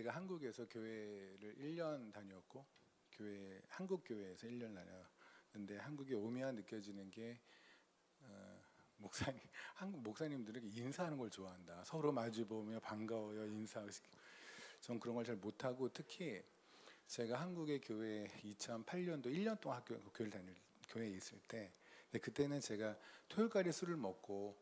제가 한국에서 교회를 1년 다녔고 한국 교회에서 1년 다녔는데 한국에 오면 느껴지는 게 목사님 한국 목사님들은 인사하는 걸 좋아한다. 서로 마주 보며 반가워요 인사하고. 전 그런 걸 잘 못하고 특히 제가 한국의 교회 2008년도 1년 동안 교회에 있을 때 그때는 제가 토요일까지 술을 먹고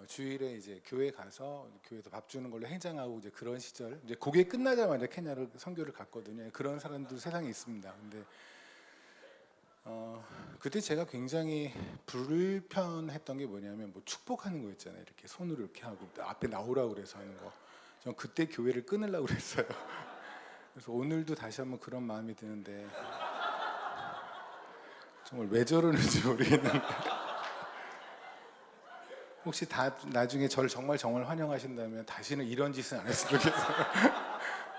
주일에 이제 교회 가서 교회에서 밥 주는 걸로 해장하고 이제 그런 시절 이제 그게 끝나자마자 케냐로 선교를 갔거든요. 그런 사람도 세상에 있습니다. 근데 그때 제가 굉장히 불편했던 게 뭐냐면 뭐 축복하는 거 있잖아요. 이렇게 손으로 이렇게 하고 앞에 나오라고 그래서 하는 거. 전 그때 교회를 끊으려고 그랬어요. 그래서 오늘도 다시 한번 그런 마음이 드는데 정말 왜 저러는지 모르겠는데 혹시 다 나중에 저를 정말 환영하신다면 다시는 이런 짓은 안 했으면 좋겠어요.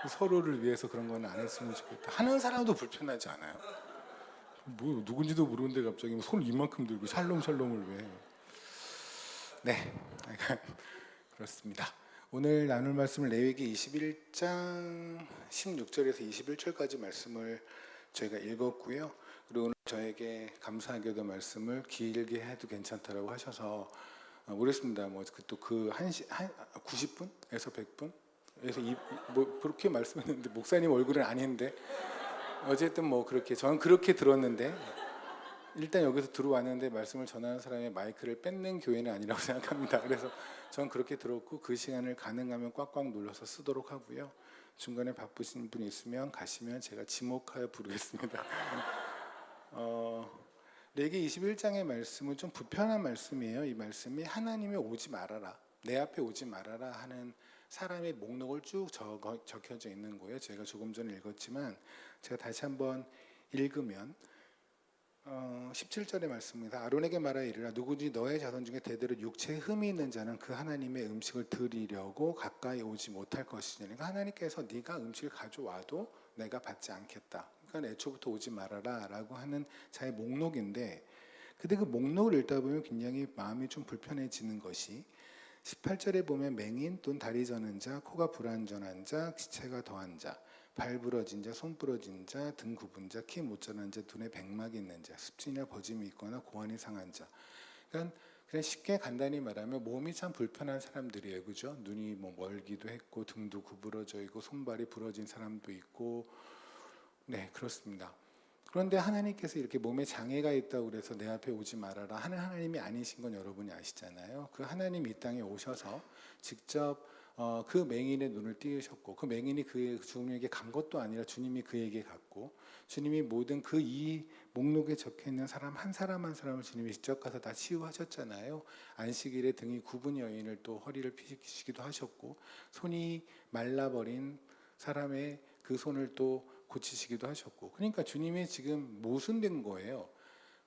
서로를 위해서 그런 건 안 했으면 좋겠다. 하는 사람도 불편하지 않아요? 뭐 누군지도 모르는데 갑자기 손을 이만큼 들고 샬롬을 왜? 네, 그렇습니다. 오늘 나눌 말씀은 레위기 21장 16절에서 21절까지 말씀을 저희가 읽었고요. 그리고 오늘 저에게 감사하게도 말씀을 길게 해도 괜찮다라고 하셔서 모르겠습니다. 뭐 또 그 90분에서 100분에서 뭐 그렇게 말씀했는데 목사님 얼굴은 아닌데 어쨌든 뭐 그렇게 저는 그렇게 들었는데 일단 여기서 들어왔는데 말씀을 전하는 사람의 마이크를 뺏는 교회는 아니라고 생각합니다. 그래서 저는 그렇게 들었고 그 시간을 가능하면 꽉꽉 눌러서 쓰도록 하고요. 중간에 바쁘신 분이 있으면 가시면 제가 지목하여 부르겠습니다. 레위기 21장의 말씀은 좀 불편한 말씀이에요. 이 말씀이 하나님이 오지 말아라, 내 앞에 오지 말아라 하는 사람의 목록을 쭉 적혀져 있는 거예요. 제가 조금 전에 읽었지만 제가 다시 한번 읽으면 17절의 말씀입니다. 아론에게 말하여 이르라, 누구든지 너의 자손 중에 대대로 육체에 흠이 있는 자는 그 하나님의 음식을 드리려고 가까이 오지 못할 것이니. 그러니까 하나님께서 네가 음식을 가져와도 내가 받지 않겠다. 그러니까 애초부터 오지 말아라 라고 하는 자의 목록인데, 근데 그 목록을 읽다 보면 굉장히 마음이 좀 불편해지는 것이 18절에 보면 맹인 또는 다리 저는 자, 코가 불완전한 자, 기체가 더한 자, 발 부러진 자, 손 부러진 자, 등 굽은 자, 키 못 자란 자, 눈에 백막이 있는 자, 습진이나 버짐이 있거나 고환이 상한 자. 그러니까 그냥 쉽게 간단히 말하면 몸이 참 불편한 사람들이에요. 그죠? 눈이 뭐 멀기도 했고 등도 구부러져 있고 손발이 부러진 사람도 있고, 네, 그렇습니다. 그런데 하나님께서 이렇게 몸에 장애가 있다고 그래서 내 앞에 오지 말아라 하는 하나님이 아니신 건 여러분이 아시잖아요. 그 하나님이 이 땅에 오셔서 직접 그 맹인의 눈을 띄우셨고, 그 맹인이 그 주님에게 간 것도 아니라 주님이 그에게 갔고, 주님이 모든 그 이 목록에 적혀 있는 사람 한 사람 한 사람을 주님이 직접 가서 다 치유하셨잖아요. 안식일에 등이 굽은 여인을 또 허리를 피시기도 하셨고, 손이 말라버린 사람의 그 손을 또 고치시기도 하셨고, 그러니까 주님이 지금 모순된 거예요.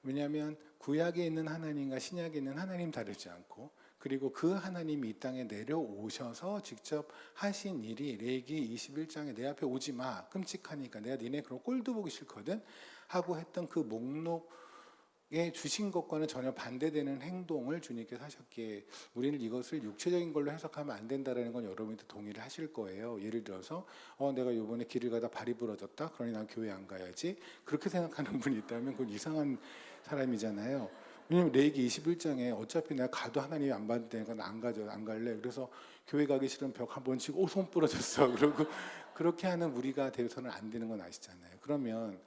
왜냐하면 구약에 있는 하나님과 신약에 있는 하나님 다르지 않고, 그리고 그 하나님이 이 땅에 내려오셔서 직접 하신 일이 레위기 21장에 내 앞에 오지 마, 끔찍하니까 내가 니네 그런 꼴도 보기 싫거든 하고 했던 그 목록에 주신 것과는 전혀 반대되는 행동을 주님께서 하셨기에 우리는 이것을 육체적인 걸로 해석하면 안 된다는 건 여러분도 동의를 하실 거예요. 예를 들어서 내가 이번에 길을 가다 발이 부러졌다, 그러니 난 교회 안 가야지, 그렇게 생각하는 분이 있다면 그건 이상한 사람이잖아요. 왜냐면 레위기 21장에 어차피 내가 가도 하나님이 안 받으니까 안 갈래. 그래서 교회 가기 싫으면 벽 한 번 치고 손 부러졌어. 그러고 그렇게 하는 우리가 되어서는 안 되는 건 아시잖아요. 그러면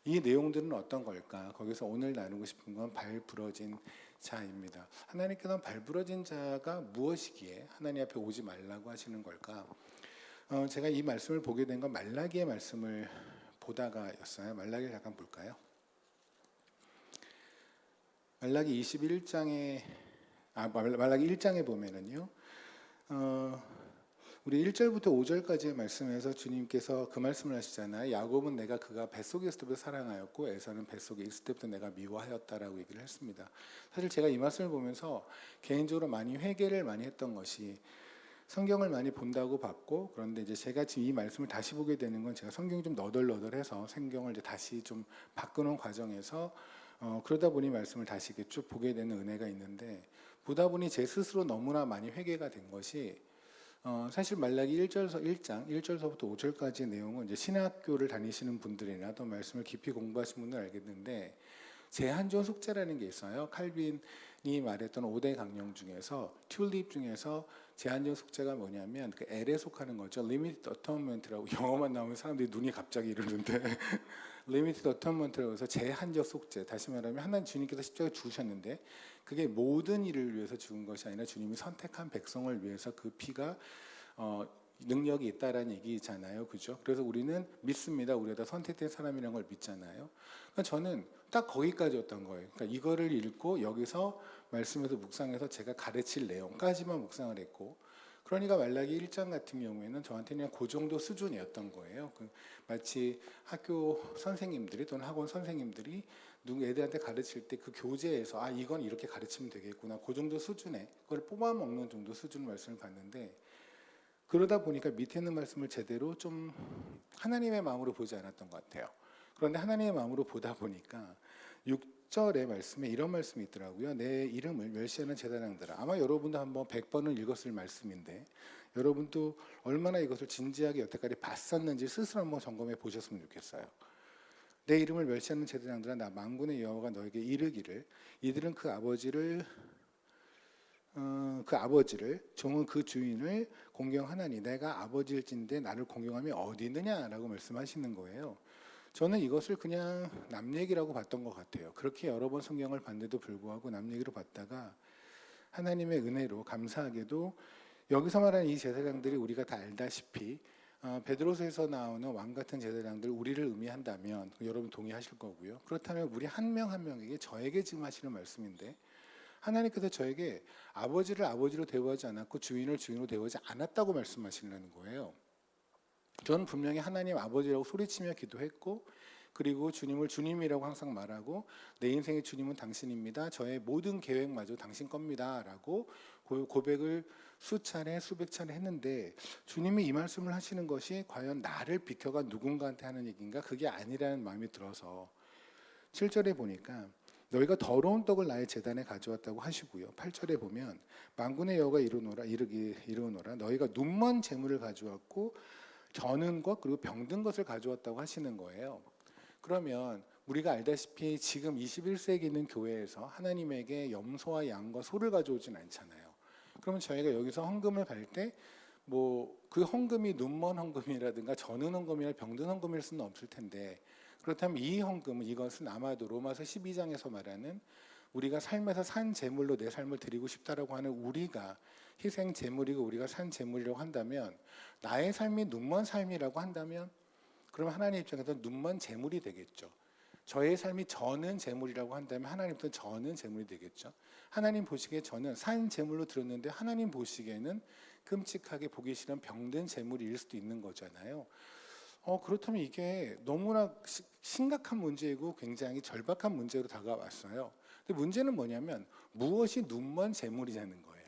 이 내용들은 어떤 걸까? 거기서 오늘 나누고 싶은 건 발 부러진 자입니다. 하나님께서는 발 부러진 자가 무엇이기에 하나님 앞에 오지 말라고 하시는 걸까? 제가 이 말씀을 보게 된 건 말라기의 말씀을 보다가였어요. 말라기를 잠깐 볼까요? 말라기 21장에 말라기 1장에 보면은요. 우리 1절부터 5절까지의 말씀에서 주님께서 그 말씀을 하시잖아요. 야곱은 내가 그가 뱃속에 있을 때부터 사랑하였고 에서는 뱃속에 있을 때부터 내가 미워하였다라고 얘기를 했습니다. 사실 제가 이 말씀을 보면서 개인적으로 많이 회개를 많이 했던 것이, 성경을 많이 본다고 봤고, 그런데 이제 제가 지금 이 말씀을 다시 보게 되는 건 제가 성경이 좀 너덜너덜해서 성경을 이제 다시 좀 바꾸는 과정에서 그러다 보니 말씀을 다시 이렇게 쭉 보게 되는 은혜가 있는데, 보다 보니 제 스스로 너무나 많이 회개가 된 것이 사실 말라기 1장 1절서부터 5절까지의 내용은 이제 신학교를 다니시는 분들이나 또 말씀을 깊이 공부하신 분들은 알겠는데 제한적 속죄라는 게 있어요. 칼빈이 말했던 5대 강령 중에서 튤립 중에서 제한적 속죄가 뭐냐면 그 L에 속하는 거죠. Limited Atonement라고 영어만 나오면 사람들이 눈이 갑자기 이러는데 Limited Atonement라고 해서 제한적 속죄, 다시 말하면 하나님 주님께서 십자가에 죽으셨는데 그게 모든 일을 위해서 죽은 것이 아니라 주님이 선택한 백성을 위해서 그 피가 능력이 있다라는 얘기잖아요, 그죠? 그래서 우리는 믿습니다. 우리가 다 선택된 사람이라는 걸 믿잖아요. 그러니까 저는 딱 거기까지였던 거예요. 그러니까 이거를 읽고 여기서 말씀에서 묵상해서 제가 가르칠 내용까지만 묵상을 했고, 그러니까 말라기 1장 같은 경우에는 저한테는 그냥 그 정도 수준이었던 거예요. 마치 학교 선생님들이 또는 학원 선생님들이 누구 애들한테 가르칠 때 그 교재에서 아 이건 이렇게 가르치면 되겠구나, 그 정도 수준의 그걸 뽑아먹는 정도 수준 말씀을 봤는데, 그러다 보니까 밑에 있는 말씀을 제대로 좀 하나님의 마음으로 보지 않았던 것 같아요. 그런데 하나님의 마음으로 보다 보니까 6절의 말씀에 이런 말씀이 있더라고요. 내 이름을 멸시하는 제사장들아. 아마 여러분도 한번 100번은 읽었을 말씀인데 여러분도 얼마나 이것을 진지하게 여태까지 봤었는지 스스로 한번 점검해 보셨으면 좋겠어요. 내 이름을 멸시하는 제사장들아, 나 만군의 여호와가 너에게 이르기를 이들은 그 아버지를 종은 그 주인을 공경하나니 내가 아버지일진데 나를 공경함이 어디 있느냐라고 말씀하시는 거예요. 저는 이것을 그냥 남 얘기라고 봤던 것 같아요. 그렇게 여러 번 성경을 봤는데도 불구하고 남 얘기로 봤다가 하나님의 은혜로 감사하게도 여기서 말하는 이 제사장들이 우리가 다 알다시피 베드로서에서 나오는 왕 같은 제사장들, 우리를 의미한다면 여러분 동의하실 거고요. 그렇다면 우리 한 명 한 명에게, 저에게 지금 하시는 말씀인데, 하나님께서 저에게 아버지를 아버지로 대우하지 않았고 주인을 주인으로 대우하지 않았다고 말씀하시는 거예요. 저는 분명히 하나님 아버지라고 소리치며 기도했고, 그리고 주님을 주님이라고 항상 말하고, 내 인생의 주님은 당신입니다, 저의 모든 계획마저 당신 겁니다 라고 고백을 수차례 수백 차례 했는데, 주님이 이 말씀을 하시는 것이 과연 나를 비켜가 누군가한테 하는 얘기인가? 그게 아니라는 마음이 들어서 7절에 보니까 너희가 더러운 떡을 나의 제단에 가져왔다고 하시고요. 8절에 보면 만군의 여호가 이르노라 너희가 눈먼 재물을 가져왔고 저는 것 그리고 병든 것을 가져왔다고 하시는 거예요. 그러면 우리가 알다시피 지금 21세기 있는 교회에서 하나님에게 염소와 양과 소를 가져오진 않잖아요. 그러면 저희가 여기서 헌금을 갈 때 뭐 그 헌금이 눈먼 헌금이라든가 저는 헌금이나 병든 헌금일 수는 없을 텐데, 그렇다면 이 헌금은, 이것은 아마도 로마서 12장에서 말하는 우리가 삶에서 산 제물로 내 삶을 드리고 싶다라고 하는 우리가 희생 제물이고 우리가 산 제물이라고 한다면, 나의 삶이 눈먼 삶이라고 한다면 그럼 하나님 입장에서 눈먼 제물이 되겠죠. 저의 삶이 저는 제물이라고 한다면 하나님도 저는 제물이 되겠죠. 하나님 보시기에 저는 산 제물로 드렸는데 하나님 보시기에는 끔찍하게 보기 싫은 병든 제물일 수도 있는 거잖아요. 그렇다면 이게 너무나 심각한 문제이고 굉장히 절박한 문제로 다가왔어요. 근데 문제는 뭐냐면 무엇이 눈먼 재물이냐는 거예요.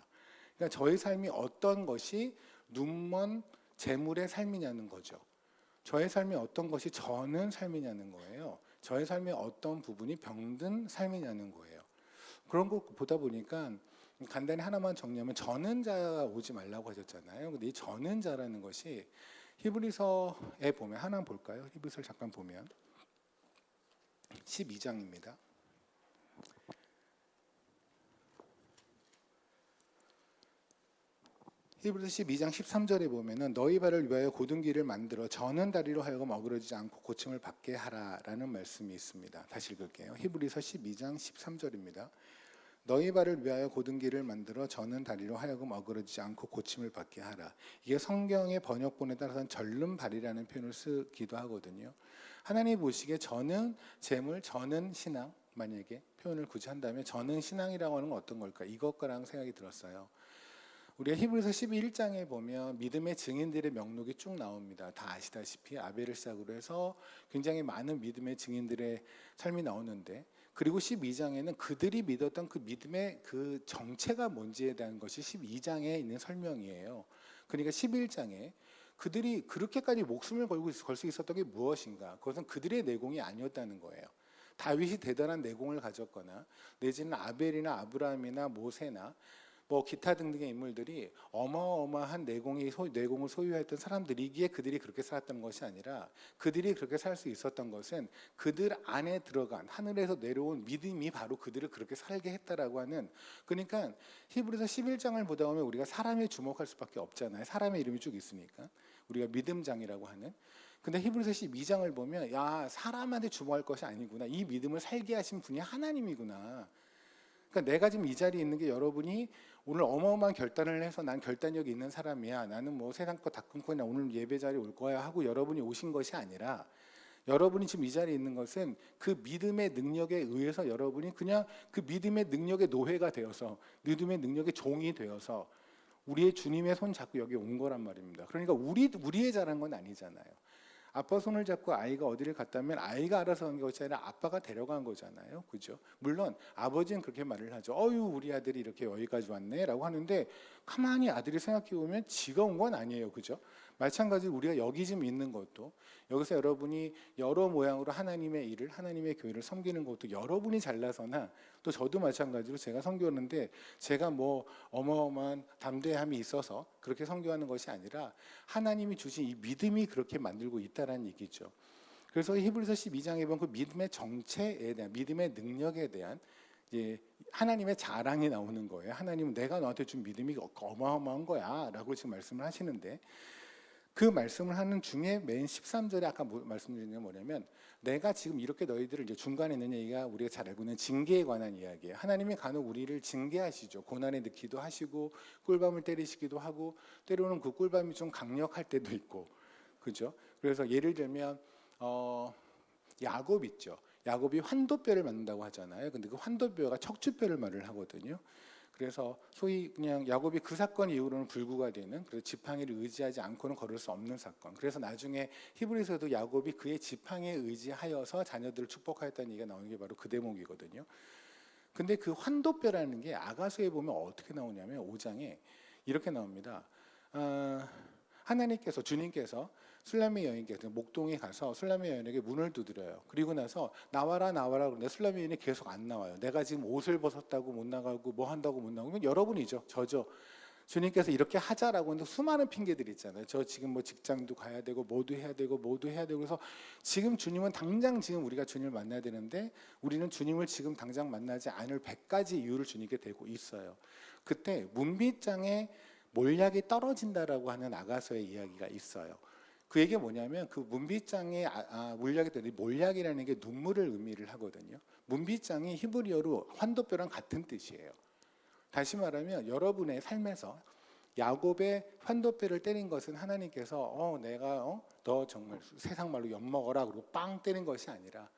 그러니까 저의 삶이 어떤 것이 눈먼 재물의 삶이냐는 거죠. 저의 삶이 어떤 것이 저는 삶이냐는 거예요. 저의 삶의 어떤 부분이 병든 삶이냐는 거예요. 그런 거 보다 보니까 간단히 하나만 정리하면, 저는 자 오지 말라고 하셨잖아요. 근데 이 저는 자라는 것이 히브리서에 보면, 하나 볼까요? 히브리서를 잠깐 보면 12장입니다. 히브리서 12장 13절에 보면은 너희 발을 위하여 곧은 길을 만들어 저는 다리로 하여금 어그러지지 않고 고침을 받게 하라라는 말씀이 있습니다. 다시 읽을게요. 히브리서 12장 13절입니다. 너희 발을 위하여 곧은 길을 만들어 저는 다리로 하여금 어그러지지 않고 고침을 받게 하라. 이게 성경의 번역본에 따라서는 절름 발이라는 표현을 쓰기도 하거든요. 하나님 보시기에 저는 재물, 저는 신앙, 만약에 표현을 굳이 한다면 저는 신앙이라고 하는 건 어떤 걸까? 이것과랑 생각이 들었어요. 우리가 히브리서 11장에 보면 믿음의 증인들의 명록이 쭉 나옵니다. 다 아시다시피 아벨을 시작으로 해서 굉장히 많은 믿음의 증인들의 삶이 나오는데, 그리고 12장에는 그들이 믿었던 그 믿음의 그 정체가 뭔지에 대한 것이 12장에 있는 설명이에요. 그러니까 11장에 그들이 그렇게까지 목숨을 걸 수 있었던 게 무엇인가? 그것은 그들의 내공이 아니었다는 거예요. 다윗이 대단한 내공을 가졌거나 내지는 아벨이나 아브라함이나 모세나 뭐 기타 등등의 인물들이 어마어마한 내공을 소유했던 사람들이기에 그들이 그렇게 살았던 것이 아니라 그들이 그렇게 살 수 있었던 것은 그들 안에 들어간 하늘에서 내려온 믿음이 바로 그들을 그렇게 살게 했다라고 하는, 그러니까 히브리서 11장을 보다 보면 우리가 사람에 주목할 수밖에 없잖아요. 사람의 이름이 쭉 있으니까 우리가 믿음장이라고 하는. 근데 히브리서 12장을 보면 야, 사람한테 주목할 것이 아니구나. 이 믿음을 살게 하신 분이 하나님이구나. 그러니까 내가 지금 이 자리에 있는 게 여러분이 오늘 어마어마한 결단을 해서 난 결단력이 있는 사람이야, 나는 뭐 세상 거 다 끊고 그냥 오늘 예배 자리에 올 거야 하고 여러분이 오신 것이 아니라, 여러분이 지금 이 자리에 있는 것은 그 믿음의 능력에 의해서 여러분이 그냥 그 믿음의 능력의 노예가 되어서, 믿음의 능력의 종이 되어서 우리의 주님의 손 잡고 여기 온 거란 말입니다. 그러니까 우리의 잘한 건 아니잖아요. 아빠 손을 잡고 아이가 어디를 갔다면 아이가 알아서 간 것이 아니라 아빠가 데려간 거잖아요. 그죠? 물론 아버지는 그렇게 말을 하죠. 어유, 우리 아들이 이렇게 여기까지 왔네 라고 하는데, 가만히 아들이 생각해 보면 지가 온 건 아니에요. 그죠? 마찬가지로 우리가 여기 지금 있는 것도, 여기서 여러분이 여러 모양으로 하나님의 일을, 하나님의 교회를 섬기는 것도 여러분이 잘나서나, 또 저도 마찬가지로 제가 섬겼는데 제가 뭐 어마어마한 담대함이 있어서 그렇게 섬겨하는 것이 아니라 하나님이 주신 이 믿음이 그렇게 만들고 있다라는 얘기죠. 그래서 히브리서 12장에 보면 그 믿음의 정체에 대한, 믿음의 능력에 대한 하나님의 자랑이 나오는 거예요. 하나님은 내가 너한테 준 믿음이 어마어마한 거야 라고 지금 말씀을 하시는데, 그 말씀을 하는 중에 맨 13절에 아까 말씀드린 게 뭐냐면, 내가 지금 이렇게 너희들을, 이제 중간에 있는 얘기가 우리가 잘 알고 있는 징계에 관한 이야기예요. 하나님이 간혹 우리를 징계하시죠. 고난에 넣기도 하시고 꿀밤을 때리시기도 하고, 때로는 그 꿀밤이 좀 강력할 때도 있고, 그죠? 그래서 예를 들면 야곱 있죠. 야곱이 환도뼈를 맞는다고 하잖아요. 근데 그 환도뼈가 척추뼈를 말을 하거든요. 그래서 소위 그냥 야곱이 그 사건 이후로는 불구가 되는, 그래서 지팡이를 의지하지 않고는 걸을 수 없는 사건. 그래서 나중에 히브리서도 야곱이 그의 지팡이에 의지하여서 자녀들을 축복하였다는 얘기가 나오는 게 바로 그 대목이거든요. 근데 그 환도뼈라는 게 아가서에 보면 어떻게 나오냐면 5장에 이렇게 나옵니다. 하나님께서, 주님께서 술라미 여인께, 목동에 가서 술라미 여인에게 문을 두드려요. 그리고 나서 나와라 나와라 그러는데 술라미 여인이 계속 안 나와요. 내가 지금 옷을 벗었다고 못 나가고 뭐 한다고 못 나가고, 여러분이죠, 저죠. 주님께서 이렇게 하자라고 하는데 수많은 핑계들이 있잖아요. 저 지금 뭐 직장도 가야 되고 뭐도 해야 되고 뭐도 해야 되고. 그래서 지금 주님은 당장 지금 우리가 주님을 만나야 되는데 우리는 주님을 지금 당장 만나지 않을 100가지 이유를 주님께 대고 있어요. 그때 문빗장에 몰약이 떨어진다라고 하는 아가서의 이야기가 있어요. 그 얘기가 뭐냐면, 그 문빗장에 몰약이 떨어진다. 몰약이라는 게 눈물을 의미를 하거든요. 문빗장이 히브리어로 환도뼈랑 같은 뜻이에요. 다시 말하면 여러분의 삶에서 야곱의 환도뼈를 때린 것은 하나님께서 내가 너 정말 세상 말로 엿먹어라 그러고 빵 때린 것이 아니라,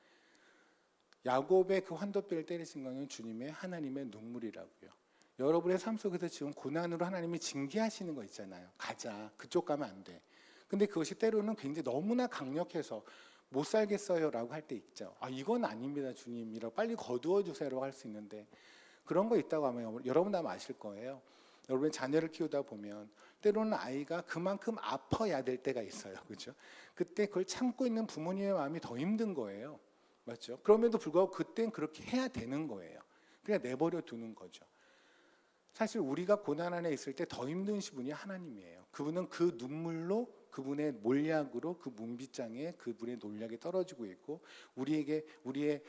야곱의 그 환도뼈를 때리신 것은 주님의, 하나님의 눈물이라고요. 여러분의 삶 속에서 지금 고난으로 하나님이 징계하시는 거 있잖아요. 가자, 그쪽 가면 안 돼. 근데 그것이 때로는 굉장히 너무나 강력해서 못 살겠어요 라고 할 때 있죠. 이건 아닙니다 주님이라고 빨리 거두어 주세요라고 할 수 있는데, 그런 거 있다고 하면 여러분 아마 아실 거예요. 여러분 자녀를 키우다 보면 때로는 아이가 그만큼 아파야 될 때가 있어요. 그렇죠? 그때 그걸 참고 있는 부모님의 마음이 더 힘든 거예요. 맞죠? 그럼에도 불구하고 그땐 그렇게 해야 되는 거예요. 그냥 내버려 두는 거죠. 사실 우리가 고난 안에 있을 때 더 힘든 분이 하나님이에요. 그분은 그 눈물로, 그분의 몰약으로 그 문빗장에 그분의 놀약이 떨어지고 있고, 우리의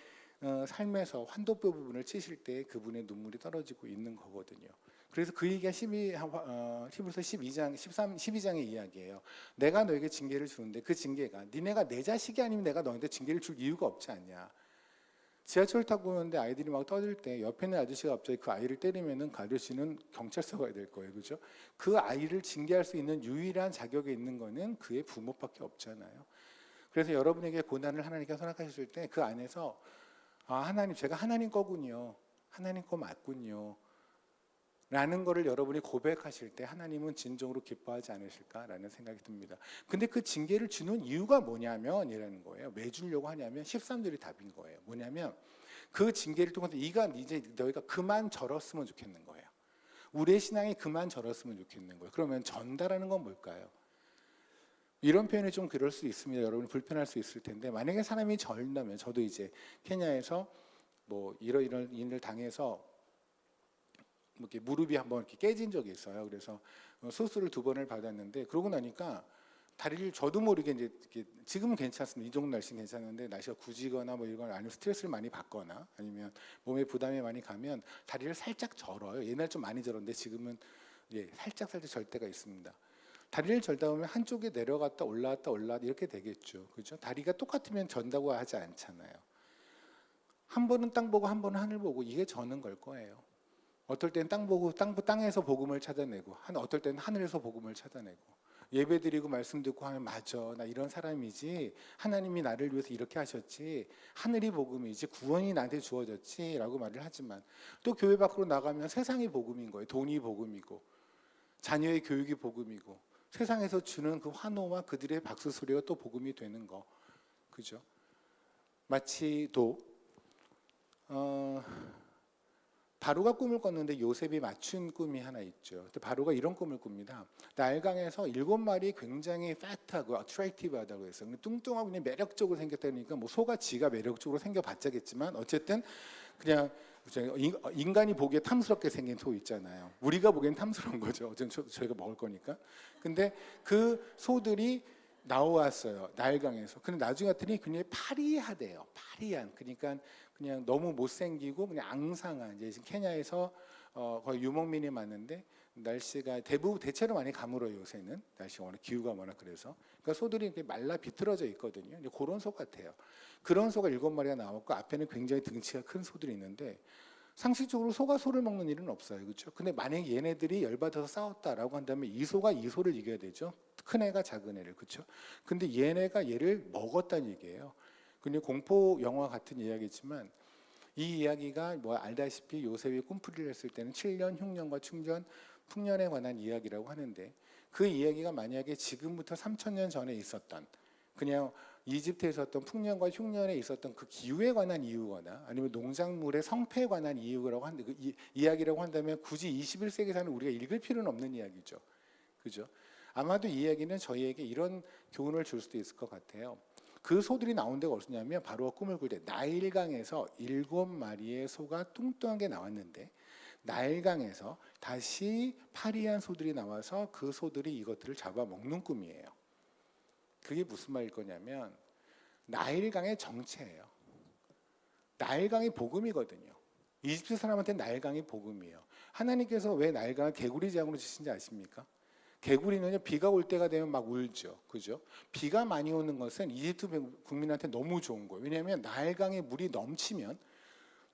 삶에서 환도뼈 부분을 치실 때 그분의 눈물이 떨어지고 있는 거거든요. 그래서 그 얘기가 히브리서 12장의 이야기예요. 내가 너에게 징계를 주는데 그 징계가 니네가 내 자식이 아니면 내가 너한테 징계를 줄 이유가 없지 않냐. 지하철 타고 오는데 아이들이 막 떠들 때 옆에 있는 아저씨가 갑자기 그 아이를 때리면은 그 아저씨는 경찰서 가야 될 거예요. 그렇죠? 그 아이를 징계할 수 있는 유일한 자격이 있는 거는 그의 부모밖에 없잖아요. 그래서 여러분에게 고난을 하나님께서 허락하셨을 때 그 안에서 하나님, 제가 하나님 거군요. 하나님 거 맞군요. 라는 거를 여러분이 고백하실 때 하나님은 진정으로 기뻐하지 않으실까라는 생각이 듭니다. 근데 그 징계를 주는 이유가 뭐냐면 이라는 거예요. 왜 주려고 하냐면 13절이 답인 거예요. 뭐냐면 그 징계를 통해서 이제 너희가 그만 절었으면 좋겠는 거예요. 우리의 신앙이 그만 절었으면 좋겠는 거예요. 그러면 전달하는 건 뭘까요? 이런 표현이 좀 그럴 수 있습니다. 여러분이 불편할 수 있을 텐데, 만약에 사람이 절다면, 저도 이제 케냐에서 뭐 이런 일을 당해서 이렇게 무릎이 한번 이렇게 깨진 적이 있어요. 그래서 수술을 2번을 받았는데 그러고 나니까 다리를 저도 모르게 이제 이렇게 지금은 괜찮습니다. 이 정도 날씨는 괜찮은데 날씨가 굳이거나 뭐 이런 아니면 스트레스를 많이 받거나 아니면 몸에 부담이 많이 가면 다리를 살짝 절어요. 옛날 좀 많이 절었는데 지금은 살짝 절 때가 있습니다. 다리를 절다 보면 한쪽에 내려갔다 올라갔다 이렇게 되겠죠. 그렇죠? 다리가 똑같으면 전다고 하지 않잖아요. 한 번은 땅 보고 한 번은 하늘 보고 이게 저는 걸 거예요. 어떨 때는 땅 보고 땅에서 복음을 찾아내고 어떨 때는 하늘에서 복음을 찾아내고 예배 드리고 말씀 듣고 하면 맞아 나 이런 사람이지 하나님이 나를 위해서 이렇게 하셨지 하늘이 복음이지 구원이 나한테 주어졌지 라고 말을 하지만 또 교회 밖으로 나가면 세상이 복음인 거예요. 돈이 복음이고 자녀의 교육이 복음이고 세상에서 주는 그 환호와 그들의 박수 소리가 또 복음이 되는 거 그죠? 마치 바로가 꿈을 꿨는데 요셉이 맞춘 꿈이 하나 있죠. 바로가 이런 꿈을 꿉니다. 나일강에서 7마리 굉장히 팻하고 어트랙티브하다고 해서 뚱뚱하고 그냥 매력적으로 생겼다니까 뭐 소가 지가 매력적으로 생겨봤자겠지만 어쨌든 그냥 인간이 보기에 탐스럽게 생긴 소 있잖아요. 우리가 보기엔 탐스러운 거죠. 어쨌든 저희가 먹을 거니까. 근데 그 소들이 나왔어요. 나일강에서. 근데 나중에 봤더니 굉장히 파리하대요. 파리한. 그러니까 그냥 너무 못생기고 그냥 앙상한. 이제 케냐에서 거의 유목민이 많은데 날씨가 대체로 많이 가물어요. 요새는 날씨가 워낙 기후가 워낙 그래서. 그러니까 소들이 이렇게 말라 비틀어져 있거든요. 그런 소 같아요. 그런 소가 7마리가 나왔고 앞에는 굉장히 등치가 큰 소들이 있는데 상식적으로 소가 소를 먹는 일은 없어요. 그렇죠? 근데 만약에 얘네들이 열받아서 싸웠다라고 한다면 이 소가 이 소를 이겨야 되죠. 큰 애가 작은 애를. 그렇죠? 근데 얘네가 얘를 먹었다는 얘기예요. 근데 공포 영화 같은 이야기지만 이 이야기가 뭐 알다시피 요셉이 꿈풀이를 했을 때는 7년 흉년과 충전 풍년에 관한 이야기라고 하는데 그 이야기가 만약에 지금부터 3,000년 전에 있었던 그냥 이집트에 있었던 풍년과 흉년에 있었던 그 기후에 관한 이유거나 아니면 농작물의 성패에 관한 이유라고 한데 이야기라고 한다면 굳이 21세기 사는 우리가 읽을 필요는 없는 이야기죠. 그죠? 아마도 이 이야기는 저희에게 이런 교훈을 줄 수도 있을 것 같아요. 그 소들이 나온 데가 어디냐면 바로 꿈을 꿀 때 나일강에서 7마리의 소가 뚱뚱하게 나왔는데 나일강에서 다시 파리한 소들이 나와서 그 소들이 이것들을 잡아먹는 꿈이에요. 그게 무슨 말일 거냐면 나일강의 정체예요. 나일강이 복음이거든요. 이집트 사람한테 나일강이 복음이에요. 하나님께서 왜 나일강을 개구리 재앙으로 주신지 아십니까? 개구리는요 비가 올 때가 되면 막 울죠. 그죠? 비가 많이 오는 것은 이집트 국민한테 너무 좋은 거예요. 왜냐하면 나일강에 물이 넘치면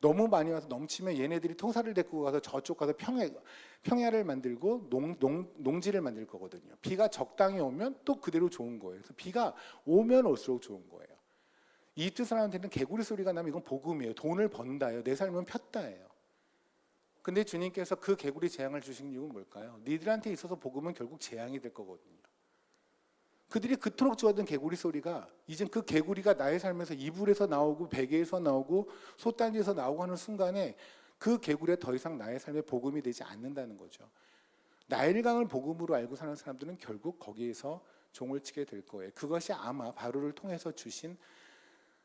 너무 많이 와서 넘치면 얘네들이 토사를 데리고 가서 저쪽 가서 평야를 만들고 농지를 만들 거거든요. 비가 적당히 오면 또 그대로 좋은 거예요. 그래서 비가 오면 올수록 좋은 거예요. 이집트 사람한테는 개구리 소리가 나면 이건 복음이에요. 돈을 번다예요. 내 삶은 폈다예요. 근데 주님께서 그 개구리 재앙을 주신 이유는 뭘까요? 니들한테 있어서 복음은 결국 재앙이 될 거거든요. 그들이 그토록 좋아하던 개구리 소리가 이젠 그 개구리가 나의 삶에서 이불에서 나오고 베개에서 나오고 솥단지에서 나오고 하는 순간에 그 개구리가 더 이상 나의 삶에 복음이 되지 않는다는 거죠. 나일강을 복음으로 알고 사는 사람들은 결국 거기에서 종을 치게 될 거예요. 그것이 아마 바로를 통해서 주신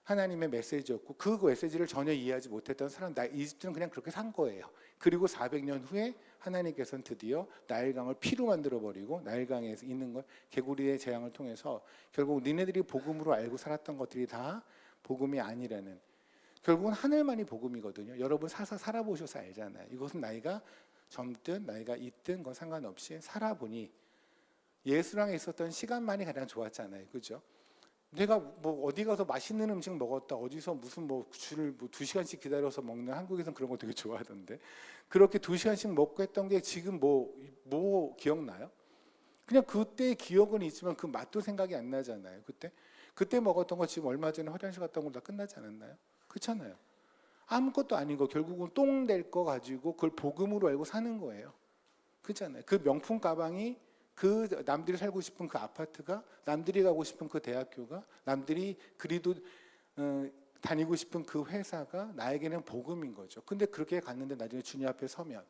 하나님의 메시지였고 그 메시지를 전혀 이해하지 못했던 사람 이집트는 그냥 그렇게 산 거예요. 그리고 400년 후에 하나님께서는 드디어 나일강을 피로 만들어버리고 나일강에 있는 걸 개구리의 재앙을 통해서 결국 니네들이 복음으로 알고 살았던 것들이 다 복음이 아니라는 결국은 하늘만이 복음이거든요. 여러분 살아보셔서 알잖아요. 이것은 나이가 젊든 나이가 있든 건 상관없이 살아보니 예수랑 있었던 시간만이 가장 좋았잖아요. 그죠? 내가 뭐 어디 가서 맛있는 음식 먹었다 어디서 무슨 뭐 줄을 뭐 2시간씩 기다려서 먹는 한국에서는 그런 거 되게 좋아하던데 그렇게 2시간씩 먹고 했던 게 지금 뭐 기억나요? 그냥 그때의 기억은 있지만 그 맛도 생각이 안 나잖아요. 그때 먹었던 거 지금 얼마 전에 화장실 갔다 온 거 다 끝나지 않았나요? 그렇잖아요. 아무것도 아닌 거 결국은 똥 될 거 가지고 그걸 복음으로 알고 사는 거예요. 그렇잖아요. 그 명품 가방이 그 남들이 살고 싶은 그 아파트가 남들이 가고 싶은 그 대학교가 남들이 그리도 다니고 싶은 그 회사가 나에게는 복음인 거죠. 근데 그렇게 갔는데 나중에 주님 앞에 서면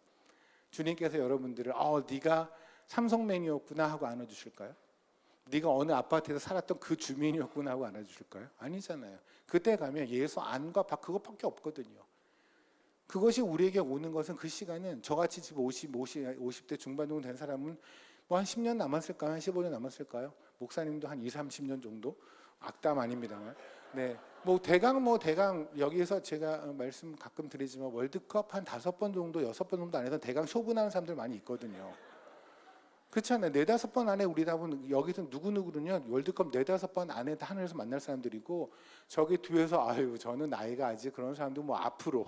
주님께서 여러분들을 네가 삼성맨이었구나 하고 안아주실까요? 네가 어느 아파트에서 살았던 그 주민이었구나 하고 안아주실까요? 아니잖아요. 그때 가면 예수 안과 밖 그것밖에 없거든요. 그것이 우리에게 오는 것은 그 시간은 저같이 지금 50대 중반 정도 된 사람은 뭐 한 10년 남았을까요? 한 15년 남았을까요? 목사님도 한 2, 30년 정도? 악담 아닙니다만. 네. 대강 여기에서 제가 말씀 가끔 드리지만 월드컵 한 5번 정도, 6번 정도 안에서 대강 쇼분하는 사람들 많이 있거든요. 그렇잖아요. 4, 5번 안에 우리 답은 여기서 누구누구는요 월드컵 4, 5번 안에 하늘에서 만날 사람들이고 저기 뒤에서 아유 저는 나이가 아직 그런 사람도 뭐 앞으로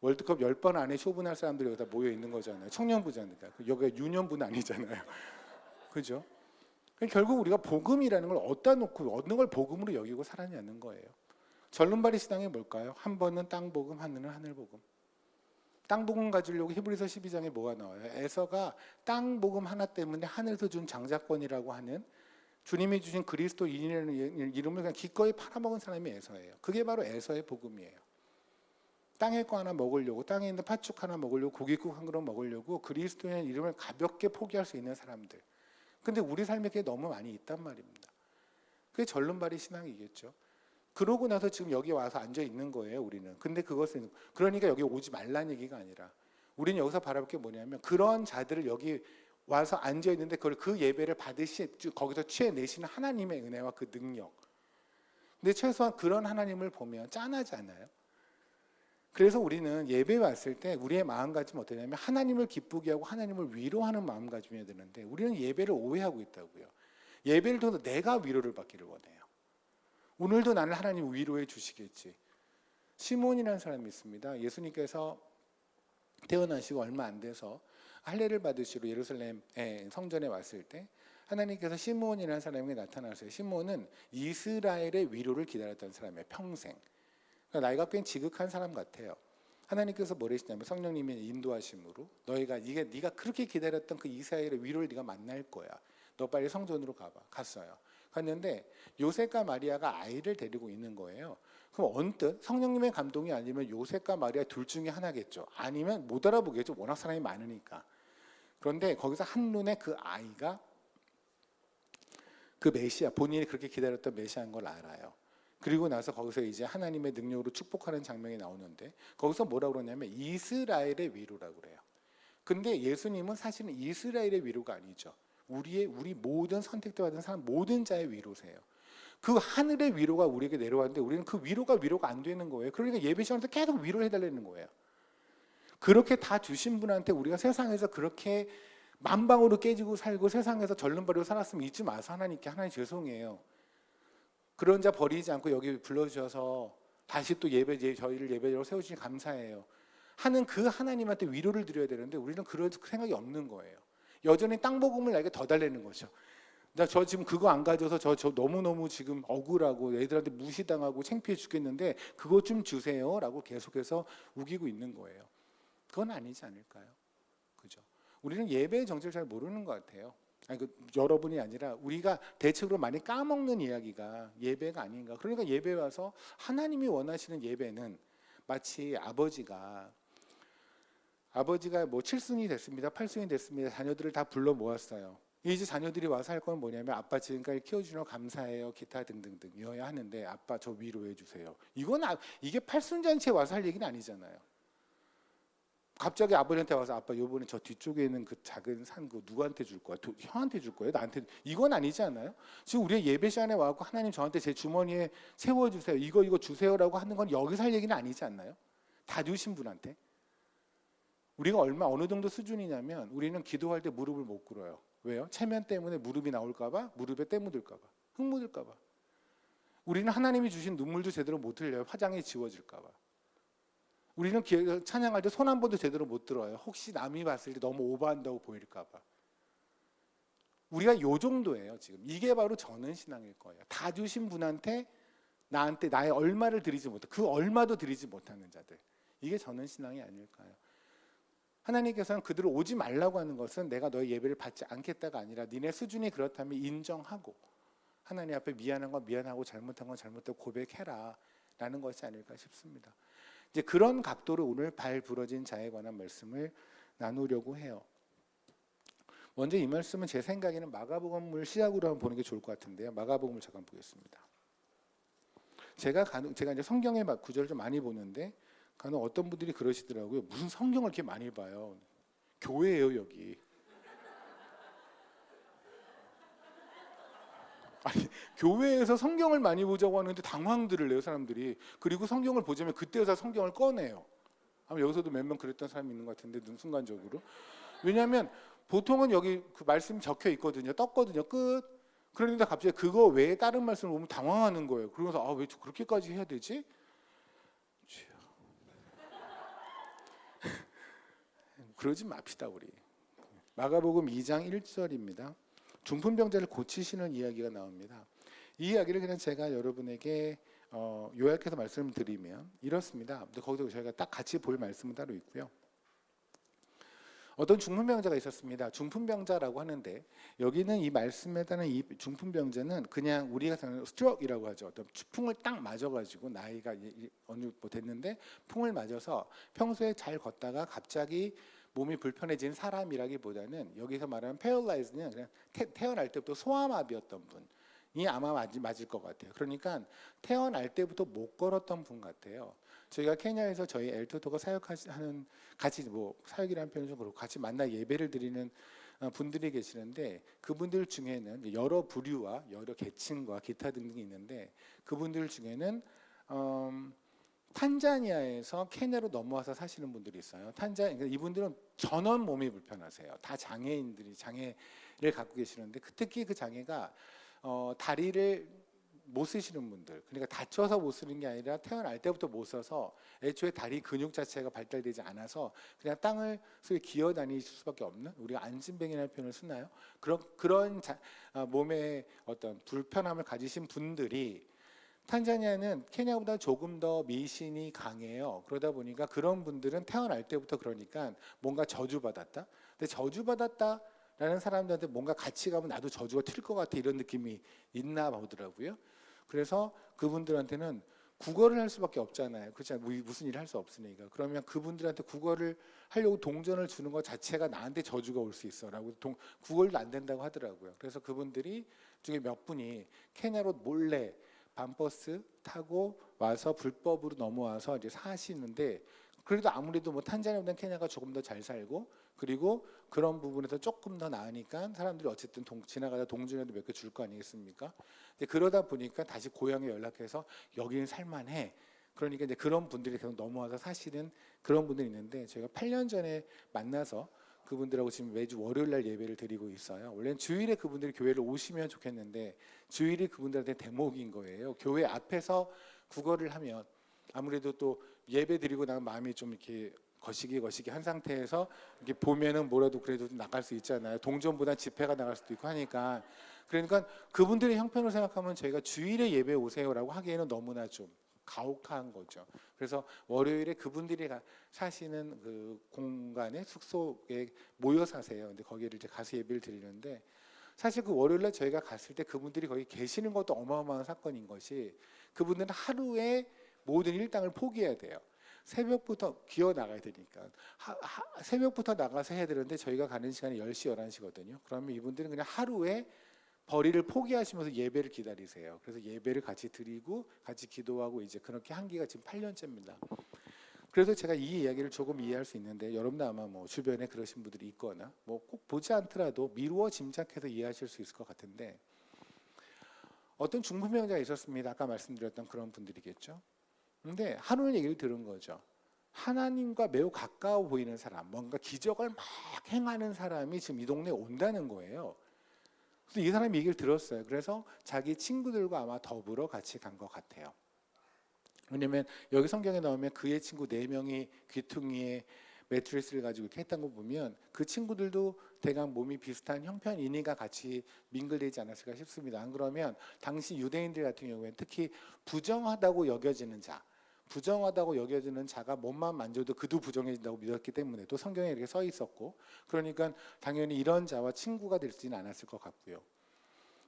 월드컵 10번 안에 쇼분할 사람들이 여기다 모여 있는 거잖아요. 청년부자니까. 여기가 유년부는 아니잖아요. 그죠? 결국 우리가 복음이라는 걸 어디다 놓고 어느 걸 복음으로 여기고 살았냐는 거예요. 절름발이 신앙이 뭘까요? 한 번은 땅 복음, 하늘은 하늘 복음. 땅 복음 가지려고 히브리서 12장에 뭐가 나와요? 에서가 땅 복음 하나 때문에 하늘에서 준 장자권이라고 하는 주님이 주신 그리스도인이라는 이름을 그냥 기꺼이 팔아먹은 사람이 에서예요. 그게 바로 에서의 복음이에요. 땅의 거 하나 먹으려고, 땅에 있는 팥죽 하나 먹으려고, 고깃국 한 그릇 먹으려고 그리스도의 이름을 가볍게 포기할 수 있는 사람들. 근데 우리 삶에 그게 너무 많이 있단 말입니다. 그게 절름발이 신앙이겠죠. 그러고 나서 지금 여기 와서 앉아 있는 거예요, 우리는. 근데 그것은 그러니까 여기 오지 말라는 얘기가 아니라 우리는 여기서 바라볼 게 뭐냐면 그런 자들을 여기 와서 앉아 있는데 그 예배를 거기서 취해내시는 하나님의 은혜와 그 능력. 근데 최소한 그런 하나님을 보면 짠하지 않아요? 그래서 우리는 예배 왔을 때 우리의 마음가짐은 어떠냐면 하나님을 기쁘게 하고 하나님을 위로하는 마음가짐이어야 되는데 우리는 예배를 오해하고 있다고요. 예배를 통해서 내가 위로를 받기를 원해요. 오늘도 나는 하나님 위로해 주시겠지. 시몬이라는 사람이 있습니다. 예수님께서 태어나시고 얼마 안 돼서 할례를 받으시러 예루살렘 성전에 왔을 때 하나님께서 시몬이라는 사람에게 나타나셨어요. 시몬은 이스라엘의 위로를 기다렸던 사람이에요. 평생. 그러니까 나이가 꽤 지극한 사람 같아요. 하나님께서 뭐래시냐면 성령님의 인도하심으로 네가 그렇게 기다렸던 그 이스라엘의 위로를 네가 만날 거야. 너 빨리 성전으로 가봐. 갔어요. 갔는데 요셉과 마리아가 아이를 데리고 있는 거예요. 그럼 언뜻 성령님의 감동이 아니면 요셉과 마리아 둘 중에 하나겠죠. 아니면 못 알아보겠죠. 워낙 사람이 많으니까. 그런데 거기서 한눈에 그 아이가 그 메시아, 본인이 그렇게 기다렸던 메시아인 걸 알아요. 그리고 나서 거기서 이제 하나님의 능력으로 축복하는 장면이 나오는데 거기서 뭐라고 그러냐면 이스라엘의 위로라고 그래요. 근데 예수님은 사실은 이스라엘의 위로가 아니죠. 우리 모든 선택도 받은 사람 모든 자의 위로세요. 그 하늘의 위로가 우리에게 내려왔는데 우리는 그 위로가 안 되는 거예요. 그러니까 예배 시간에서 계속 위로를 해달라는 거예요. 그렇게 다 주신 분한테 우리가 세상에서 그렇게 만방으로 깨지고 살고 세상에서 절름발이로 살았으면 잊지 마서 하나님 죄송해요. 그런 자 버리지 않고 여기 불러주셔서 다시 또 저희를 예배자로 세우시니 감사해요. 하는 그 하나님한테 위로를 드려야 되는데 우리는 그런 생각이 없는 거예요. 여전히 땅 복음을 나에게 더 달라는 거죠. 저 지금 그거 안 가져서 저 너무너무 지금 억울하고 애들한테 무시당하고 창피해 죽겠는데 그거 좀 주세요라고 계속해서 우기고 있는 거예요. 그건 아니지 않을까요? 그죠? 우리는 예배의 정체를 잘 모르는 것 같아요. 여러분이 아니라 우리가 대체로 많이 까먹는 이야기가 예배가 아닌가. 그러니까 예배 와서 하나님이 원하시는 예배는 마치 아버지가 뭐 7순이 됐습니다. 8순이 됐습니다. 자녀들을 다 불러 모았어요. 이제 자녀들이 와서 할 건 뭐냐면 아빠 지금까지 키워주셔서 감사해요. 기타 등등등 이어야 하는데 아빠 저 위로해 주세요. 이게 8순잔치에 와서 할 얘기는 아니잖아요. 갑자기 아버지한테 와서 아빠 요번에 저 뒤쪽에 있는 그 작은 산 그 누구한테 줄 거야? 형한테 줄 거예요? 나한테? 이건 아니지 않아요? 지금 우리의 예배 시간에 와서 하나님 저한테 제 주머니에 세워주세요. 이거 주세요라고 하는 건 여기서 할 얘기는 아니지 않나요? 다 주신 분한테. 우리가 어느 정도 수준이냐면 우리는 기도할 때 무릎을 못 꿇어요. 왜요? 체면 때문에 무릎이 나올까 봐, 무릎에 때 묻을까 봐, 흙 묻을까 봐. 우리는 하나님이 주신 눈물도 제대로 못 흘려요. 화장이 지워질까 봐. 우리는 찬양할 때 손 한 번도 제대로 못 들어요. 혹시 남이 봤을 때 너무 오버한다고 보일까 봐. 우리가 요 정도예요 지금. 이게 바로 전은 신앙일 거예요. 다 주신 분한테 나한테 나의 얼마를 드리지 못해 그 얼마도 드리지 못하는 자들. 이게 전은 신앙이 아닐까요? 하나님께서는 그들을 오지 말라고 하는 것은 내가 너의 예배를 받지 않겠다가 아니라 니네 수준이 그렇다면 인정하고 하나님 앞에 미안한 건 미안하고 잘못한 건 잘못하고 고백해라 라는 것이 아닐까 싶습니다. 이제 그런 각도로 오늘 발 부러진 자에 관한 말씀을 나누려고 해요. 먼저 이 말씀은 제 생각에는 마가복음을 시작으로 한번 보는 게 좋을 것 같은데요. 마가복음을 잠깐 보겠습니다. 제가 이제 성경의 구절을 좀 많이 보는데 간혹 어떤 분들이 그러시더라고요. 무슨 성경을 이렇게 많이 봐요. 교회예요 여기. 아니, 교회에서 성경을 많이 보자고 하는데 당황들을 해요 사람들이. 그리고 성경을 보자면 그때서 성경을 꺼내요. 아마 여기서도 몇 명 그랬던 사람이 있는 것 같은데 눈 순간적으로. 왜냐하면 보통은 여기 그 말씀이 적혀 있거든요. 떴거든요. 끝. 그런데 갑자기 그거 외에 다른 말씀을 보면 당황하는 거예요. 그러면서 아, 왜 그렇게까지 해야 되지? 그러지 맙시다 우리. 마가복음 2장 1절입니다. 중풍병자를 고치시는 이야기가 나옵니다. 이 이야기를 그냥 제가 여러분에게 요약해서 말씀을 드리면 이렇습니다. 근데 거기서 저희가 딱 같이 볼 말씀은 따로 있고요. 어떤 중풍병자가 있었습니다. 중풍병자라고 하는데 여기는 이 말씀에 따른 이 중풍병자는 그냥 우리가 생각하는 스트로크이라고 하죠. 어떤 풍을 딱 맞아가지고 나이가 어느 뭐 됐는데 풍을 맞아서 평소에 잘 걷다가 갑자기 몸이 불편해진 사람이라기보다는 여기서 말하는 패럴라이즈는 그냥 태어날 때부터 소아마비였던 분이 아마 맞을 것 같아요. 그러니까 태어날 때부터 못 걸었던 분 같아요. 저희가 케냐에서 저희 엘토도가 사역하는 같이 뭐 사역이라는 표현은 좀 그렇고 같이 만나 예배를 드리는 분들이 계시는데 그분들 중에는 여러 부류와 여러 계층과 기타 등등이 있는데 그분들 중에는 탄자니아에서 케냐로 넘어와서 사시는 분들이 있어요. 그러니까 이분들은 전원 몸이 불편하세요. 다 장애인들이 장애를 갖고 계시는데 특히 그 장애가 다리를 못 쓰시는 분들, 그러니까 다쳐서 못 쓰는 게 아니라 태어날 때부터 못 써서 애초에 다리 근육 자체가 발달되지 않아서 그냥 땅을 소위 기어 다니실 수밖에 없는, 우리가 안진뱅이라는 표현을 쓰나요? 그런 몸의 어떤 불편함을 가지신 분들이, 탄자니아는 케냐보다 조금 더 미신이 강해요. 그러다 보니까 그런 분들은 태어날 때부터 그러니까 뭔가 저주받았다. 근데 저주받았다라는 사람들한테 뭔가 같이 가면 나도 저주가 튈 것 같아 이런 느낌이 있나 보더라고요. 그래서 그분들한테는 국어를 할 수밖에 없잖아요. 그렇지 않아요? 무슨 일을 할 수 없으니까. 그러면 그분들한테 국어를 하려고 동전을 주는 것 자체가 나한테 저주가 올 수 있어라고 국어도 안 된다고 하더라고요. 그래서 그분들이 중에 몇 분이 케냐로 몰래 밤버스 타고 와서 불법으로 넘어와서 이제 사시는데, 그래도 아무래도 뭐 탄자니아보다는 케냐가 조금 더 잘 살고 그리고 그런 부분에서 조금 더 나으니까 사람들이 어쨌든 지나가다 동전에도 몇 개 줄 거 아니겠습니까? 근데 그러다 보니까 다시 고향에 연락해서 여기는 살만해. 그러니까 이제 그런 분들이 계속 넘어와서 사시는 그런 분들이 있는데, 저희가 8년 전에 만나서 그분들하고 지금 매주 월요일날 예배를 드리고 있어요. 원래는 주일에 그분들이 교회를 오시면 좋겠는데 주일이 그분들한테 대목인 거예요. 교회 앞에서 국어를 하면 아무래도 또 예배 드리고 나면 마음이 좀 이렇게 거시기 한 상태에서 이렇게 보면은 뭐라도 그래도 나갈 수 있잖아요. 동전보다 지폐가 나갈 수도 있고 하니까. 그러니까 그분들의 형편을 생각하면 저희가 주일에 예배 오세요라고 하기에는 너무나 좀 가혹한 거죠. 그래서 월요일에 그분들이 사시는 그 공간에 숙소에 모여 사세요. 근데 거기를 이제 가서 예배를 드리는데, 사실 그 월요일날 저희가 갔을 때 그분들이 거기 계시는 것도 어마어마한 사건인 것이, 그분들은 하루에 모든 일당을 포기해야 돼요. 새벽부터 기어 나가야 되니까 새벽부터 나가서 해야 되는데 저희가 가는 시간이 10시, 11시거든요. 그러면 이분들은 그냥 하루에 벌이를 포기하시면서 예배를 기다리세요. 그래서 예배를 같이 드리고 같이 기도하고 이제 그렇게 한 지가 지금 8년째입니다. 그래서 제가 이 이야기를 조금 이해할 수 있는데, 여러분도 아마 뭐 주변에 그러신 분들이 있거나 뭐 꼭 보지 않더라도 미루어 짐작해서 이해하실 수 있을 것 같은데, 어떤 중풍병자가 있었습니다. 아까 말씀드렸던 그런 분들이겠죠. 근데 하루는 얘기를 들은 거죠. 하나님과 매우 가까워 보이는 사람, 뭔가 기적을 막 행하는 사람이 지금 이 동네에 온다는 거예요. 그래서 이 사람이 얘기를 들었어요. 그래서 자기 친구들과 아마 더불어 같이 간 것 같아요. 왜냐면 여기 성경에 나오면 그의 친구 4명이 귀퉁이에 매트리스를 가지고 이렇게 했던 거 보면 그 친구들도 대강 몸이 비슷한 형편이니까 같이 민글되지 않았을까 싶습니다. 안 그러면 당시 유대인들 같은 경우에 특히 부정하다고 여겨지는 자가 몸만 만져도 그도 부정해진다고 믿었기 때문에 또 성경에 이렇게 써 있었고, 그러니까 당연히 이런 자와 친구가 될 수는 않았을 것 같고요.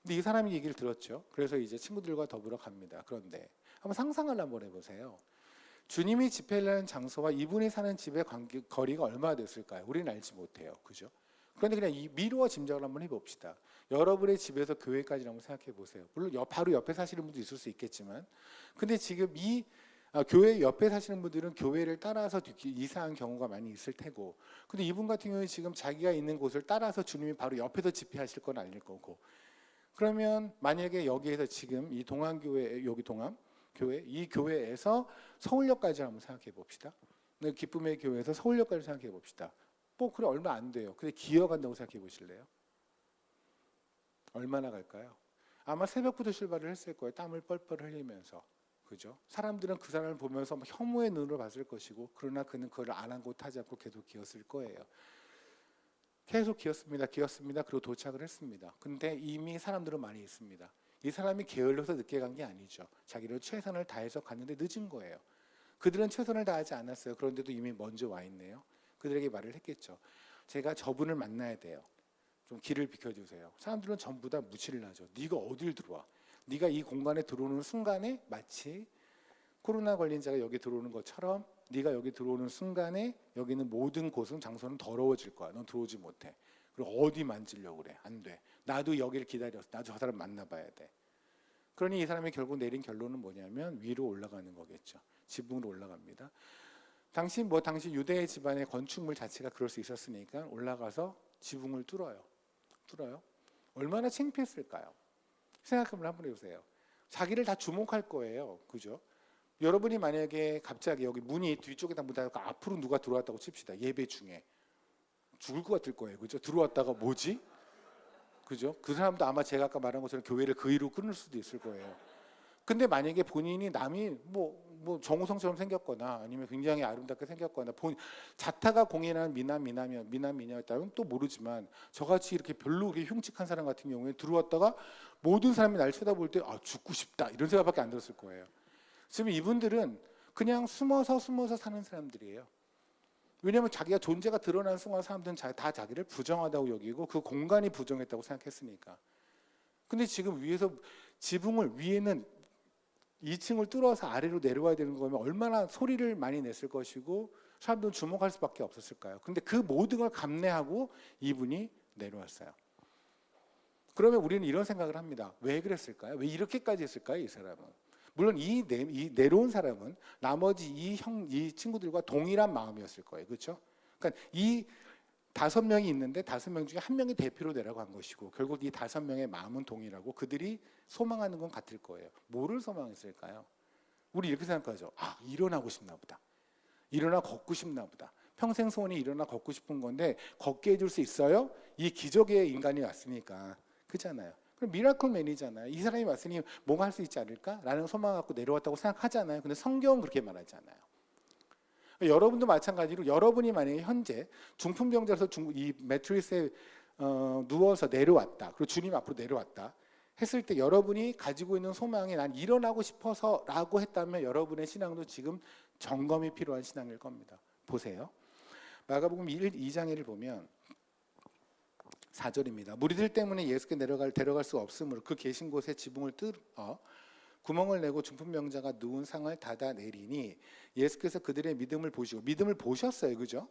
근데 이 사람이 얘기를 들었죠. 그래서 이제 친구들과 더불어 갑니다. 그런데 한번 상상을 한번 해보세요. 주님이 집회를 하는 장소와 이분이 사는 집의 거리가 얼마나 됐을까요? 우리는 알지 못해요. 그죠? 그런데 그냥 미루어 짐작을 한번 해봅시다. 여러분의 집에서 교회까지 한번 생각해 보세요. 물론 바로 옆에 사시는 분도 있을 수 있겠지만, 근데 지금 이 교회 옆에 사시는 분들은 교회를 따라서 이사한 경우가 많이 있을 테고, 근데 이분 같은 경우에 지금 자기가 있는 곳을 따라서 주님이 바로 옆에서 집회하실 건 아닐 거고, 그러면 만약에 여기에서 지금 이 동안교회, 여기 동암교회, 이 교회에서 서울역까지 한번 생각해 봅시다. 기쁨의 교회에서 서울역까지 생각해 봅시다. 뭐 그래 얼마 안 돼요. 근데 기어간다고 생각해 보실래요? 얼마나 갈까요? 아마 새벽부터 출발을 했을 거예요. 땀을 뻘뻘 흘리면서. 그죠? 사람들은 그 사람을 보면서 혐오의 눈으로 봤을 것이고, 그러나 그는 그걸 아랑곳하지 않고 계속 기었을 거예요. 계속 기었습니다. 그리고 도착을 했습니다. 근데 이미 사람들은 많이 있습니다. 이 사람이 게을러서 늦게 간 게 아니죠. 자기를 최선을 다해서 갔는데 늦은 거예요. 그들은 최선을 다하지 않았어요. 그런데도 이미 먼저 와 있네요. 그들에게 말을 했겠죠. 제가 저분을 만나야 돼요. 좀 길을 비켜주세요. 사람들은 전부 다 무시를 하죠. 네가 어딜 들어와? 네가 이 공간에 들어오는 순간에 마치 코로나 걸린 자가 여기 들어오는 것처럼 네가 여기 들어오는 순간에 여기 있는 모든 곳은 장소는 더러워질 거야. 넌 들어오지 못해. 그리고 어디 만지려고 그래. 안 돼. 나도 여기를 기다렸어. 나도 저 사람 만나봐야 돼. 그러니 이 사람이 결국 내린 결론은 뭐냐면 위로 올라가는 거겠죠. 지붕으로 올라갑니다. 당시 유대 집안의 건축물 자체가 그럴 수 있었으니까 올라가서 지붕을 뚫어요. 얼마나 창피했을까요? 생각을 한번 해보세요. 자기를 다 주목할 거예요. 그죠? 여러분이 만약에 갑자기 여기 문이 뒤쪽에다 문 닫고 앞으로 누가 들어왔다고 칩시다. 예배 중에 죽을 것 같을 거예요. 그죠? 들어왔다가 뭐지? 그죠? 그 사람도 아마 제가 아까 말한 것처럼 교회를 그 위로 끊을 수도 있을 거예요. 근데 만약에 본인이 남이 뭐 정우성처럼 생겼거나 아니면 굉장히 아름답게 생겼거나 자타가 공인한 미남이냐였다면 또 모르지만, 저같이 이렇게 별로 그렇게 흉측한 사람 같은 경우에 들어왔다가 모든 사람이 날 쳐다볼 때 죽고 싶다 이런 생각밖에 안 들었을 거예요. 지금 이분들은 그냥 숨어서 사는 사람들이에요. 왜냐하면 자기가 존재가 드러난 순간 사람들은 다 자기를 부정하다고 여기고 그 공간이 부정했다고 생각했으니까. 근데 지금 위에서 지붕을 위에는 2층을 뚫어서 아래로 내려와야 되는 거면 얼마나 소리를 많이 냈을 것이고 사람들은 주목할 수밖에 없었을까요? 근데 그 모든 걸 감내하고 이분이 내려왔어요. 그러면 우리는 이런 생각을 합니다. 왜 그랬을까요? 왜 이렇게까지 했을까요? 이 사람은. 물론 이 내려온 사람은 나머지 이 친구들과 동일한 마음이었을 거예요. 그렇죠? 그러니까 이 5명이 있는데 5명 중에 1명이 대표로 내려간 것이고, 결국 이 5명의 마음은 동일하고 그들이 소망하는 건 같을 거예요. 뭐를 소망했을까요? 우리 이렇게 생각하죠. 일어나고 싶나 보다. 일어나 걷고 싶나 보다. 평생 소원이 일어나 걷고 싶은 건데 걷게 해줄 수 있어요? 이 기적의 인간이 왔으니까. 그렇잖아요. 그럼 미라클맨이잖아요. 이 사람이 왔으니 뭔가 할 수 있지 않을까? 라는 소망 갖고 내려왔다고 생각하잖아요. 근데 성경은 그렇게 말하지 않아요. 여러분도 마찬가지로 여러분이 만약에 현재 중풍병자로서 이 매트리스에 누워서 내려왔다. 그리고 주님 앞으로 내려왔다 했을 때 여러분이 가지고 있는 소망이 난 일어나고 싶어서 라고 했다면 여러분의 신앙도 지금 점검이 필요한 신앙일 겁니다. 보세요. 마가복음 2장 1을 보면 4절입니다. 무리들 때문에 예수께 데려갈 수 없으므로 그 계신 곳에 지붕을 뚫어 구멍을 내고 중풍병자가 누운 상을 닫아내리니 예수께서 그들의 믿음을 보시고, 믿음을 보셨어요. 그죠?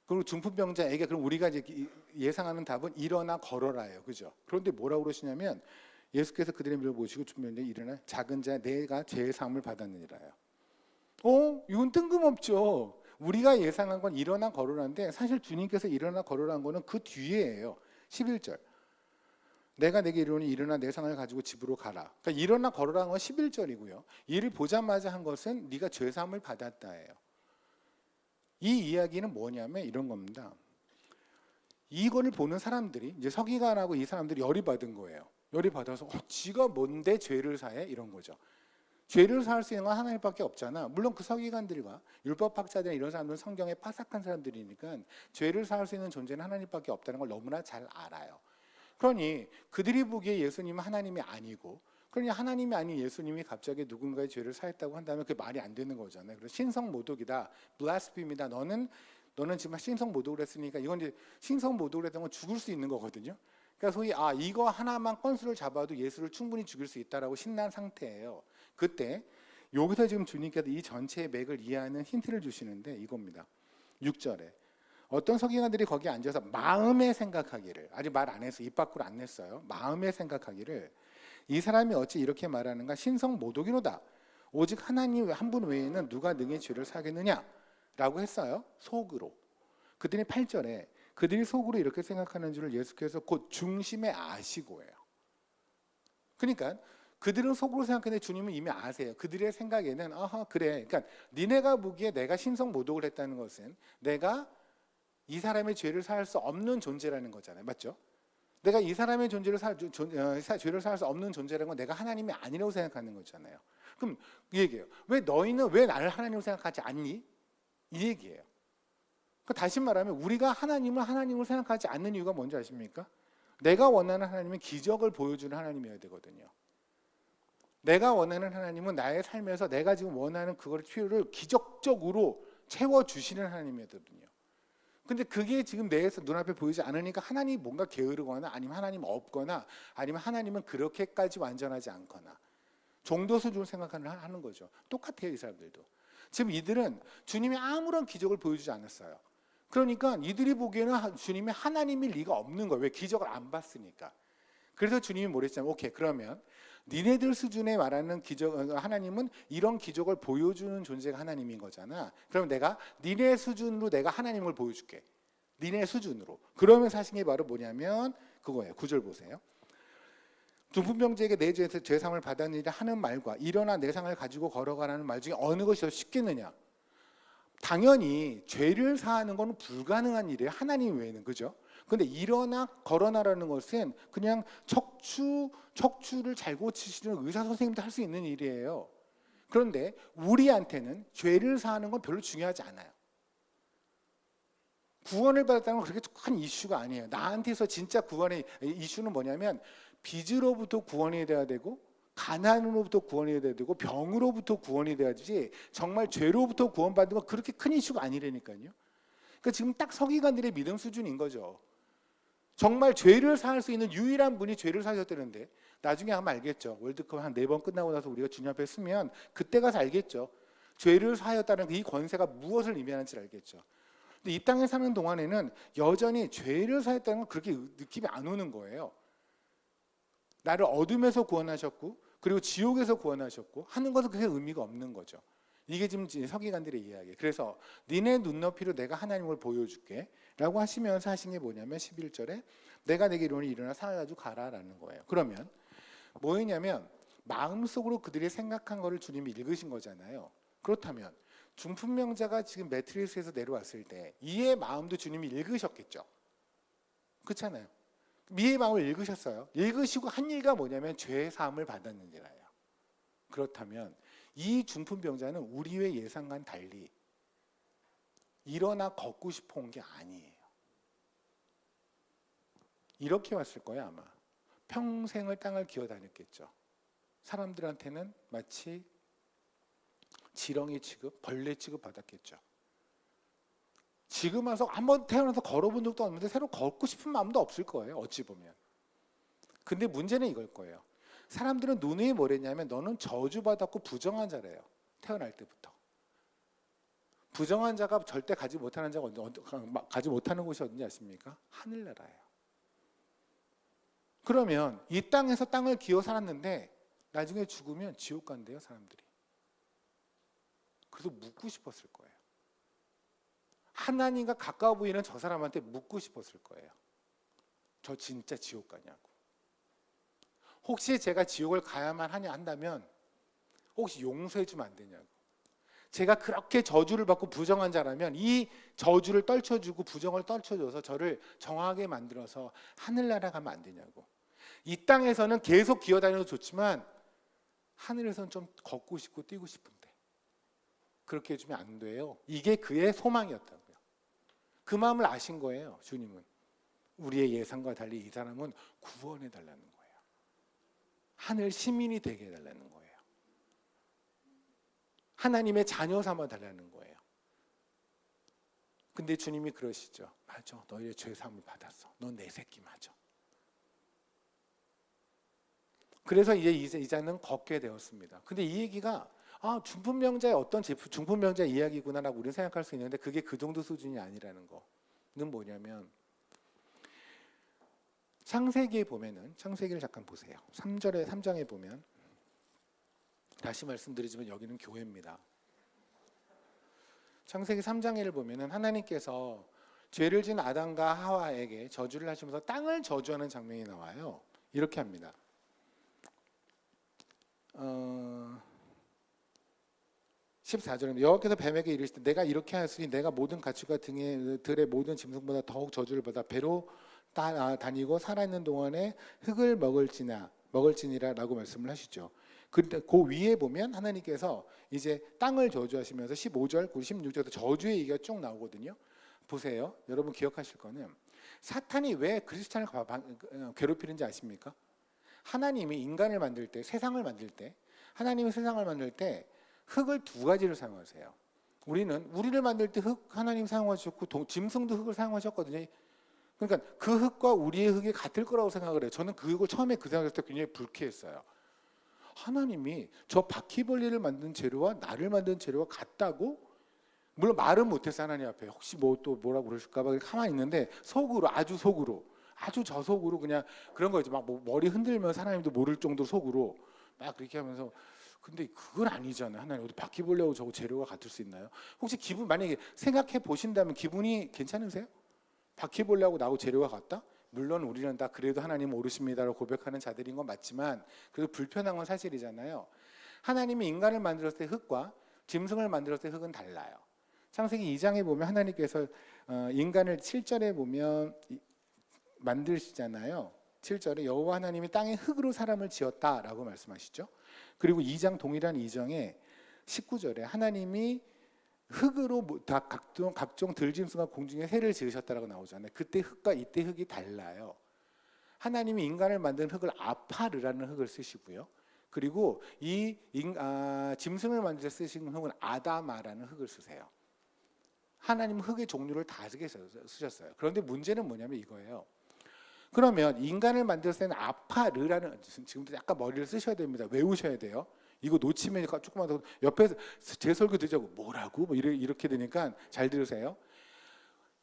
그리고 중풍병자에게, 그럼 우리가 이제 예상하는 답은 일어나 걸어라예요. 그죠? 그런데 뭐라고 그러시냐면 예수께서 그들의 믿음을 보시고 중풍병자가 일어나 작은 자 내가 죄의 사함을 받았느니라요. 이건 뜬금없죠. 우리가 예상한 건 일어나 걸으라는데 사실 주님께서 일어나 걸으라는 거는 그 뒤에예요. 11절. 내가 내게 이르노니 일어나 내 상을 가지고 집으로 가라. 그러니까 일어나 걸으라는 건 11절이고요. 이를 보자마자 한 것은 네가 죄사함을 받았다예요. 이 이야기는 뭐냐면 이런 겁니다. 이거를 보는 사람들이, 이제 서기관하고 이 사람들이 열이 받은 거예요. 열이 받아서 지가 뭔데 죄를 사해? 이런 거죠. 죄를 사할 수 있는 건 하나님밖에 없잖아. 물론 그 서기관들과 율법학자들 이런 사람들은 성경에 빠삭한 사람들이니까 죄를 사할 수 있는 존재는 하나님밖에 없다는 걸 너무나 잘 알아요. 그러니 그들이 보기에 예수님은 하나님이 아니고, 그러니 하나님이 아닌 예수님이 갑자기 누군가의 죄를 사했다고 한다면 그게 말이 안 되는 거잖아요. 그래서 신성모독이다, 블라스피미다. 너는 지금 신성모독을 했으니까 이건 이제 신성모독을 했던 건 죽을 수 있는 거거든요. 그러니까 소위 이거 하나만 건수를 잡아도 예수를 충분히 죽일 수 있다라고 신난 상태예요. 그때 여기서 지금 주님께서 이 전체의 맥을 이해하는 힌트를 주시는데 이겁니다. 6절에 어떤 서기관들이 거기 앉아서 마음에 생각하기를, 아직 말 안 해서 입 밖으로 안 냈어요. 마음에 생각하기를 이 사람이 어찌 이렇게 말하는가? 신성모독이로다. 오직 하나님 한 분 외에는 누가 능히 죄를 사겠느냐라고 했어요. 속으로. 그들이 8절에 그들이 속으로 이렇게 생각하는 줄을 예수께서 곧 중심에 아시고예요. 그러니까 그들은 속으로 생각하는데 주님은 이미 아세요. 그들의 생각에는 아하 그래. 그러니까 니네가 보기에 내가 신성모독을 했다는 것은 내가 이 사람의 죄를 사할 수 없는 존재라는 거잖아요. 맞죠? 내가 이 사람의 죄를 사할 수 없는 존재라는 건 내가 하나님이 아니라고 생각하는 거잖아요. 그럼 이 얘기예요. 왜 너희는 왜 나를 하나님으로 생각하지 않니? 이 얘기예요. 그러니까 다시 말하면 우리가 하나님을 하나님으로 생각하지 않는 이유가 뭔지 아십니까? 내가 원하는 하나님은 기적을 보여주는 하나님이어야 되거든요. 내가 원하는 하나님은 나의 삶에서 내가 지금 원하는 그걸 필요를 기적적으로 채워주시는 하나님이거든요. 근데 그게 지금 내에서 눈앞에 보이지 않으니까 하나님이 뭔가 게으르거나 아니면 하나님 없거나 아니면 하나님은 그렇게까지 완전하지 않거나 정도 수준으로 하는 거죠. 똑같아요, 이 사람들도. 지금 이들은 주님이 아무런 기적을 보여주지 않았어요. 그러니까 이들이 보기에는 주님이 하나님일 리가 없는 거예요. 왜? 기적을 안 봤으니까. 그래서 주님이 뭐랬잖아요. 오케이, 그러면 니네들 수준에 말하는 기적, 하나님은 이런 기적을 보여주는 존재가 하나님인 거잖아. 그럼 내가 니네 수준으로 내가 하나님을 보여줄게. 니네 수준으로. 그러면 사실 바로 뭐냐면 그거예요. 9절 보세요. 중풍병자에게 내 죄에서 죄상을 받았느니라 하는 말과 일어나 내 상을 가지고 걸어가라는 말 중에 어느 것이 더 쉽겠느냐? 당연히 죄를 사하는 건 불가능한 일이에요. 하나님 외에는. 그죠? 근데 일어나 걸어나라는 것은 그냥 척추를 잘 고치시는 의사 선생님도 할 수 있는 일이에요. 그런데 우리한테는 죄를 사하는 건 별로 중요하지 않아요. 구원을 받았다는 건 그렇게 큰 이슈가 아니에요. 나한테서 진짜 구원의 이슈는 뭐냐면 빚으로부터 구원이 돼야 되고 가난으로부터 구원이 돼야 되고 병으로부터 구원이 돼야지 정말 죄로부터 구원받는 건 그렇게 큰 이슈가 아니라니까요. 그러니까 지금 딱 서기관들의 믿음 수준인 거죠. 정말 죄를 사할 수 있는 유일한 분이 죄를 사셨다는데 나중에 아마 알겠죠. 월드컵 한 4번 끝나고 나서 우리가 주님 앞에 서면 그때 가서 알겠죠. 죄를 사하였다는 이 권세가 무엇을 의미하는지 알겠죠. 근데 이 땅에 사는 동안에는 여전히 죄를 사했다는 건 그렇게 느낌이 안 오는 거예요. 나를 어둠에서 구원하셨고 그리고 지옥에서 구원하셨고 하는 것은 그게 의미가 없는 거죠. 이게 지금 서기관들의 이야기예요. 그래서 니네 눈높이로 내가 하나님을 보여줄게 라고 하시면서 하신 게 뭐냐면 11절에 내가 내게 이르노니 일어나 상을 가지고 가라라는 거예요. 그러면 뭐였냐면 마음속으로 그들이 생각한 거를 주님이 읽으신 거잖아요. 그렇다면 중풍병자가 지금 매트리스에서 내려왔을 때 이의 마음도 주님이 읽으셨겠죠. 그렇잖아요. 이의 마음을 읽으셨어요. 읽으시고 한 일가 뭐냐면 죄 사함을 받았는지라요. 그렇다면 이 중풍병자는 우리의 예상과는 달리 일어나 걷고 싶어 온 게 아니에요. 이렇게 왔을 거예요 아마. 평생을 땅을 기어다녔겠죠. 사람들한테는 마치 지렁이 취급, 벌레 취급 받았겠죠. 지금 와서 한번 태어나서 걸어본 적도 없는데 새로 걷고 싶은 마음도 없을 거예요. 어찌 보면. 근데 문제는 이걸 거예요. 사람들은 누누이 뭐랬냐면 너는 저주받았고 부정한 자래요. 태어날 때부터. 부정한 자가 절대 가지 못하는 자가 가지 못하는 곳이 어딘지 아십니까? 하늘나라예요. 그러면 이 땅에서 땅을 기어 살았는데 나중에 죽으면 지옥 간대요 사람들이. 그래서 묻고 싶었을 거예요. 하나님과 가까워 보이는 저 사람한테 묻고 싶었을 거예요. 저 진짜 지옥 가냐고. 혹시 제가 지옥을 가야만 한다면 혹시 용서해 주면 안 되냐고. 제가 그렇게 저주를 받고 부정한 자라면 이 저주를 떨쳐주고 부정을 떨쳐줘서 저를 정하게 만들어서 하늘나라 가면 안 되냐고. 이 땅에서는 계속 기어다녀도 좋지만 하늘에서는 좀 걷고 싶고 뛰고 싶은데 그렇게 해주면 안 돼요. 이게 그의 소망이었다고요. 그 마음을 아신 거예요. 주님은. 우리의 예상과 달리 이 사람은 구원해 달라는 거예요. 하늘 시민이 되게 해달라는 거예요. 하나님의 자녀 삼아 달라는 거예요. 근데 주님이 그러시죠. 맞아, 너희의 죄 사함을 받았어. 넌 내 새끼 맞아. 그래서 이제 이자는 걷게 되었습니다. 근데 이 얘기가 중풍병자의 어떤 중풍병자 이야기구나라고 우리는 생각할 수 있는데 그게 그 정도 수준이 아니라는 거는 뭐냐면 창세기에 보면은 창세기를 잠깐 보세요. 3장에 보면 다시 말씀드리지만 여기는 교회입니다. 창세기 3장을 보면은 하나님께서 죄를 지은 아담과 하와에게 저주를 하시면서 땅을 저주하는 장면이 나와요. 이렇게 합니다. 14절에 여호와께서 뱀에게 이르시되 내가 이렇게 하였으니 내가 모든 가축과 들의 모든 짐승보다 더욱 저주를 받아 배로 다니고 살아있는 동안에 흙을 먹을지니라 라고 말씀을 하시죠. 그런데 그 위에 보면 하나님께서 이제 땅을 저주하시면서 15절, 16절에서 저주의 얘기가 쭉 나오거든요. 보세요. 여러분 기억하실 거는 사탄이 왜 크리스찬을 괴롭히는지 아십니까? 하나님이 인간을 만들 때, 세상을 만들 때, 하나님이 세상을 만들 때 흙을 두 가지를 사용하세요. 우리를 만들 때 흙 하나님 사용하셨고 짐승도 흙을 사용하셨거든요. 그러니까 그 흙과 우리의 흙이 같을 거라고 생각을 해요. 저는 그걸 처음에 그 생각했을 때 굉장히 불쾌했어요. 하나님이 저 바퀴벌레를 만든 재료와 나를 만든 재료가 같다고? 물론 말은 못했어 하나님 앞에. 혹시 또 뭐라고 그러실까 봐 가만히 있는데 속으로 아주 저속으로 그냥 그런 거죠. 막 머리 흔들면서 하나님도 모를 정도로 속으로 막 그렇게 하면서 근데 그건 아니잖아요. 하나님 어디 바퀴벌레하고 저거 재료가 같을 수 있나요? 혹시 만약에 생각해 보신다면 기분이 괜찮으세요? 바퀴벌레하고 나하고 재료가 같다? 물론 우리는 다 그래도 하나님 오르십니다라고 고백하는 자들인 건 맞지만 그래도 불편한 건 사실이잖아요. 하나님이 인간을 만들었을 때 흙과 짐승을 만들었을 때 흙은 달라요. 창세기 2장에 보면 하나님께서 인간을 7절에 보면 만드시잖아요. 7절에 여호와 하나님이 땅의 흙으로 사람을 지었다라고 말씀하시죠. 그리고 2장 동일한 2장에 19절에 하나님이 흙으로 다 각종 들짐승과 공중의 새를 지으셨다라고 나오잖아요. 그때 흙과 이때 흙이 달라요. 하나님이 인간을 만든 흙을 아파르라는 흙을 쓰시고요. 그리고 짐승을 만들 때 쓰신 흙은 아다마라는 흙을 쓰세요. 하나님 흙의 종류를 다르게 쓰셨어요. 그런데 문제는 뭐냐면 이거예요. 그러면 인간을 만들었을 때는 아파르라는 지금도 약간 머리를 쓰셔야 됩니다. 외우셔야 돼요. 이거 놓치면 조금만 더 옆에서 제 설교 듣자고 뭐라고 이렇게 되니까 잘 들으세요.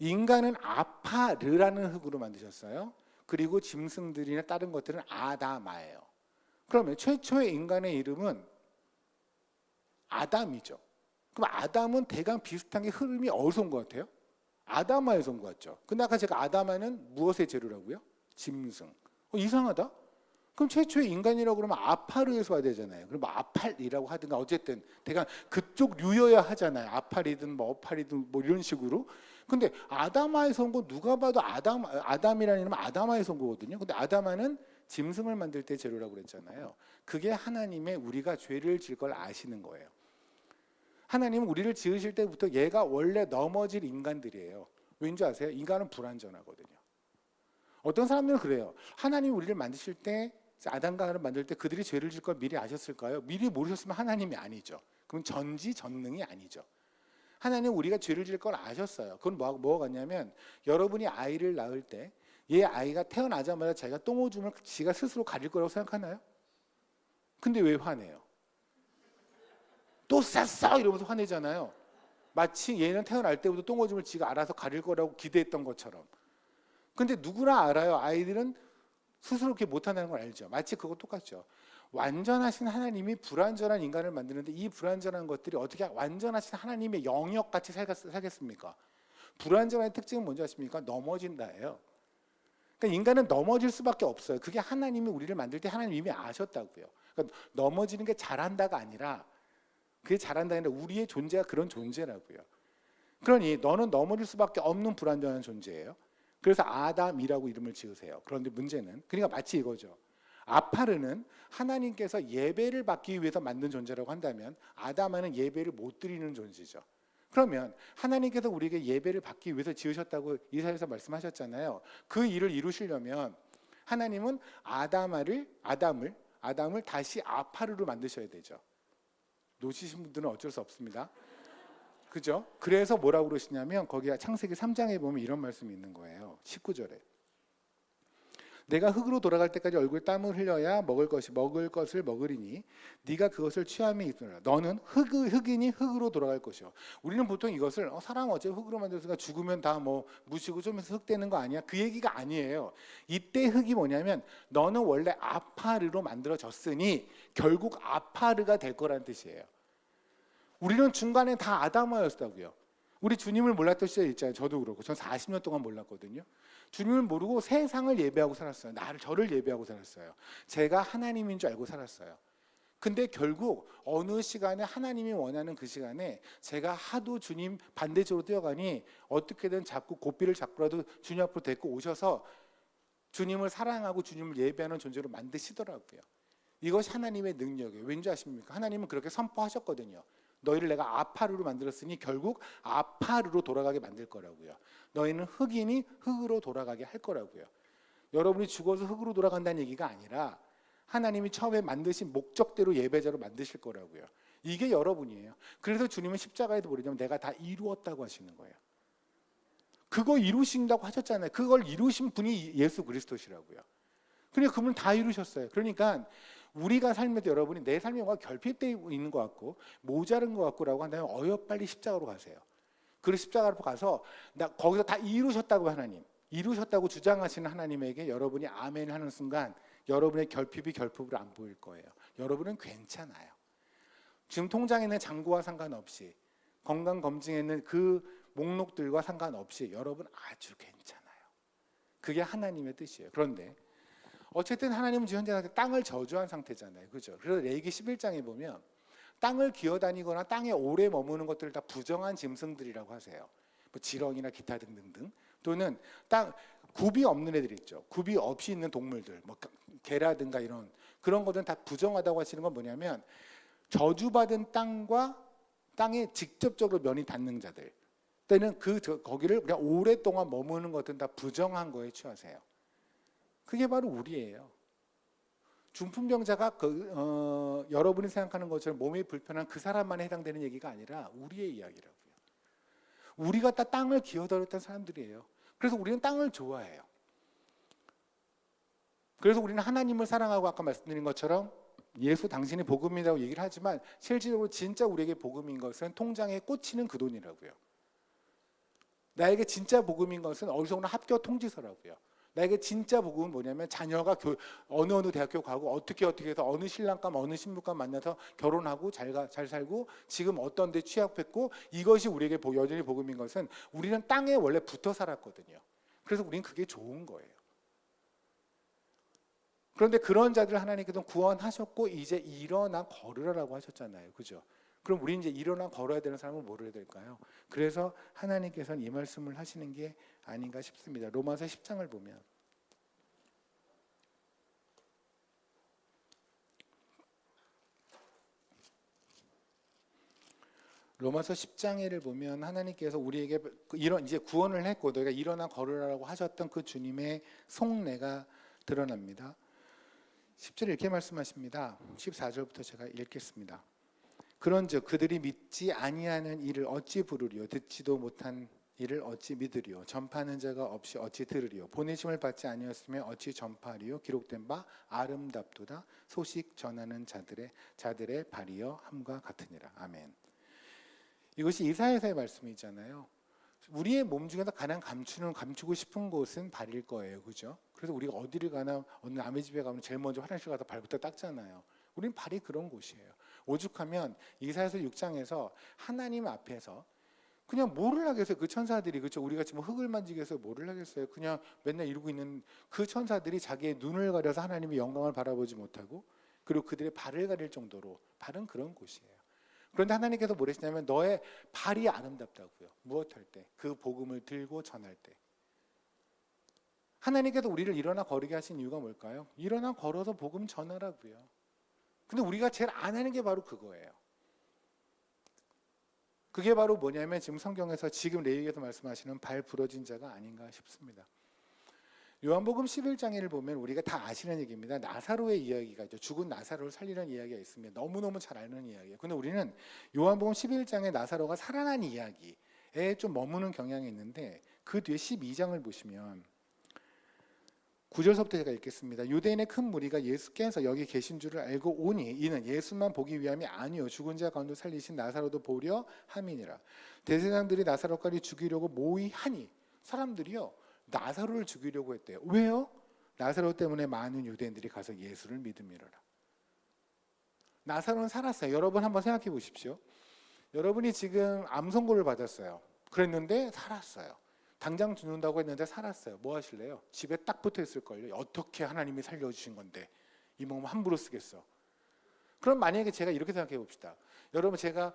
인간은 아파르라는 흙으로 만드셨어요. 그리고 짐승들이나 다른 것들은 아다마예요. 그러면 최초의 인간의 이름은 아담이죠. 그럼 아담은 대강 비슷한 게 흐름이 어디서 온 것 같아요? 아다마에서 온 것 같죠. 근데 아까 제가 아다마는 무엇의 재료라고요? 짐승. 이상하다. 그럼 최초의 인간이라고 그러면 아파르에서 와야 되잖아요. 그럼 아팔이라고 하든가 어쨌든 대강 그쪽 류여야 하잖아요. 아팔이든 어팔이든 이런 식으로. 근데 아다마에서 온 거 누가 봐도 아담이라는 이름은 아다마에서 온 거거든요. 근데 아다마는 짐승을 만들 때 재료라고 그랬잖아요. 그게 하나님의 우리가 죄를 질 걸 아시는 거예요. 하나님은 우리를 지으실 때부터 얘가 원래 넘어질 인간들이에요. 왠지 아세요? 인간은 불완전하거든요. 어떤 사람들은 그래요. 하나님이 우리를 만드실 때 아담과 하와를 만들 때 그들이 죄를 질 걸 미리 아셨을까요? 미리 모르셨으면 하나님이 아니죠. 그럼 전지전능이 아니죠. 하나님은 우리가 죄를 질 걸 아셨어요. 그건 뭐가 같냐면 여러분이 아이를 낳을 때 얘 아이가 태어나자마자 자기가 똥오줌을 지가 스스로 가릴 거라고 생각하나요? 근데 왜 화내요? 또 쌌어 이러면서 화내잖아요. 마치 얘는 태어날 때부터 똥오줌을 지가 알아서 가릴 거라고 기대했던 것처럼. 근데 누구나 알아요. 아이들은 스스로 그렇게 못한다는 걸 알죠. 마치 그거 똑같죠. 완전하신 하나님이 불완전한 인간을 만드는데 이 불완전한 것들이 어떻게 완전하신 하나님의 영역같이 살겠습니까? 불완전한 특징은 뭔지 아십니까? 넘어진다예요. 그러니까 인간은 넘어질 수밖에 없어요. 그게 하나님이 우리를 만들 때 하나님 이미 아셨다고요. 그러니까 넘어지는 게 잘한다가 아니라 그게 잘한다가 아니라 우리의 존재가 그런 존재라고요. 그러니 너는 넘어질 수밖에 없는 불완전한 존재예요. 그래서 아담이라고 이름을 지으세요. 그런데 문제는 그러니까 마치 이거죠. 아파르는 하나님께서 예배를 받기 위해서 만든 존재라고 한다면 아담은 예배를 못 드리는 존재죠. 그러면 하나님께서 우리에게 예배를 받기 위해서 지으셨다고 이사야서 말씀하셨잖아요. 그 일을 이루시려면 하나님은 아담을 다시 아파르로 만드셔야 되죠. 놓치신 분들은 어쩔 수 없습니다. 그죠? 그래서 뭐라고 그러시냐면 거기 창세기 3장에 보면 이런 말씀이 있는 거예요. 19절에 내가 흙으로 돌아갈 때까지 얼굴에 땀을 흘려야 먹을 것을 먹으리니 네가 그것을 취함에 있으라. 너는 흙이니 흙으로 돌아갈 것이요. 우리는 보통 이것을 사람 어째 흙으로 만들었으니까 죽으면 다 뭐 묻히고 좀 해서 흙 되는 거 아니야? 그 얘기가 아니에요. 이때 흙이 뭐냐면 너는 원래 아파르로 만들어졌으니 결국 아파르가 될 거라는 뜻이에요. 우리는 중간에 다 아담하였다고요. 우리 주님을 몰랐던 시절이 있잖아요. 저도 그렇고 전 40년 동안 몰랐거든요. 주님을 모르고 세상을 예배하고 살았어요. 저를 예배하고 살았어요. 제가 하나님인 줄 알고 살았어요. 근데 결국 어느 시간에 하나님이 원하는 그 시간에 제가 하도 주님 반대쪽으로 뛰어가니 어떻게든 자꾸 고삐를 잡고라도 주님 앞으로 데리고 오셔서 주님을 사랑하고 주님을 예배하는 존재로 만드시더라고요. 이것이 하나님의 능력이에요. 왠지 아십니까? 하나님은 그렇게 선포하셨거든요. 너희를 내가 아파르로 만들었으니 결국 아파르로 돌아가게 만들 거라고요. 너희는 흙이니 흙으로 돌아가게 할 거라고요. 여러분이 죽어서 흙으로 돌아간다는 얘기가 아니라 하나님이 처음에 만드신 목적대로 예배자로 만드실 거라고요. 이게 여러분이에요. 그래서 주님은 십자가에도 뭐냐면 내가 다 이루었다고 하시는 거예요. 그거 이루신다고 하셨잖아요. 그걸 이루신 분이 예수 그리스도시라고요. 그러니까 그분은 다 이루셨어요. 그러니까 우리가 살면서 여러분이 내 삶이 뭔가 결핍되어 있는 것 같고 모자른 것 같고라고 한다면 빨리 십자가로 가세요. 그리고 십자가로 가서 거기서 다 이루셨다고 하나님, 이루셨다고 주장하시는 하나님에게 여러분이 아멘 하는 순간 여러분의 결핍이 결핍으로 안 보일 거예요. 여러분은 괜찮아요. 지금 통장에 있는 잔고와 상관없이 건강검진에 있는 그 목록들과 상관없이 여러분 아주 괜찮아요. 그게 하나님의 뜻이에요. 그런데 어쨌든 하나님은 지금 현재 땅을 저주한 상태잖아요. 그죠? 그래서 레위기 11장에 보면 땅을 기어다니거나 땅에 오래 머무는 것들을 다 부정한 짐승들이라고 하세요. 뭐 지렁이나 기타 등등등. 또는 굽이 없는 애들 있죠. 굽이 없이 있는 동물들, 뭐 개라든가 이런 그런 것들은 다 부정하다고 하시는 건 뭐냐면 저주받은 땅과 땅에 직접적으로 면이 닿는 자들. 때는 거기를 그냥 오랫동안 머무는 것들은 다 부정한 거에 취하세요. 그게 바로 우리예요. 중풍병자가 여러분이 생각하는 것처럼 몸이 불편한 그 사람만에 해당되는 얘기가 아니라 우리의 이야기라고요. 우리가 다 땅을 기어다녔던 사람들이에요. 그래서 우리는 땅을 좋아해요. 그래서 우리는 하나님을 사랑하고 아까 말씀드린 것처럼 예수 당신이 복음이라고 얘기를 하지만 실질적으로 진짜 우리에게 복음인 것은 통장에 꽂히는 그 돈이라고요. 나에게 진짜 복음인 것은 어디서나 합격 통지서라고요. 나에게 진짜 복음은 뭐냐면 자녀가 어느 대학교 가고 어떻게 해서 어느 신랑감 어느 신부감 만나서 결혼하고 잘 살고 지금 어떤 데 취업했고 이것이 우리에게 여전히 복음인 것은 우리는 땅에 원래 붙어 살았거든요. 그래서 우리는 그게 좋은 거예요. 그런데 그런 자들 하나님께서 구원하셨고 이제 일어나 걸으라고 하셨잖아요. 그죠? 그럼 우리 이제 일어나 걸어야 되는 사람은 뭘 해야 될까요? 그래서 하나님께서는 이 말씀을 하시는 게 아닌가 싶습니다. 로마서 10장을 보면 로마서 10장을 보면 하나님께서 우리에게 이제 구원을 했고 너희가 일어나 걸으라고 하셨던 그 주님의 속내가 드러납니다. 10절에 이렇게 말씀하십니다. 14절부터 제가 읽겠습니다. 그런즉 그들이 믿지 아니하는 일을 어찌 부르리요 듣지도 못한 이를 어찌 믿으리요 전파하는 자가 없이 어찌 들으리요 보내심을 받지 아니하였으면 어찌 전파하리요 기록된 바 아름답도다 소식 전하는 자들의 발이여 함과 같으니라. 아멘. 이것이 이사야서의 말씀이잖아요. 우리의 몸 중에서 가장 감추고 싶은 곳은 발일 거예요. 그죠? 그래서 우리가 어디를 가나 어느 남의 집에 가면 제일 먼저 화장실 가서 발부터 닦잖아요. 우린 발이 그런 곳이에요. 오죽하면 이사야서 6장에서 하나님 앞에서 그냥 뭐를 하겠어요. 그 천사들이 그렇죠. 우리가 지금 흙을 만지기 위해서 뭐를 하겠어요. 그냥 맨날 이러고 있는 그 천사들이 자기의 눈을 가려서 하나님의 영광을 바라보지 못하고 그리고 그들의 발을 가릴 정도로 발은 그런 곳이에요. 그런데 하나님께서 뭐랬냐면 너의 발이 아름답다고요. 무엇할 때? 그 복음을 들고 전할 때. 하나님께서 우리를 일어나 걸으게 하신 이유가 뭘까요? 일어나 걸어서 복음 전하라고요. 근데 우리가 제일 안 하는 게 바로 그거예요. 그게 바로 뭐냐면 지금 성경에서 지금 레위기에서 말씀하시는 발 부러진 자가 아닌가 싶습니다. 요한복음 11장을 보면 우리가 다 아시는 얘기입니다. 나사로의 이야기가 있죠. 죽은 나사로를 살리는 이야기가 있습니다. 너무너무 잘 알는 이야기예요. 근데 우리는 요한복음 11장에 나사로가 살아난 이야기에 좀 머무는 경향이 있는데 그 뒤에 12장을 보시면 9절서부터 제가 읽겠습니다. 유대인의 큰 무리가 예수께서 여기 계신 줄을 알고 오니 이는 예수만 보기 위함이 아니요 죽은 자 가운데 살리신 나사로도 보려 함이니라. 대제사장들이 나사로까지 죽이려고 모의하니 사람들이요 나사로를 죽이려고 했대요. 왜요? 나사로 때문에 많은 유대인들이 가서 예수를 믿음이로라. 나사로는 살았어요. 여러분 한번 생각해 보십시오. 여러분이 지금 암 선고를 받았어요. 그랬는데 살았어요. 당장 죽는다고 했는데 살았어요. 뭐 하실래요? 집에 딱 붙어 있을걸요. 어떻게 하나님이 살려주신 건데 이 몸 함부로 쓰겠어. 그럼 만약에 제가 이렇게 생각해 봅시다. 여러분 제가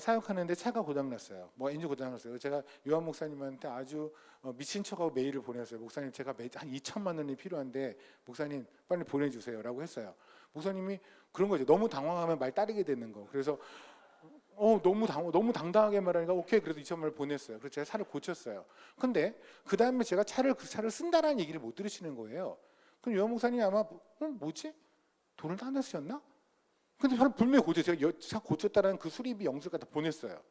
사역하는데 차가 고장났어요. 뭐 엔진 고장났어요. 제가 요한 목사님한테 아주 미친 척하고 메일을 보냈어요. 목사님 제가 한 2천만 원이 필요한데 목사님 빨리 보내주세요 라고 했어요. 목사님이 그런 거죠. 너무 당황하면 말 따르게 되는 거. 그래서 너무 당당하게 말하니까 오케이 그래도 2천만 원을 보냈어요. 그래서 제가 차를 고쳤어요. 근데 그 다음에 제가 그 차를 쓴다라는 얘기를 못 들으시는 거예요. 그럼 요한 목사님이 아마 뭐지? 돈을 다 내셨나? 근데 저는 분명히 고쳤어요. 제가 차 고쳤다는 그 수리비 영수를 갖다 보냈어요.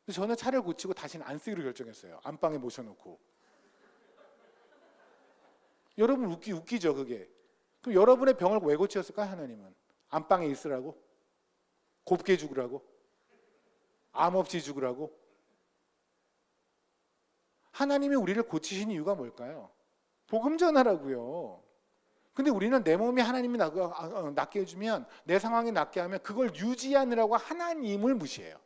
그래서 저는 차를 고치고 다시는 안 쓰기로 결정했어요. 안방에 모셔놓고. 여러분 웃기죠 그게. 그럼 여러분의 병을 왜 고쳤을까 하나님은? 안방에 있으라고? 곱게 죽으라고? 암 없이 죽으라고? 하나님이 우리를 고치신 이유가 뭘까요? 복음 전하라고요. 근데 우리는 내 몸이 하나님이 낫게 해주면 내 상황이 낫게 하면 그걸 유지하느라고 하나님을 무시해요.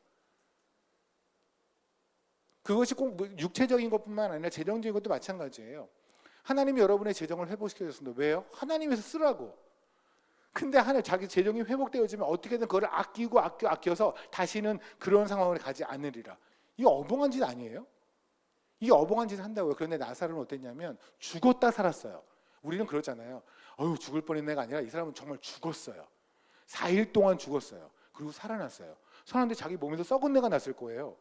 그것이 꼭 육체적인 것뿐만 아니라 재정적인 것도 마찬가지예요. 하나님이 여러분의 재정을 회복시켜줬습니다. 왜요? 하나님에서 쓰라고. 근데 자기 재정이 회복되어지면 어떻게든 그걸 아껴서 다시는 그런 상황을 가지 않으리라. 이거 어벙한 짓 아니에요? 이 어벙한 짓을 한다고요. 그런데 나사로는 어땠냐면 죽었다 살았어요. 우리는 그러잖아요. 죽을 뻔한 애가 아니라 이 사람은 정말 죽었어요. 4일 동안 죽었어요. 그리고 살아났어요. 살았는데 자기 몸에서 썩은 내가 났을 거예요.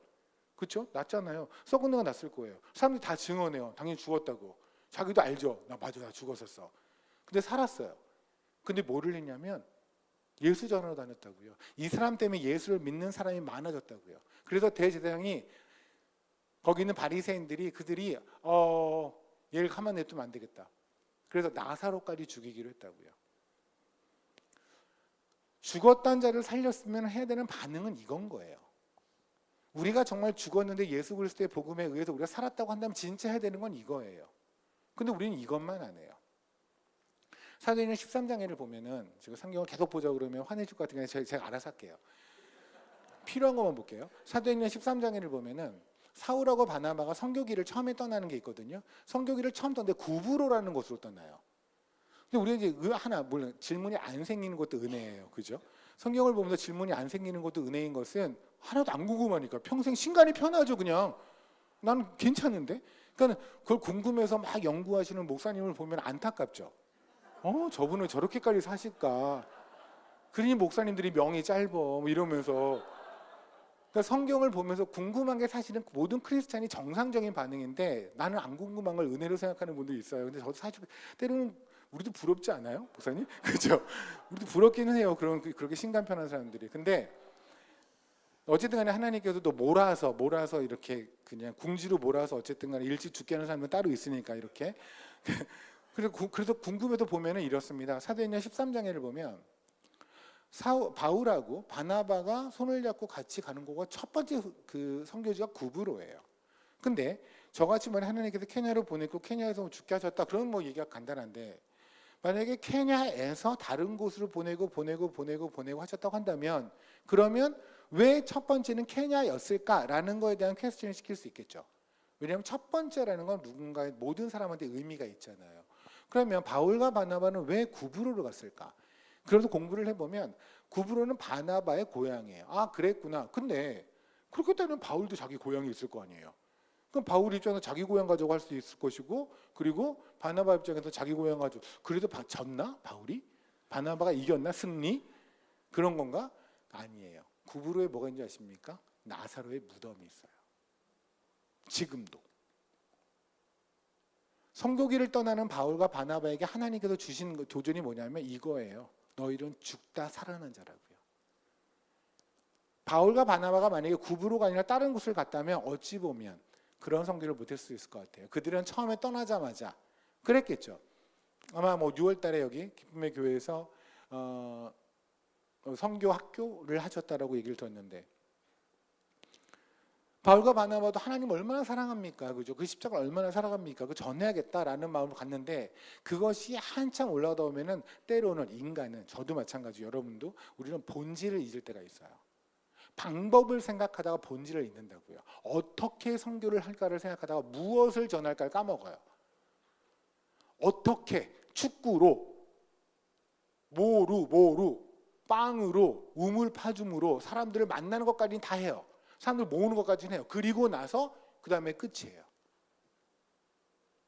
그렇죠? 났잖아요. 썩은 내가 났을 거예요. 사람들이 다 증언해요. 당연히 죽었다고. 자기도 알죠. 나 죽었었어. 근데 살았어요. 근데 뭐를 했냐면 예수 전하러 다녔다고요. 이 사람 때문에 예수를 믿는 사람이 많아졌다고요. 그래서 대제사장이 거기 있는 바리새인들이 그들이 얘를 가만 냅두면 안 되겠다. 그래서 나사로까지 죽이기로 했다고요. 죽었던 자를 살렸으면 해야 되는 반응은 이건 거예요. 우리가 정말 죽었는데 예수 그리스도의 복음에 의해서 우리가 살았다고 한다면 진짜 해야 되는 건 이거예요. 근데 우리는 이것만 안 해요. 사도행전 13장에를 보면은 지금 성경을 계속 보자 그러면 화내실 것 같은 게 제가 알아서 할게요. 필요한 것만 볼게요. 사도행전 13장에를 보면은 사울하고 바나바가 선교기를 처음에 떠나는 게 있거든요. 선교기를 처음 떠는데 구브로라는 곳으로 떠나요. 근데 우리가 이제 물론 질문이 안 생기는 것도 은혜예요. 그죠? 성경을 보면서 질문이 안 생기는 것도 은혜인 것은 하나도 안 궁금하니까 평생 신간이 편하죠. 그냥 나는 괜찮은데. 그러니까 그걸 궁금해서 막 연구하시는 목사님을 보면 안타깝죠. 저분은 저렇게까지 사실까? 그러니 목사님들이 명이 짧어 뭐 이러면서. 그러니까 성경을 보면서 궁금한 게 사실은 모든 크리스찬이 정상적인 반응인데 나는 안 궁금한 걸 은혜로 생각하는 분들이 있어요. 근데 저도 사실 때로는 우리도 부럽지 않아요, 목사님? 그렇죠? 우리도 부럽기는 해요. 그렇게 신간편한 사람들이. 근데 어쨌든 간에 하나님께서 또 몰아서 이렇게 그냥 궁지로 몰아서 어쨌든 간에 일찍 죽게 하는 사람은 따로 있으니까 이렇게. 그래서 궁금해도 보면은 이렇습니다. 사도행전 13장에를 보면 바울하고 바나바가 손을 잡고 같이 가는 거가 첫 번째 그 선교지가 구브로예요. 근데 저같이 하나님께서 케냐로 보내고 케냐에서 죽게 하셨다. 그런 얘기가 간단한데 만약에 케냐에서 다른 곳으로 보내고 하셨다고 한다면 그러면 왜 첫 번째는 케냐였을까라는 거에 대한 퀘스천을 시킬 수 있겠죠. 왜냐하면 첫 번째라는 건 누군가의 모든 사람한테 의미가 있잖아요. 그러면 바울과 바나바는 왜 구브로로 갔을까? 그래서 공부를 해보면 구브로는 바나바의 고향이에요. 아 그랬구나. 근데 그렇게 되면 바울도 자기 고향이 있을 거 아니에요. 그럼 바울 입장에서 자기 고향 가자고 할 수 있을 것이고 그리고 바나바 입장에서 자기 고향 가지고 그래도 졌나? 바울이? 바나바가 이겼나? 승리? 그런 건가? 아니에요. 구브로에 뭐가 있는지 아십니까? 나사로의 무덤이 있어요. 지금도. 선교기를 떠나는 바울과 바나바에게 하나님께서 주신 도전이 뭐냐면 이거예요. 너희는 죽다 살아난 자라고요. 바울과 바나바가 만약에 구브로가 아니라 다른 곳을 갔다면 어찌 보면 그런 선교를 못할 수 있을 것 같아요. 그들은 처음에 떠나자마자 그랬겠죠. 아마 뭐 6월달에 여기 기쁨의 교회에서 선교 학교를 하셨다라고 얘기를 들었는데, 바울과 바나바도 하나님 얼마나 사랑합니까? 그죠? 그 십자가를 얼마나 사랑합니까? 그 전해야겠다라는 마음으로 갔는데, 그것이 한참 올라가다 보면은 때로는 인간은, 저도 마찬가지, 여러분도, 우리는 본질을 잊을 때가 있어요. 방법을 생각하다가 본질을 잊는다고요. 어떻게 선교를 할까를 생각하다가 무엇을 전할까를 까먹어요. 어떻게 축구로, 뭐로, 빵으로, 우물파줌으로 사람들을 만나는 것까지는 다 해요. 사람들 모으는 것까지는 해요. 그리고 나서 그 다음에 끝이에요.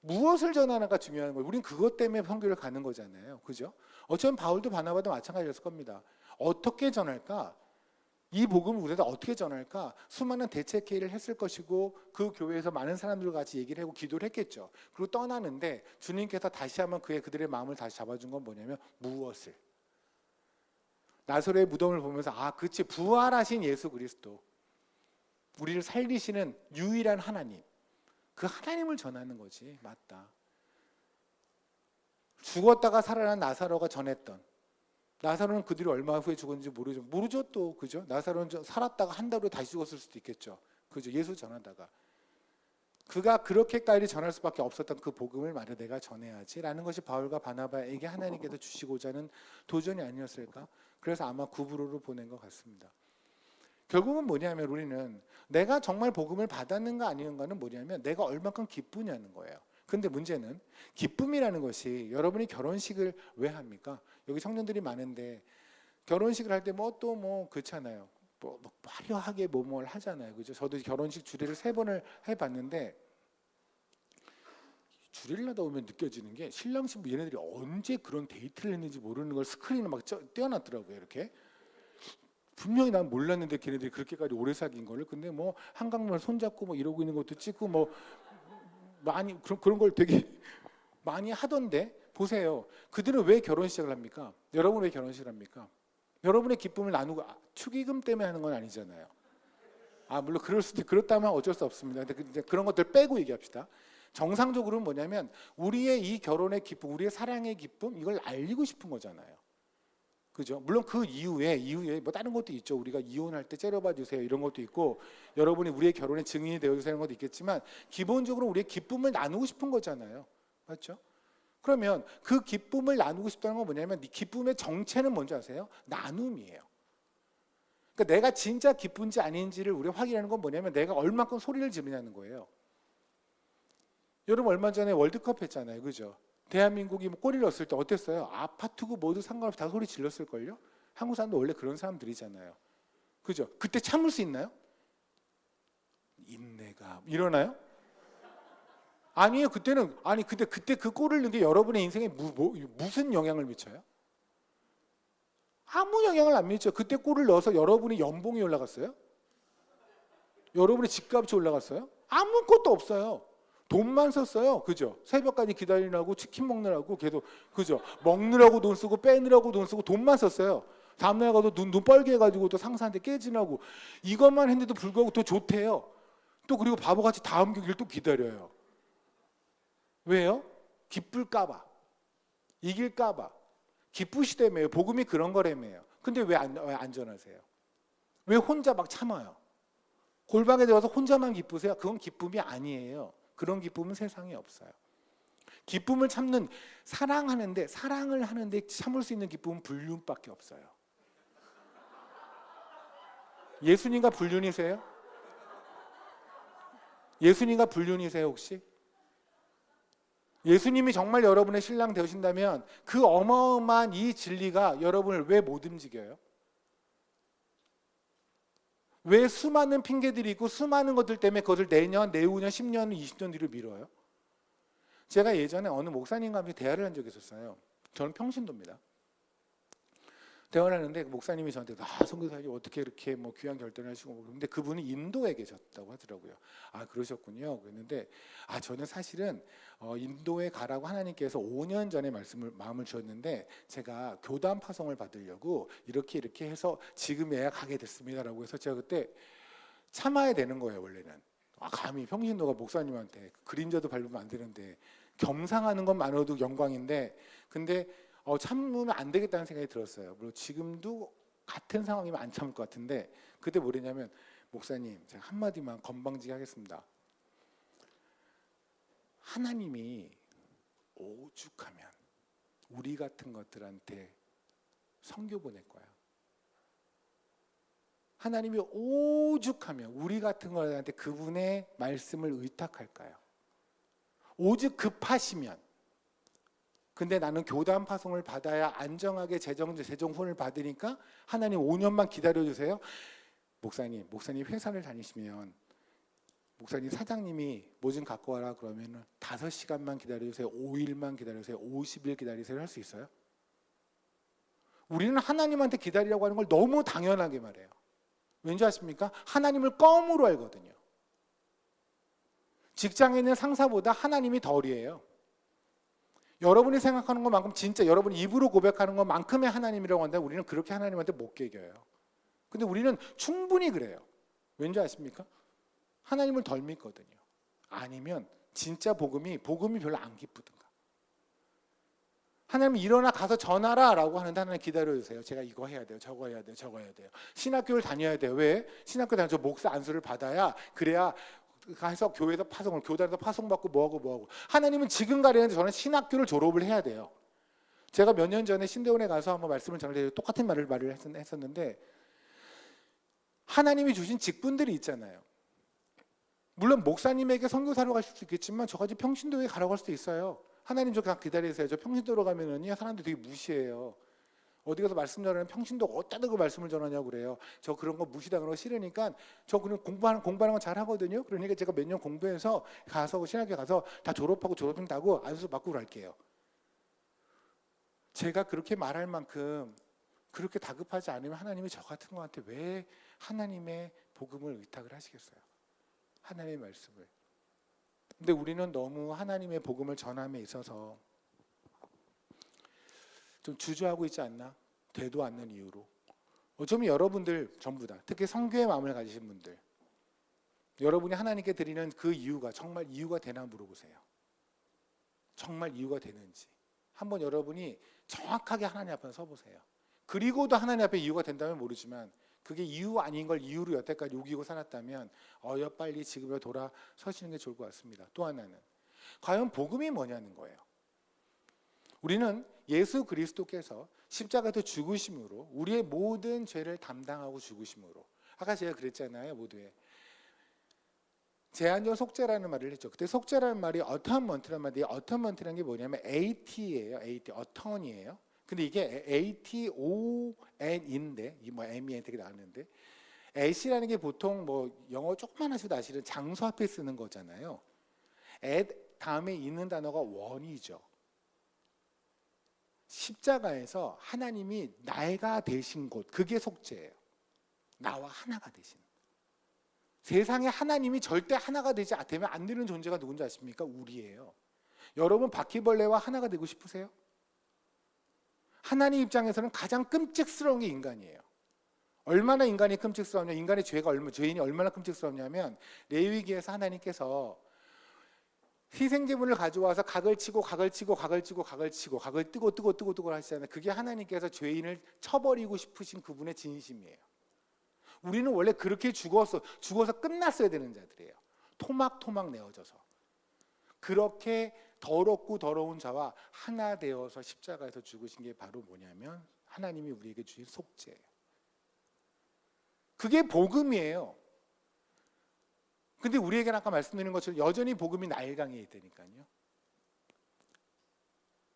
무엇을 전하는가 중요한 거예요. 우린 그것 때문에 선교를 가는 거잖아요. 그죠? 어쩌면 바울도 바나바도 마찬가지였을 겁니다. 어떻게 전할까? 이 복음을 우리가 어떻게 전할까? 수많은 대책회의를 했을 것이고, 그 교회에서 많은 사람들과 같이 얘기를 하고 기도를 했겠죠. 그리고 떠나는데 주님께서 다시 한번 그들의 마음을 다시 잡아준 건 뭐냐면, 무엇을? 나사로의 무덤을 보면서, 그치, 부활하신 예수 그리스도, 우리를 살리시는 유일한 하나님, 그 하나님을 전하는 거지. 맞다. 죽었다가 살아난 나사로가 전했던, 나사로는 그들이 얼마 후에 죽었는지 모르죠 또. 그죠? 나사로는 살았다가 한 달 후에 다시 죽었을 수도 있겠죠. 그죠? 예수 전하다가 그가 그렇게까지 전할 수밖에 없었던 그 복음을 말해 내가 전해야지라는 것이 바울과 바나바에게 하나님께서 주시고자 하는 도전이 아니었을까? 그래서 아마 구브로로 보낸 것 같습니다. 결국은 뭐냐면, 우리는 내가 정말 복음을 받았는가 아니는가는 뭐냐면 내가 얼마큼 기쁘냐는 거예요. 근데 문제는 기쁨이라는 것이, 여러분이 결혼식을 왜 합니까? 여기 청년들이 많은데 결혼식을 할 때 그렇잖아요. 화려하게 뭘 하잖아요. 그죠? 저도 결혼식 주례를 3번을 해봤는데, 주례를 하다 보면 느껴지는 게, 신랑 신부 얘네들이 언제 그런 데이트를 했는지 모르는 걸 스크린에 막 띄워놨더라고요. 이렇게. 분명히 난 몰랐는데 걔네들이 그렇게까지 오래 사귄 거를. 근데 한강물 손잡고 이러고 있는 것도 찍고 많이 그런 걸 되게 많이 하던데, 보세요. 그들은 왜 결혼식을 합니까? 여러분 왜 결혼식을 합니까? 여러분의 기쁨을 나누고, 축의금 때문에 하는 건 아니잖아요. 물론 그럴 수도, 그렇다면 어쩔 수 없습니다. 근데 이제 그런 것들 빼고 얘기합시다. 정상적으로는 뭐냐면, 우리의 이 결혼의 기쁨, 우리의 사랑의 기쁨, 이걸 알리고 싶은 거잖아요. 그죠? 물론 그 이후에 다른 것도 있죠. 우리가 이혼할 때 째려봐 주세요, 이런 것도 있고, 여러분이 우리의 결혼의 증인이 되어 주세요, 이런 것도 있겠지만, 기본적으로 우리의 기쁨을 나누고 싶은 거잖아요. 맞죠? 그러면 그 기쁨을 나누고 싶다는 건 뭐냐면, 이 기쁨의 정체는 뭔지 아세요? 나눔이에요. 그러니까 내가 진짜 기쁜지 아닌지를 우리가 확인하는 건 뭐냐면, 내가 얼마큼 소리를 지르냐는 거예요. 여러분 얼마 전에 월드컵 했잖아요. 그죠? 대한민국이 골을 넣었을 때 어땠어요? 아파트고 뭐도 상관없이 다 소리 질렀을걸요? 한국 사람도 원래 그런 사람들이잖아요. 그죠? 그때 참을 수 있나요? 인내가 일어나요? 아니에요. 그때는, 그때 그 골을 넣은 게 여러분의 인생에 무슨 영향을 미쳐요? 아무 영향을 안 미쳐요. 그때 골을 넣어서 여러분이 연봉이 올라갔어요? 여러분의 집값이 올라갔어요? 아무것도 없어요. 돈만 썼어요. 그죠? 새벽까지 기다리느라고, 치킨 먹느라고 계속, 그죠? 먹느라고 돈 쓰고 빼느라고 돈 쓰고 돈만 썼어요. 다음날 가도 눈 뻘게 해가지고 또 상사한테 깨지나고, 이것만 했는데도 불구하고 더 좋대요. 또 그리고 바보같이 다음 경기를 또 기다려요. 왜요? 기쁠까봐, 이길까봐. 기쁘시다며요. 복음이 그런 거라며요. 근데 왜 안전하세요? 왜 혼자 막 참아요? 골방에 들어가서 혼자만 기쁘세요? 그건 기쁨이 아니에요. 그런 기쁨은 세상에 없어요. 기쁨을 참는, 사랑을 하는데 참을 수 있는 기쁨은 불륜밖에 없어요. 예수님과 불륜이세요? 예수님과 불륜이세요 혹시? 예수님이 정말 여러분의 신랑 되신다면 그 어마어마한 이 진리가 여러분을 왜 못 움직여요? 왜 수많은 핑계들이 있고 수많은 것들 때문에 그것을 내년, 내후년, 10년, 20년 뒤로 미뤄요? 제가 예전에 어느 목사님과 함께 대화를 한 적이 있었어요. 저는 평신도입니다. 대화를 하는데 목사님이 저한테 선교사님 어떻게 이렇게 귀한 결단을 하시고, 근데 그분이 인도에 계셨다고 하더라고요. 그러셨군요. 그랬는데 저는 사실은 인도에 가라고 하나님께서 5년 전에 마음을 주셨는데, 제가 교단 파송을 받으려고 이렇게 해서 지금에야 가게 됐습니다라고 해서, 제가 그때 참아야 되는 거예요. 원래는 감히 평신도가 목사님한테 그림자도 밟으면 안 되는데 겸상하는 것만으로도 영광인데, 근데 참으면 안 되겠다는 생각이 들었어요. 물론 지금도 같은 상황이면 안 참을 것 같은데, 그때 뭐랬냐면, 목사님 제가 한마디만 건방지게 하겠습니다. 하나님이 오죽하면 우리 같은 것들한테 선교 보낼 거야. 하나님이 오죽하면 우리 같은 것들한테 그분의 말씀을 의탁할까요? 오직 급하시면. 근데 나는 교단 파송을 받아야 안정하게 재정 후원을 받으니까 하나님 5년만 기다려주세요. 목사님 회사를 다니시면 목사님 사장님이 뭐 좀 갖고 와라 그러면 5시간만 기다려주세요, 5일만 기다려주세요, 50일 기다리세요 할 수 있어요? 우리는 하나님한테 기다리라고 하는 걸 너무 당연하게 말해요. 왠지 아십니까? 하나님을 껌으로 알거든요. 직장에 있는 상사보다 하나님이 덜이에요. 여러분이 생각하는 것만큼, 진짜 여러분이 입으로 고백하는 것만큼의 하나님이라고 한다면 우리는 그렇게 하나님한테 못 깨겨요. 근데 우리는 충분히 그래요. 왠지 아십니까? 하나님을 덜 믿거든요. 아니면 진짜 복음이 별로 안 기쁘든가. 하나님 일어나 가서 전하라 라고 하는데 하나님 기다려주세요. 제가 이거 해야 돼요, 저거 해야 돼요, 저거 해야 돼요. 신학교를 다녀야 돼요. 왜? 신학교 다녀서 목사 안수를 받아야, 그래야 가서 교회에서 파송을, 교단에서 파송받고 뭐하고. 하나님은 지금 가려는데 저는 신학교를 졸업을 해야 돼요. 제가 몇 년 전에 신대원에 가서 한번 말씀을 전해 똑같은 말을 했었는데, 하나님이 주신 직분들이 있잖아요. 물론 목사님에게 선교사로 가실 수 있겠지만 저같이 평신도에 가라고 할 수도 있어요. 하나님 저 그냥 기다리세요. 저 평신도로 가면은요 사람들이 되게 무시해요. 어디 가서 말씀 전하면 평신도 어디다 대고 말씀을 전하냐고 그래요. 저 그런 거 무시당하는 거 싫으니까 저 그냥 공부하는 건 잘 하거든요. 그러니까 제가 몇 년 공부해서 가서 신학교 가서 다 졸업하고 졸업증 따고 안수 받고 그럴게요. 제가 그렇게 말할 만큼 그렇게 다급하지 않으면 하나님이 저 같은 거한테 왜 하나님의 복음을 의탁을 하시겠어요? 하나님의 말씀을. 근데 우리는 너무 하나님의 복음을 전함에 있어서 좀 주저하고 있지 않나? 되도 않는 이유로. 어쩌면 여러분들 전부 다, 특히 선교의 마음을 가지신 분들, 여러분이 하나님께 드리는 그 이유가 정말 이유가 되나 물어보세요. 정말 이유가 되는지 한번 여러분이 정확하게 하나님 앞에 서보세요. 그리고도 하나님 앞에 이유가 된다면 모르지만, 그게 이유 아닌 걸 이유로 여태까지 우기고 살았다면 빨리 지금으로 돌아서시는 게 좋을 것 같습니다. 또 하나는 과연 복음이 뭐냐는 거예요. 우리는 예수 그리스도께서 십자가에서 죽으심으로 우리의 모든 죄를 담당하고 죽으심으로, 아까 제가 그랬잖아요. 모두에 제한적 속죄라는 말을 했죠. 그때 속죄라는 말이 어텀먼트라는 말인데, 어텀먼트라는 게 뭐냐면 AT예요. AT, 어턴이에요. 근데 이게 ATON인데, 뭐 M이 되게 나왔는데, at이라는 게 보통 뭐 영어 조금만 하셔도 아시는 장소 앞에 쓰는 거잖아요. at 다음에 있는 단어가 원이죠. 십자가에서 하나님이 나가 되신 곳, 그게 속죄예요. 나와 하나가 되신. 세상에 하나님이 절대 하나가 되면 안 되는 존재가 누군지 아십니까? 우리예요. 여러분 바퀴벌레와 하나가 되고 싶으세요? 하나님 입장에서는 가장 끔찍스러운 게 인간이에요. 얼마나 인간이 끔찍스럽냐, 인간의 죄인이 얼마나 끔찍스럽냐면, 레위기에서 하나님께서 희생제물을 가져와서 각을 치고 각을 뜨고 하시잖아요. 그게 하나님께서 죄인을 쳐버리고 싶으신 그분의 진심이에요. 우리는 원래 그렇게 죽어서 끝났어야 되는 자들이에요. 토막토막 내어져서. 그렇게 더럽고 더러운 자와 하나 되어서 십자가에서 죽으신 게 바로 뭐냐면 하나님이 우리에게 주신 속죄예요. 그게 복음이에요. 근데 우리에게는 아까 말씀드린 것처럼 여전히 복음이 나일강에 있다니까요.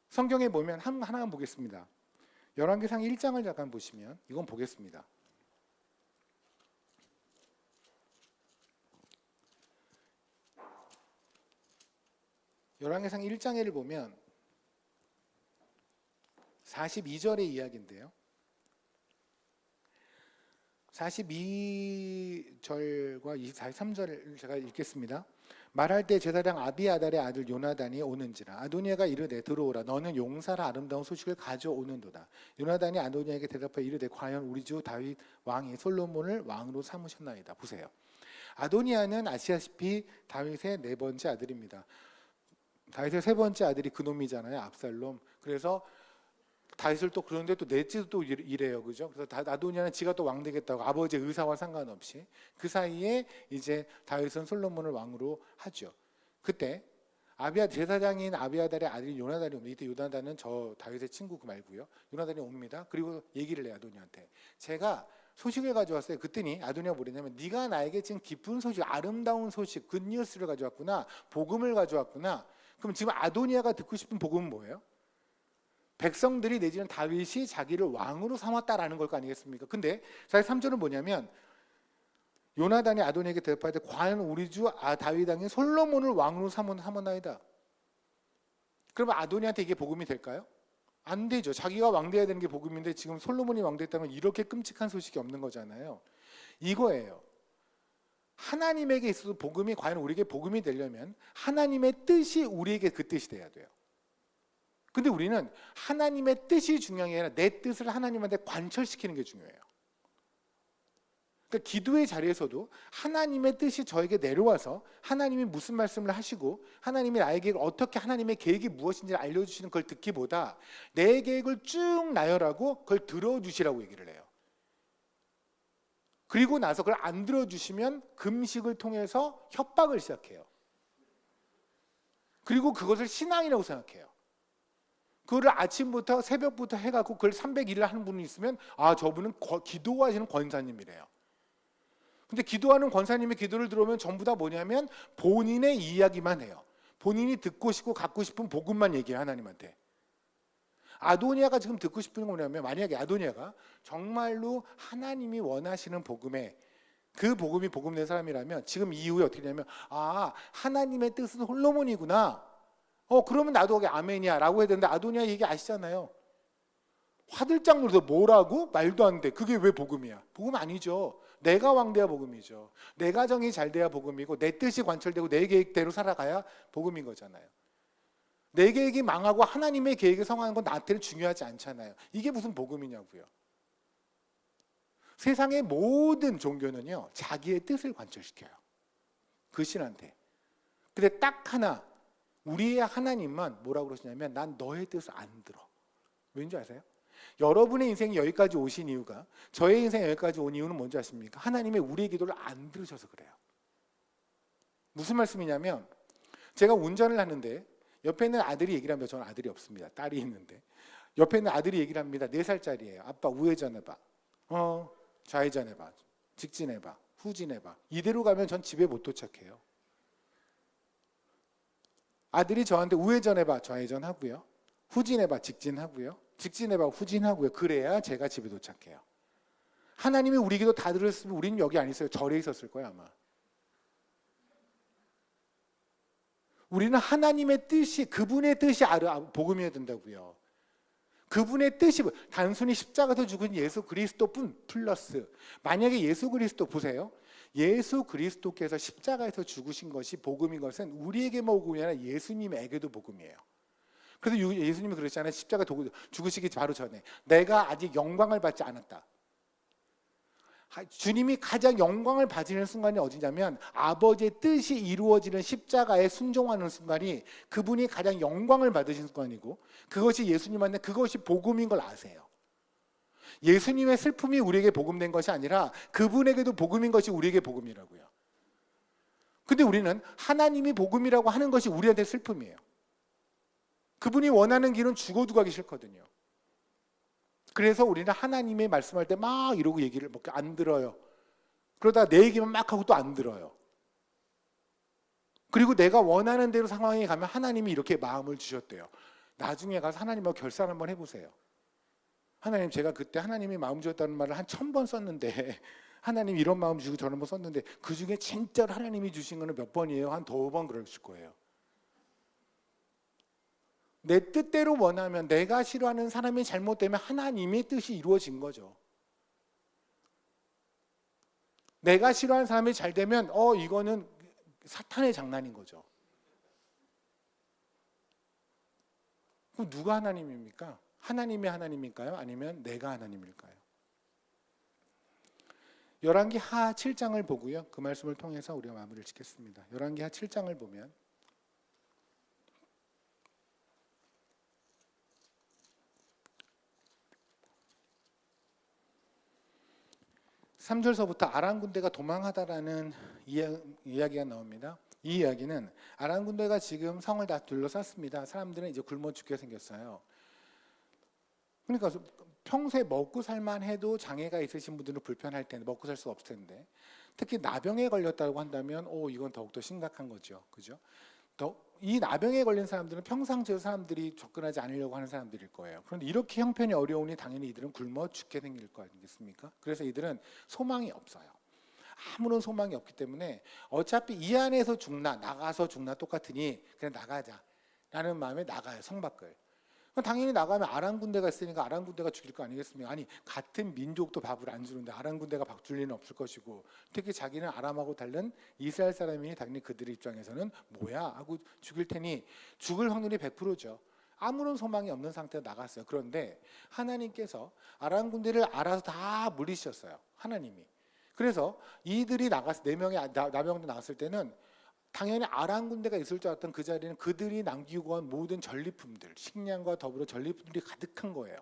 성경에 보면 하나만 보겠습니다. 열왕기상 1장을 잠깐 보시면 이건 보겠습니다. 열왕기상 1장에를 보면 42절의 이야기인데요. 42절과 43절을 제가 읽겠습니다. 말할 때 제사장 아비아달의 아들 요나단이 오는지라 아도니아가 이르되 들어오라 너는 용사라 아름다운 소식을 가져오는도다. 요나단이 아도니아에게 대답하여 이르되 과연 우리 주 다윗 왕이 솔로몬을 왕으로 삼으셨나이다. 보세요. 아도니아는 아시다시피 다윗의 네 번째 아들입니다. 다윗의 세 번째 아들이 그놈이잖아요, 압살롬. 그래서 다윗을 또 그런데 또 넷째도 또 이래요, 그죠? 그래서 아도니아는 지가 또 왕 되겠다고 아버지의 의사와 상관없이 그 사이에 이제 다윗은 솔로몬을 왕으로 하죠. 그때 제사장인 아비아달의 아들이 요나단이 옵니다. 이때 요나단은 저 다윗의 친구 그 말고요. 요나단이 옵니다. 그리고 얘기를 해요, 아도니아한테. 제가 소식을 가져왔어요. 그랬더니 아도니아가 뭐랬냐면 네가 나에게 지금 기쁜 소식, 아름다운 소식, 굿뉴스를 가져왔구나. 복음을 가져왔구나. 그럼 지금 아도니아가 듣고 싶은 복음은 뭐예요? 백성들이 내지는 다윗이 자기를 왕으로 삼았다라는 걸 거 아니겠습니까? 근데 사실 3절은 뭐냐면 요나단이 아도니아에게 대답하되 과연 우리 주 다윗 왕이 솔로몬을 왕으로 삼았나이다. 그러면 아도니아한테 이게 복음이 될까요? 안 되죠. 자기가 왕 돼야 되는 게 복음인데 지금 솔로몬이 왕 됐다면 이렇게 끔찍한 소식이 없는 거잖아요. 이거예요. 하나님에게 있어서 복음이 과연 우리에게 복음이 되려면 하나님의 뜻이 우리에게 그 뜻이 돼야 돼요. 근데 우리는 하나님의 뜻이 중요한 게 아니라 내 뜻을 하나님한테 관철시키는 게 중요해요. 그러니까 기도의 자리에서도 하나님의 뜻이 저에게 내려와서 하나님이 무슨 말씀을 하시고 하나님이 나에게 어떻게 하나님의 계획이 무엇인지를 알려주시는 걸 듣기보다 내 계획을 쭉 나열하고 그걸 들어주시라고 얘기를 해요. 그리고 나서 그걸 안 들어주시면 금식을 통해서 협박을 시작해요. 그리고 그것을 신앙이라고 생각해요. 그거를 아침부터 새벽부터 해갖고 그걸 300일을 하는 분이 있으면 저분은 기도하시는 권사님이래요. 근데 기도하는 권사님의 기도를 들어오면 전부 다 뭐냐면 본인의 이야기만 해요. 본인이 듣고 싶고 갖고 싶은 복음만 얘기해요, 하나님한테. 아도니아가 지금 듣고 싶은 건 뭐냐면 만약에 아도니아가 정말로 하나님이 원하시는 복음에 그 복음이 복음된 사람이라면 지금 이후에 어떻게 되냐면 하나님의 뜻은 솔로몬이구나. 그러면 나도 거기 아멘이야 라고 해야 되는데 아도니아 얘기 아시잖아요. 화들짝 놀라서 뭐라고? 말도 안 돼. 그게 왜 복음이야? 복음 아니죠. 내가 왕 돼야 복음이죠. 내 가정이 잘 돼야 복음이고 내 뜻이 관철되고 내 계획대로 살아가야 복음인 거잖아요. 내 계획이 망하고 하나님의 계획에 성하는 건 나한테는 중요하지 않잖아요. 이게 무슨 복음이냐고요. 세상의 모든 종교는요 자기의 뜻을 관철시켜요. 그 신한테. 근데 딱 하나 우리의 하나님만 뭐라고 그러시냐면 난 너의 뜻을 안 들어. 왠지 아세요? 여러분의 인생이 여기까지 오신 이유가 저의 인생이 여기까지 온 이유는 뭔지 아십니까? 하나님의 우리의 기도를 안 들으셔서 그래요. 무슨 말씀이냐면 제가 운전을 하는데 옆에 있는 아들이 얘기를 하면 저는 아들이 없습니다. 딸이 있는데 옆에 있는 아들이 얘기를 합니다. 4살짜리예요. 아빠 우회전해봐. 좌회전해봐. 직진해봐. 후진해봐. 이대로 가면 전 집에 못 도착해요. 아들이 저한테 우회전해봐. 좌회전하고요. 후진해봐. 직진하고요. 직진해봐. 후진하고요. 그래야 제가 집에 도착해요. 하나님이 우리 기도 다 들었으면 우리는 여기 안 있어요. 절에 있었을 거예요 아마. 우리는 하나님의 뜻이 그분의 뜻이 복음이어야 된다고요. 그분의 뜻이 단순히 십자가에서 죽은 예수 그리스도뿐 플러스 만약에 예수 그리스도 보세요. 예수 그리스도께서 십자가에서 죽으신 것이 복음인 것은 우리에게만 복음이 아니라 예수님에게도 복음이에요. 그래서 예수님이 그러셨잖아요. 십자가 죽으시기 바로 전에 내가 아직 영광을 받지 않았다. 주님이 가장 영광을 받으시는 순간이 어디냐면 아버지의 뜻이 이루어지는 십자가에 순종하는 순간이 그분이 가장 영광을 받으신 순간이고 그것이 예수님한테 그것이 복음인 걸 아세요. 예수님의 슬픔이 우리에게 복음된 것이 아니라 그분에게도 복음인 것이 우리에게 복음이라고요. 근데 우리는 하나님이 복음이라고 하는 것이 우리한테 슬픔이에요. 그분이 원하는 길은 죽어도 가기 싫거든요. 그래서 우리는 하나님의 말씀할 때 막 이러고 얘기를 안 들어요. 그러다가 내 얘기만 막 하고 또 안 들어요. 그리고 내가 원하는 대로 상황에 가면 하나님이 이렇게 마음을 주셨대요. 나중에 가서 하나님하고 결산 한번 해보세요. 하나님 제가 그때 하나님이 마음 주셨다는 말을 한 1000번 썼는데 하나님 이런 마음 주고 저런 번 썼는데 그중에 진짜로 하나님이 주신 거는 몇 번이에요? 한 2번 그러실 거예요. 내 뜻대로 원하면 내가 싫어하는 사람이 잘못되면 하나님의 뜻이 이루어진 거죠. 내가 싫어하는 사람이 잘 되면 이거는 사탄의 장난인 거죠. 그럼 누가 하나님입니까? 하나님이 하나님일까요? 아니면 내가 하나님일까요? 열왕기하 7장을 보고요. 그 말씀을 통해서 우리가 마무리를 짓겠습니다. 열왕기하 7장을 보면 3절서부터 아람 군대가 도망하다라는 이야기가 나옵니다. 이 이야기는 아람 군대가 지금 성을 다 둘러쌌습니다. 사람들은 이제 굶어 죽게 생겼어요. 그러니까 평소에 먹고 살만 해도 장애가 있으신 분들은 불편할 텐데, 먹고 살 수 없을 텐데, 특히 나병에 걸렸다고 한다면 이건 더욱더 심각한 거죠. 그죠? 이 나병에 걸린 사람들은 평상시에 사람들이 접근하지 않으려고 하는 사람들일 거예요. 그런데 이렇게 형편이 어려우니 당연히 이들은 굶어 죽게 생길 거 아니겠습니까? 그래서 이들은 소망이 없어요. 아무런 소망이 없기 때문에 어차피 이 안에서 죽나 나가서 죽나 똑같으니 그냥 나가자 라는 마음에 나가요. 성 밖을. 당연히 나가면 아람 군대가 있으니까 아람 군대가 죽일 거 아니겠습니까? 아니, 같은 민족도 밥을 안 주는데 아람 군대가 밥 줄 리는 없을 것이고, 특히 자기는 아람하고 다른 이스라엘 사람이니 당연히 그들의 입장에서는 뭐야 하고 죽일 테니 죽을 확률이 100%죠. 아무런 소망이 없는 상태로 나갔어요. 그런데 하나님께서 아람 군대를 알아서 다 물리셨어요. 하나님이. 그래서 이들이 나갔을 4명의 나병도 나갔을 때는 당연히 아람 군대가 있을 줄 알았던 그 자리는 그들이 남기고 간 모든 전리품들, 식량과 더불어 전리품들이 가득한 거예요.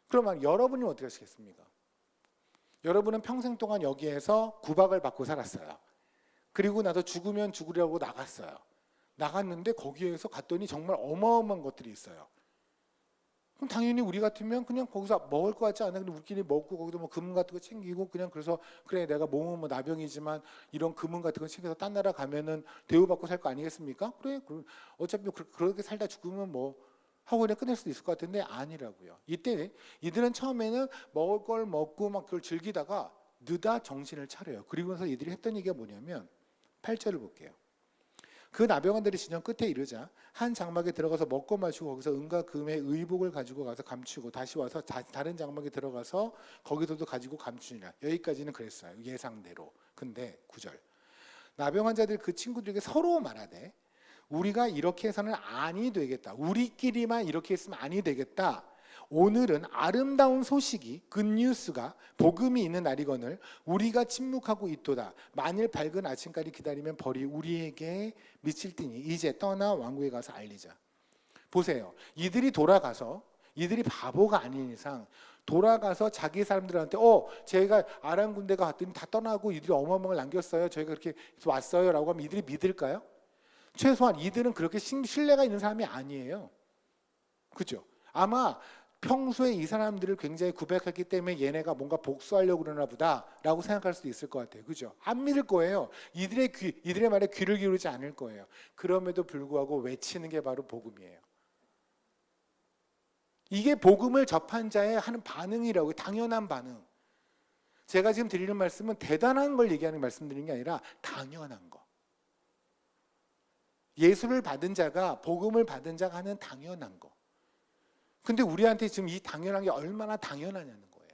그러면 여러분이 어떻게 하시겠습니까? 여러분은 평생 동안 여기에서 구박을 받고 살았어요. 그리고 나서 죽으면 죽으려고 나갔어요. 나갔는데 거기에서 갔더니 정말 어마어마한 것들이 있어요. 그럼 당연히 우리 같으면 그냥 거기서 먹을 것 같지 않아? 근데 우리끼리 먹고 거기도 뭐 금은 같은 거 챙기고 그냥 그래서 그래 내가 몸은 뭐 나병이지만 이런 금은 같은 거 챙겨서 딴 나라 가면은 대우받고 살 거 아니겠습니까? 그래 어차피 그렇게 살다 죽으면 뭐 하고 그냥 끝낼 수도 있을 것 같은데 아니라고요. 이때 이들은 처음에는 먹을 걸 먹고 막 그걸 즐기다가 느다 정신을 차려요. 그리고 나서 이들이 했던 얘기가 뭐냐면 8절을 볼게요. 그 나병원들이 진영 끝에 이르자 한 장막에 들어가서 먹고 마시고 거기서 은과 금의 의복을 가지고 가서 감추고 다시 와서 다른 장막에 들어가서 거기서도 가지고 감추니라. 여기까지는 그랬어요. 예상대로. 근데 9절 나병 환자들 그 친구들에게 서로 말하되 우리가 이렇게 해서는 아니 되겠다. 우리끼리만 이렇게 했으면 아니 되겠다. 오늘은 아름다운 소식이 굿뉴스가 복음이 있는 날이거늘 우리가 침묵하고 있도다. 만일 밝은 아침까지 기다리면 벌이 우리에게 미칠 테니 이제 떠나 왕국에 가서 알리자. 보세요. 이들이 돌아가서 이들이 바보가 아닌 이상 돌아가서 자기 사람들한테 제가 아람 군대가 왔더니 다 떠나고 이들이 어마어마한 걸 남겼어요. 저희가 그렇게 왔어요 라고 하면 이들이 믿을까요? 최소한 이들은 그렇게 신뢰가 있는 사람이 아니에요. 그죠? 아마 평소에 이 사람들을 굉장히 구박했기 때문에 얘네가 뭔가 복수하려고 그러나 보다 라고 생각할 수도 있을 것 같아요. 그죠? 안 믿을 거예요. 이들의 말에 귀를 기울이지 않을 거예요. 그럼에도 불구하고 외치는 게 바로 복음이에요. 이게 복음을 접한 자의 하는 반응이라고. 당연한 반응. 제가 지금 드리는 말씀은 대단한 걸 얘기하는 말씀드리는 게 아니라 당연한 거. 예수를 받은 자가 복음을 받은 자가 하는 당연한 거. 근데 우리한테 지금 이 당연한 게 얼마나 당연하냐는 거예요.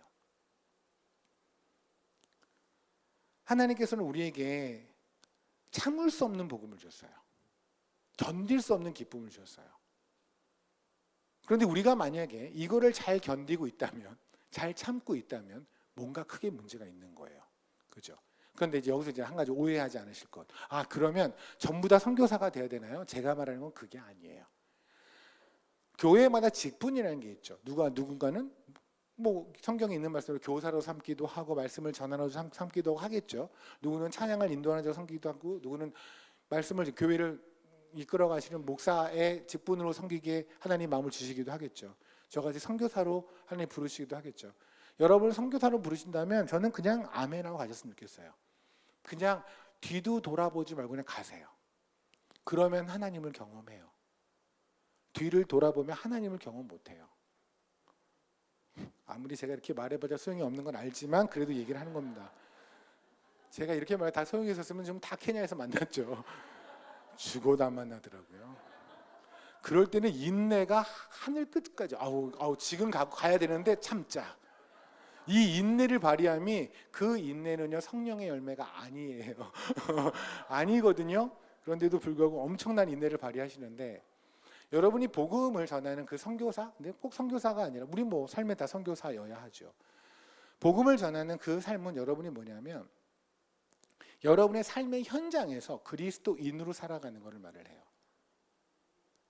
하나님께서는 우리에게 참을 수 없는 복음을 줬어요. 견딜 수 없는 기쁨을 주셨어요. 그런데 우리가 만약에 이거를 잘 견디고 있다면, 잘 참고 있다면 뭔가 크게 문제가 있는 거예요. 그죠? 그런데 이제 여기서 이제 한 가지 오해하지 않으실 것. 그러면 전부 다 선교사가 돼야 되나요? 제가 말하는 건 그게 아니에요. 교회마다 직분이라는 게 있죠. 누군가는 뭐 성경에 있는 말씀으로 교사로 삼기도 하고 말씀을 전하러 삼기도 하겠죠. 누구는 찬양을 인도하는 자 섬기기도 하고, 누구는 말씀을 교회를 이끌어 가시는 목사의 직분으로 섬기기에 하나님 마음을 주시기도 하겠죠. 저같이 선교사로 하나님 부르시기도 하겠죠. 여러분을 선교사로 부르신다면 저는 그냥 아멘하고 가셨으면 좋겠어요. 그냥 뒤도 돌아보지 말고 그냥 가세요. 그러면 하나님을 경험해요. 뒤를 돌아보면 하나님을 경험 못해요. 아무리 제가 이렇게 말해봐야 소용이 없는 건 알지만 그래도 얘기를 하는 겁니다. 제가 이렇게 말해 다 소용이 있었으면 좀 다 케냐에서 만났죠. 죽어도 안 만나더라고요. 그럴 때는 인내가 하늘 끝까지 지금 가야 되는데 참자. 이 인내를 발휘함이 그 인내는요 성령의 열매가 아니에요. 아니거든요. 그런데도 불구하고 엄청난 인내를 발휘하시는데 여러분이 복음을 전하는 그 선교사, 근데 꼭 선교사가 아니라 우리 뭐 삶에 다 선교사여야 하죠. 복음을 전하는 그 삶은 여러분이 뭐냐면 여러분의 삶의 현장에서 그리스도인으로 살아가는 것을 말을 해요.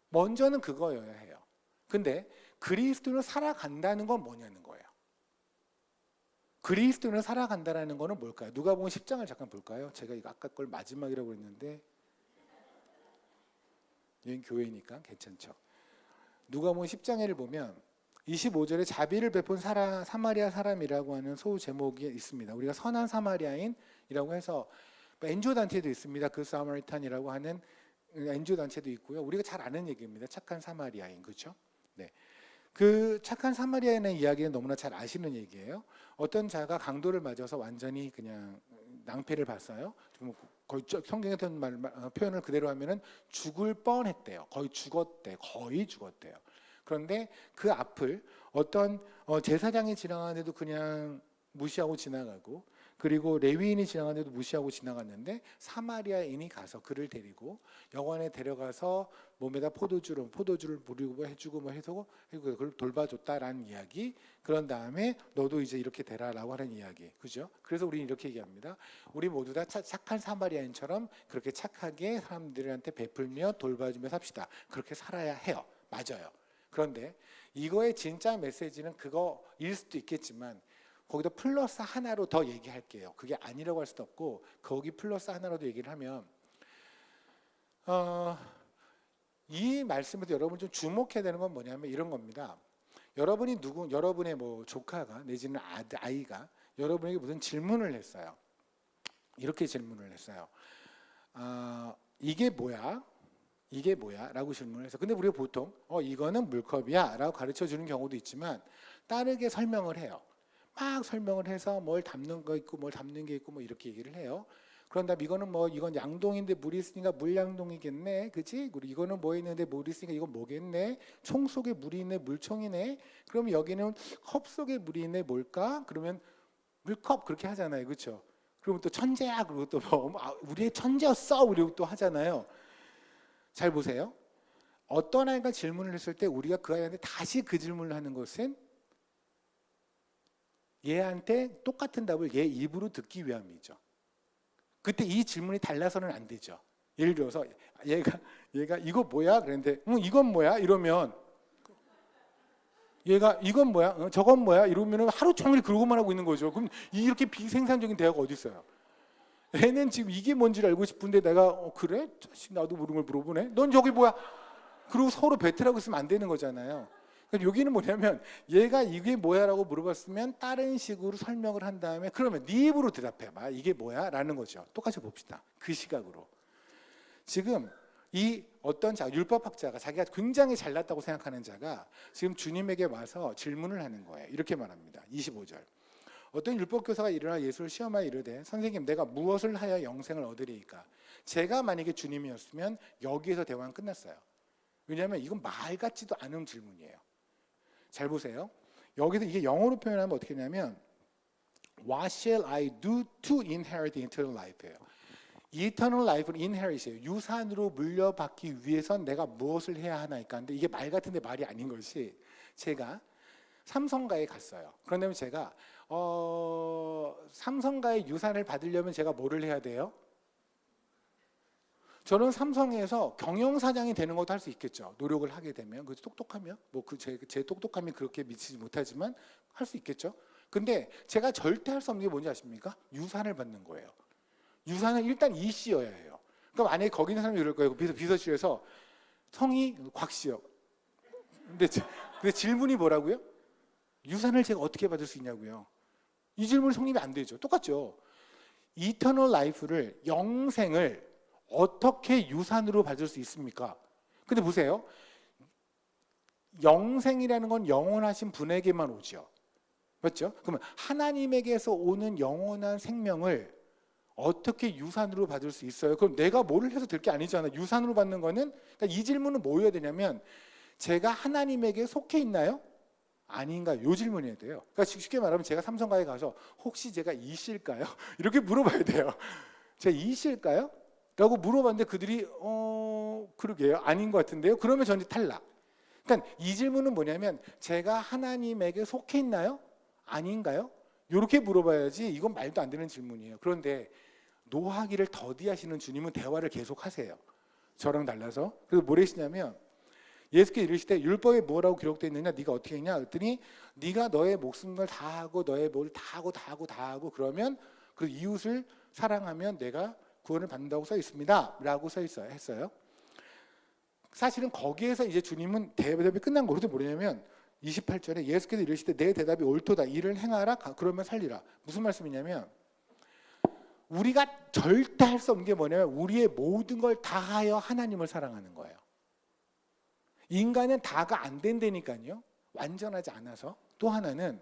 먼저는 그거여야 해요. 근데 그리스도인으로 살아간다는 건 뭐냐는 거예요. 그리스도는 살아간다라는 거는 뭘까요? 누가복음 10장을 잠깐 볼까요? 제가 이거 아까 걸 마지막이라고 했는데 여긴 교회니까 괜찮죠. 누가복음 10장에를 보면 25절에 자비를 베푼 사마리아 사람이라고 하는 소우 제목이 있습니다. 우리가 선한 사마리아인이라고 해서 엔지오 단체도 있습니다. 그 사마리탄이라고 하는 엔지오 단체도 있고요. 우리가 잘 아는 얘기입니다. 착한 사마리아인, 그렇죠? 네. 그 착한 사마리아인의 이야기는 너무나 잘 아시는 얘기예요. 어떤 자가 강도를 맞아서 완전히 그냥 낭패를 봤어요. 거의 성경에 표현을 그대로 하면은 죽을 뻔했대요. 거의 죽었대요. 그런데 그 앞을 어떤 제사장이 지나가는데도 그냥 무시하고 지나가고, 그리고 레위인이 지나가는데도 무시하고 지나갔는데 사마리아인이 가서 그를 데리고 여관에 데려가서 몸에다 포도주를 부리고 해주고 뭐 해서 그걸 돌봐줬다라는 이야기. 그런 다음에 너도 이제 이렇게 되라라고 하는 이야기, 그죠? 그래서 우리는 이렇게 얘기합니다. 우리 모두 다 착한 사마리아인처럼 그렇게 착하게 사람들한테 베풀며 돌봐주며 삽시다. 그렇게 살아야 해요. 맞아요. 그런데 이거의 진짜 메시지는 그거일 수도 있겠지만 거기다 플러스 하나로 더 얘기할게요. 그게 아니라고 할 수도 없고 거기 플러스 하나로도 얘기를 하면 이 말씀에서 여러분 좀 주목해야 되는 건 뭐냐면 이런 겁니다. 여러분의 뭐 조카가 내지는 아이가 여러분에게 무슨 질문을 했어요. 이렇게 질문을 했어요. 이게 뭐야? 라고 질문을 해서, 근데 우리가 보통 이거는 물컵이야 라고 가르쳐 주는 경우도 있지만 다르게 설명을 해요. 막 설명을 해서 뭘 담는 거 있고 뭘 담는 게 있고 뭐 이렇게 얘기를 해요. 그런 다음 이건 양동인데 물이 있으니까 물양동이겠네, 그치? 그리고 이거는 뭐 있는데 물이 있으니까 이건 뭐겠네? 총 속에 물이 있네, 물총이네. 그럼 여기는 컵 속에 물이 있네, 뭘까? 그러면 물컵 그렇게 하잖아요, 그렇죠? 그러면 또 천재야, 그리고 또 우리의 천재였어, 그리고 또 하잖아요. 잘 보세요. 어떤 아이가 질문을 했을 때 우리가 그 아이한테 다시 그 질문을 하는 것은 얘한테 똑같은 답을 얘 입으로 듣기 위함이죠. 그때 이 질문이 달라서는 안 되죠. 예를 들어서 얘가 이거 뭐야? 그랬는데 이건 뭐야? 이러면 얘가 이건 뭐야? 저건 뭐야? 이러면 하루 종일 그러고만 하고 있는 거죠. 그럼 이렇게 비생산적인 대화가 어디 있어요? 애는 지금 이게 뭔지를 알고 싶은데 내가 그래? 나도 모르는 걸 물어보네. 넌 저기 뭐야? 그리고 서로 배틀하고 있으면 안 되는 거잖아요. 그러니까 여기는 뭐냐면 얘가 이게 뭐야라고 물어봤으면 다른 식으로 설명을 한 다음에 그러면 네 입으로 대답해봐. 이게 뭐야? 라는 거죠. 똑같이 봅시다. 그 시각으로. 지금 이 어떤 율법학자가 자기가 굉장히 잘났다고 생각하는 자가 지금 주님에게 와서 질문을 하는 거예요. 이렇게 말합니다. 25절. 어떤 율법교사가 일어나 예수를 시험하여 이르되 선생님 내가 무엇을 하여 영생을 얻으리이까? 제가 만약에 주님이었으면 여기에서 대화는 끝났어요. 왜냐하면 이건 말 같지도 않은 질문이에요. 잘 보세요. 여기서 이게 영어로 표현하면 어떻게 되냐면 What shall I do to inherit eternal life예요. eternal life는 inherit이에요. 유산으로 물려받기 위해선 내가 무엇을 해야 하나이까? 근데 이게 말 같은데 말이 아닌 것이 제가 삼성가에 갔어요. 그런다면 제가 삼성가의 유산을 받으려면 제가 뭐를 해야 돼요? 저는 삼성에서 경영사장이 되는 것도 할 수 있겠죠. 노력을 하게 되면, 그 똑똑하면, 제 똑똑함이 그렇게 미치지 못하지만 할 수 있겠죠. 근데 제가 절대 할 수 없는 게 뭔지 아십니까? 유산을 받는 거예요. 유산은 일단 이 씨여야 해요. 그럼 만약에 거기 있는 사람이 이럴 거예요. 비서실에서 성이 곽 씨요. 근데 질문이 뭐라고요? 유산을 제가 어떻게 받을 수 있냐고요. 이 질문이 성립이 안 되죠. 똑같죠. 이터널 라이프를, 영생을 어떻게 유산으로 받을 수 있습니까? 근데 보세요. 영생이라는 건 영원하신 분에게만 오죠. 맞죠? 그러면 하나님에게서 오는 영원한 생명을 어떻게 유산으로 받을 수 있어요? 그럼 내가 뭐를 해서 될 게 아니잖아요. 유산으로 받는 거는, 그러니까 이 질문은 뭐여야 되냐면 제가 하나님에게 속해 있나요? 아닌가? 요 질문이어야 돼요. 그러니까 쉽게 말하면 제가 삼성가에 가서 혹시 제가 이실까요? 이렇게 물어봐야 돼요. 제가 이실까요? 라고 물어봤는데 그들이 그러게요. 아닌 것 같은데요. 그러면 저는 탈락. 그러니까 이 질문은 뭐냐면 제가 하나님에게 속해 있나요? 아닌가요? 이렇게 물어봐야지. 이건 말도 안 되는 질문이에요. 그런데 노하기를 더디하시는 주님은 대화를 계속 하세요. 저랑 달라서. 그래서 뭘 하시냐면 예수께서 이르시되 율법에 뭐라고 기록되어 있느냐 네가 어떻게 했냐 그랬더니 네가 너의 목숨을 다하고 너의 뭘 다하고 그러면 그 이웃을 사랑하면 내가 구원을 받는다고 써 있습니다 라고 써 있어요. 했어요. 사실은 거기에서 이제 주님은 대답이 끝난 거거든요. 뭐냐면 28절에 예수께서 이르시되 내 대답이 옳도다 이를 행하라 그러면 살리라. 무슨 말씀이냐면 우리가 절대 할 수 없는 게 뭐냐면 우리의 모든 걸 다하여 하나님을 사랑하는 거예요. 인간은 다가 안 된다니까요. 완전하지 않아서. 또 하나는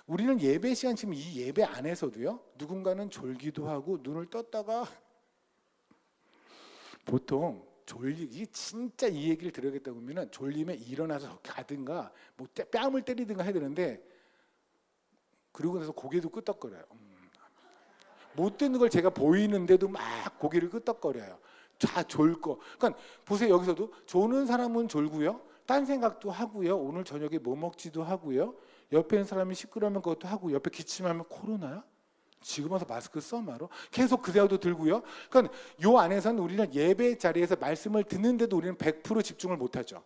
우리는 예배 시간 지금 이 예배 안에서도요. 누군가는 졸기도 하고 눈을 떴다가 보통 졸리기 진짜 이 얘기를 들어야겠다 그러면은 졸리면 일어나서 가든가 뭐 뺨을 때리든가 해야 되는데 그러고 나서 고개도 끄덕거려요. 못 듣는 걸 제가 보이는데도 막 고개를 끄덕거려요. 다 졸고. 그러니까 보세요. 여기서도 조는 사람은 졸고요. 딴 생각도 하고요. 오늘 저녁에 뭐 먹지도 하고요. 옆에 있는 사람이 시끄러우면 그것도 하고 옆에 기침하면 코로나야? 지금 와서 마스크 써 말어? 계속 그 대화도 들고요. 그러니까 요 안에서는 우리는 예배 자리에서 말씀을 듣는데도 우리는 100% 집중을 못하죠.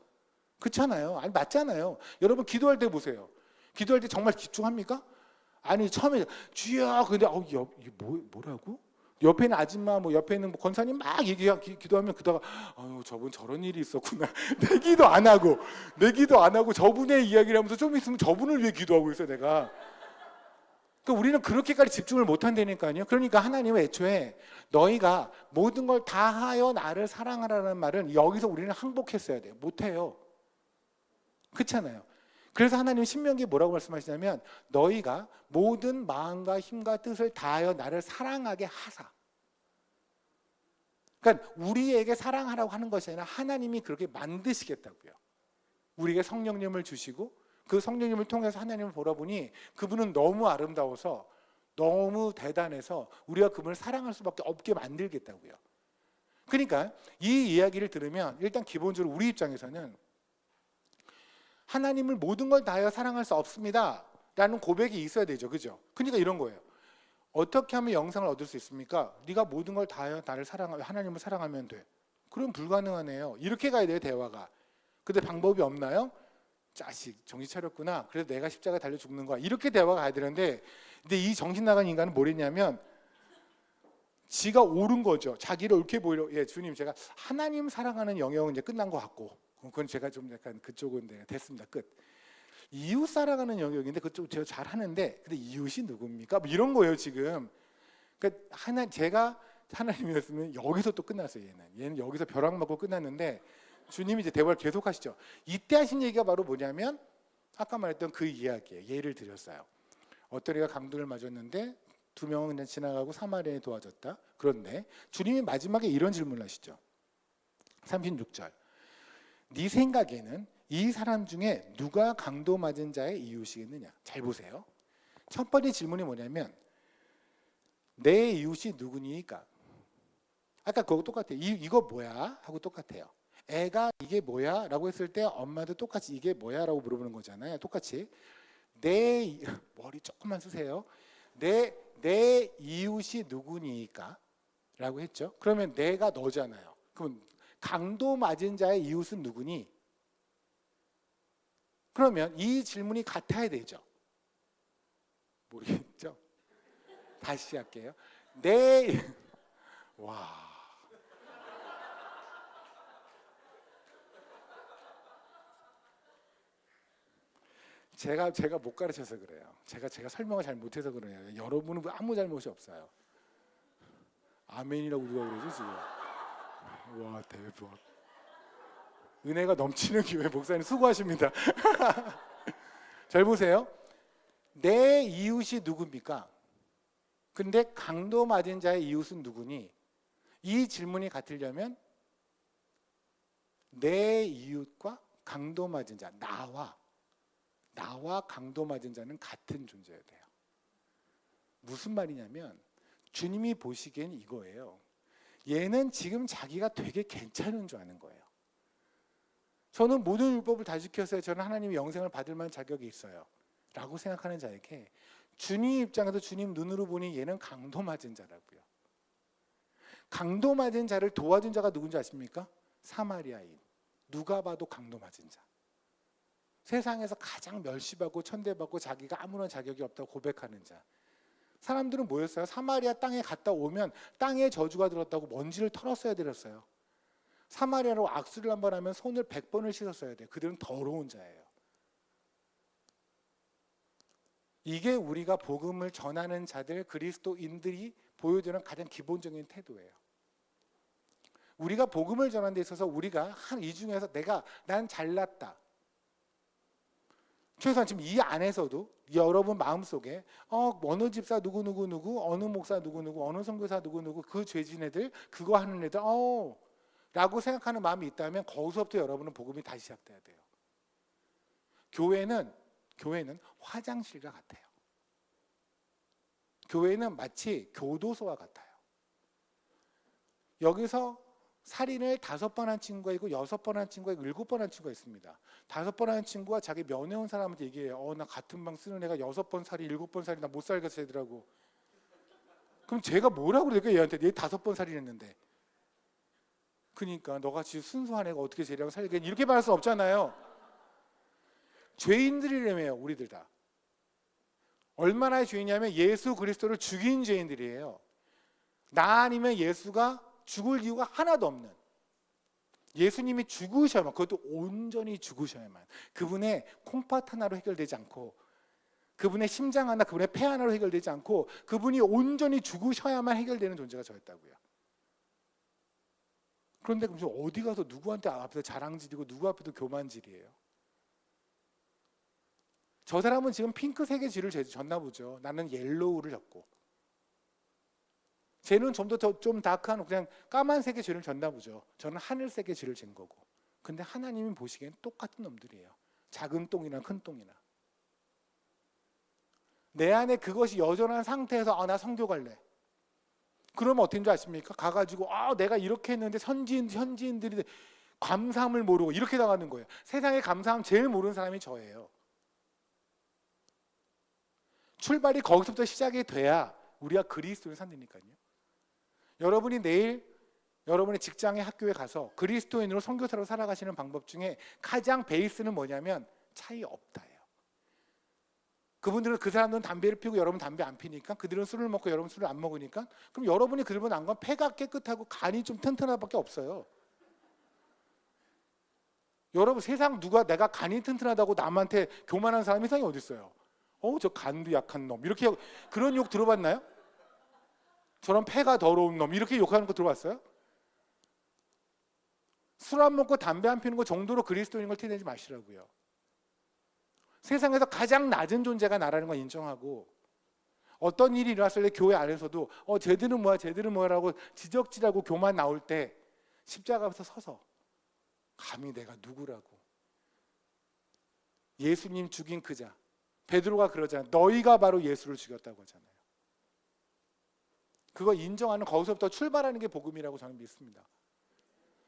그렇잖아요. 아니 맞잖아요. 여러분 기도할 때 보세요. 기도할 때 정말 집중합니까? 아니 처음에 주여 근데 이게 뭐라고? 옆에 있는 아줌마 뭐 옆에 있는 권사님 막 기도하면 그다가 아유 저분 저런 일이 있었구나. 내 기도 안 하고 저분의 이야기를 하면서 좀 있으면 저분을 위해 기도하고 있어 내가. 그러니까 우리는 그렇게까지 집중을 못 한다니까요. 그러니까 하나님은 애초에 너희가 모든 걸 다하여 나를 사랑하라는 말은 여기서 우리는 항복했어야 돼요. 못해요. 그렇잖아요. 그래서 하나님 신명기에 뭐라고 말씀하시냐면 너희가 모든 마음과 힘과 뜻을 다하여 나를 사랑하게 하사. 그러니까 우리에게 사랑하라고 하는 것이 아니라 하나님이 그렇게 만드시겠다고요. 우리에게 성령님을 주시고 그 성령님을 통해서 하나님을 보라보니 그분은 너무 아름다워서 너무 대단해서 우리가 그분을 사랑할 수밖에 없게 만들겠다고요. 그러니까 이 이야기를 들으면 일단 기본적으로 우리 입장에서는 하나님을 모든 걸 다하여 사랑할 수 없습니다 라는 고백이 있어야 되죠. 그죠? 그러니까 이런 거예요. 어떻게 하면 영생을 얻을 수 있습니까? 네가 모든 걸 다하여 나를 사랑하며 하나님을 사랑하면 돼. 그럼 불가능하네요. 이렇게 가야 돼요. 대화가. 근데 방법이 없나요? 자식 정신 차렸구나. 그래서 내가 십자가에 달려 죽는 거야. 이렇게 대화가 가야 되는데 근데 이 정신 나간 인간은 뭐랬냐면 지가 옳은 거죠. 자기를 옳게 보이려. 예, 주님 제가 하나님 사랑하는 영역은 이제 끝난 것 같고 그건 제가 좀 약간 그쪽은 내가 됐습니다. 끝. 이웃 사랑하는 영역인데 그쪽 제가 잘 하는데 근데 이웃이 누굽니까? 뭐 이런 거예요 지금. 그러니까 제가 하나님이었으면 여기서 또 끝났어요. 얘는 여기서 벼락 맞고 끝났는데 주님이 이제 대화를 계속하시죠. 이때 하신 얘기가 바로 뭐냐면 아까 말했던 그 이야기예요. 예를 들었어요. 어떤 애가 강도를 맞았는데 2명은 그냥 지나가고 사마리아인이 도와줬다. 그런데 주님이 마지막에 이런 질문을 하시죠. 36절. 네 생각에는 이 사람 중에 누가 강도 맞은 자의 이웃이겠느냐? 잘 보세요. 첫 번째 질문이 뭐냐면 내 이웃이 누구니까? 아까 그거 똑같아요. 이거 뭐야? 하고 똑같아요. 애가 이게 뭐야? 라고 했을 때 엄마도 똑같이 이게 뭐야? 라고 물어보는 거잖아요. 똑같이. 머리 조금만 쓰세요. 내 이웃이 누구니까? 라고 했죠. 그러면 내가 너잖아요. 그럼 강도 맞은 자의 이웃은 누구니? 그러면 이 질문이 같아야 되죠. 모르겠죠? 다시 할게요. 와. 제가 못 가르쳐서 그래요. 제가 설명을 잘 못해서 그래요. 여러분은 아무 잘못이 없어요. 아멘이라고 누가 그러지 지금? 와 대박. 은혜가 넘치는 교회 목사님 수고하십니다. 잘 보세요. 내 이웃이 누굽니까? 근데 강도 맞은 자의 이웃은 누구니? 이 질문이 같으려면 내 이웃과 강도 맞은 자, 나와 강도 맞은 자는 같은 존재여야 돼요. 무슨 말이냐면 주님이 보시기엔 이거예요. 얘는 지금 자기가 되게 괜찮은 줄 아는 거예요. 저는 모든 율법을 다 지켰어요. 저는 하나님의 영생을 받을 만한 자격이 있어요. 라고 생각하는 자에게 주님 입장에서 주님 눈으로 보니 얘는 강도 맞은 자라고요. 강도 맞은 자를 도와준 자가 누군지 아십니까? 사마리아인. 누가 봐도 강도 맞은 자. 세상에서 가장 멸시받고 천대받고 자기가 아무런 자격이 없다고 고백하는 자. 사람들은 뭐였어요? 사마리아 땅에 갔다 오면 땅에 저주가 들었다고 먼지를 털었어야 되었어요. 사마리아로 악수를 한번 하면 손을 100번을 씻었어야 돼요. 그들은 더러운 자예요. 이게 우리가 복음을 전하는 자들, 그리스도인들이 보여주는 가장 기본적인 태도예요. 우리가 복음을 전하는 데 있어서 우리가 이 중에서 난 잘났다. 최소한 지금 이 안에서도 여러분 마음속에 어느 집사 누구 어느 목사 누구 어느 선교사 누구 그 죄진 애들 그거 하는 애들 라고 생각하는 마음이 있다면 거기서부터 여러분은 복음이 다시 시작돼야 돼요. 교회는 화장실과 같아요. 교회는 마치 교도소와 같아요. 여기서 살인을 5번 한 친구가 있고 6번 한 친구가 있고 7번 한 친구가 있습니다. 5번 한 친구가 자기 면회온 사람한테 얘기해요. 나 같은 방 쓰는 애가 6번 살이 7번 살이 나 못 살겠어 얘들하고. 그럼 제가 뭐라고 그럴까 얘한테? 얘 5번 살인했는데. 그러니까 너같이 순수한 애가 어떻게 쟤랑 살겠니? 이렇게 말할 수 없잖아요. 죄인들이라며요. 우리들 다. 얼마나 죄인이냐면 예수 그리스도를 죽인 죄인들이에요. 나 아니면 예수가 죽을 이유가 하나도 없는, 예수님이 죽으셔야만, 그것도 온전히 죽으셔야만, 그분의 콩팥 하나로 해결되지 않고, 그분의 심장 하나, 그분의 폐 하나로 해결되지 않고, 그분이 온전히 죽으셔야만 해결되는 존재가 저였다고요. 그런데 그럼 어디 가서 누구한테 앞에서 자랑질이고 누구 앞에서 교만질이에요? 저 사람은 지금 핑크색의 죄를 졌나 보죠. 나는 옐로우를 졌고, 쟤는 좀 다크한 그냥 까만색의 죄를 졌나 보죠. 저는 하늘색의 죄를 진 거고. 근데 하나님이 보시기엔 똑같은 놈들이에요. 작은 똥이나 큰 똥이나. 내 안에 그것이 여전한 상태에서 나 선교 갈래. 그러면 어떻게 줄 아십니까? 가가지고 내가 이렇게 했는데 현지인들이 감사함을 모르고 이렇게 당하는 거예요. 세상에 감사함 제일 모르는 사람이 저예요. 출발이 거기서부터 시작이 돼야 우리가 그리스도를 산다니까요. 여러분이 내일 여러분의 직장에 학교에 가서 그리스도인으로 선교사로 살아가시는 방법 중에 가장 베이스는 뭐냐면 차이 없다예요. 그분들은 그 사람들은 담배를 피우고 여러분 담배 안 피니까, 그들은 술을 먹고 여러분 술을 안 먹으니까, 그럼 여러분이 그들보다 안 건 폐가 깨끗하고 간이 좀 튼튼하밖에 없어요. 여러분 세상 누가 내가 간이 튼튼하다고 남한테 교만한 사람이 세상에 어디 있어요? 저 간도 약한 놈 이렇게, 그런 욕 들어봤나요? 저런 폐가 더러운 놈 이렇게 욕하는 거 들어봤어요? 술 안 먹고 담배 안 피우는 거 정도로 그리스도인 걸 티내지 마시라고요. 세상에서 가장 낮은 존재가 나라는 건 인정하고, 어떤 일이 일어났을 때 교회 안에서도 쟤들은 뭐야라고 지적질하고 교만 나올 때 십자가 앞에서 서서 감히 내가 누구라고. 예수님 죽인 그 자, 베드로가 그러잖아요. 너희가 바로 예수를 죽였다고 하잖아요. 그거 인정하는, 거기서부터 출발하는 게 복음이라고 저는 믿습니다.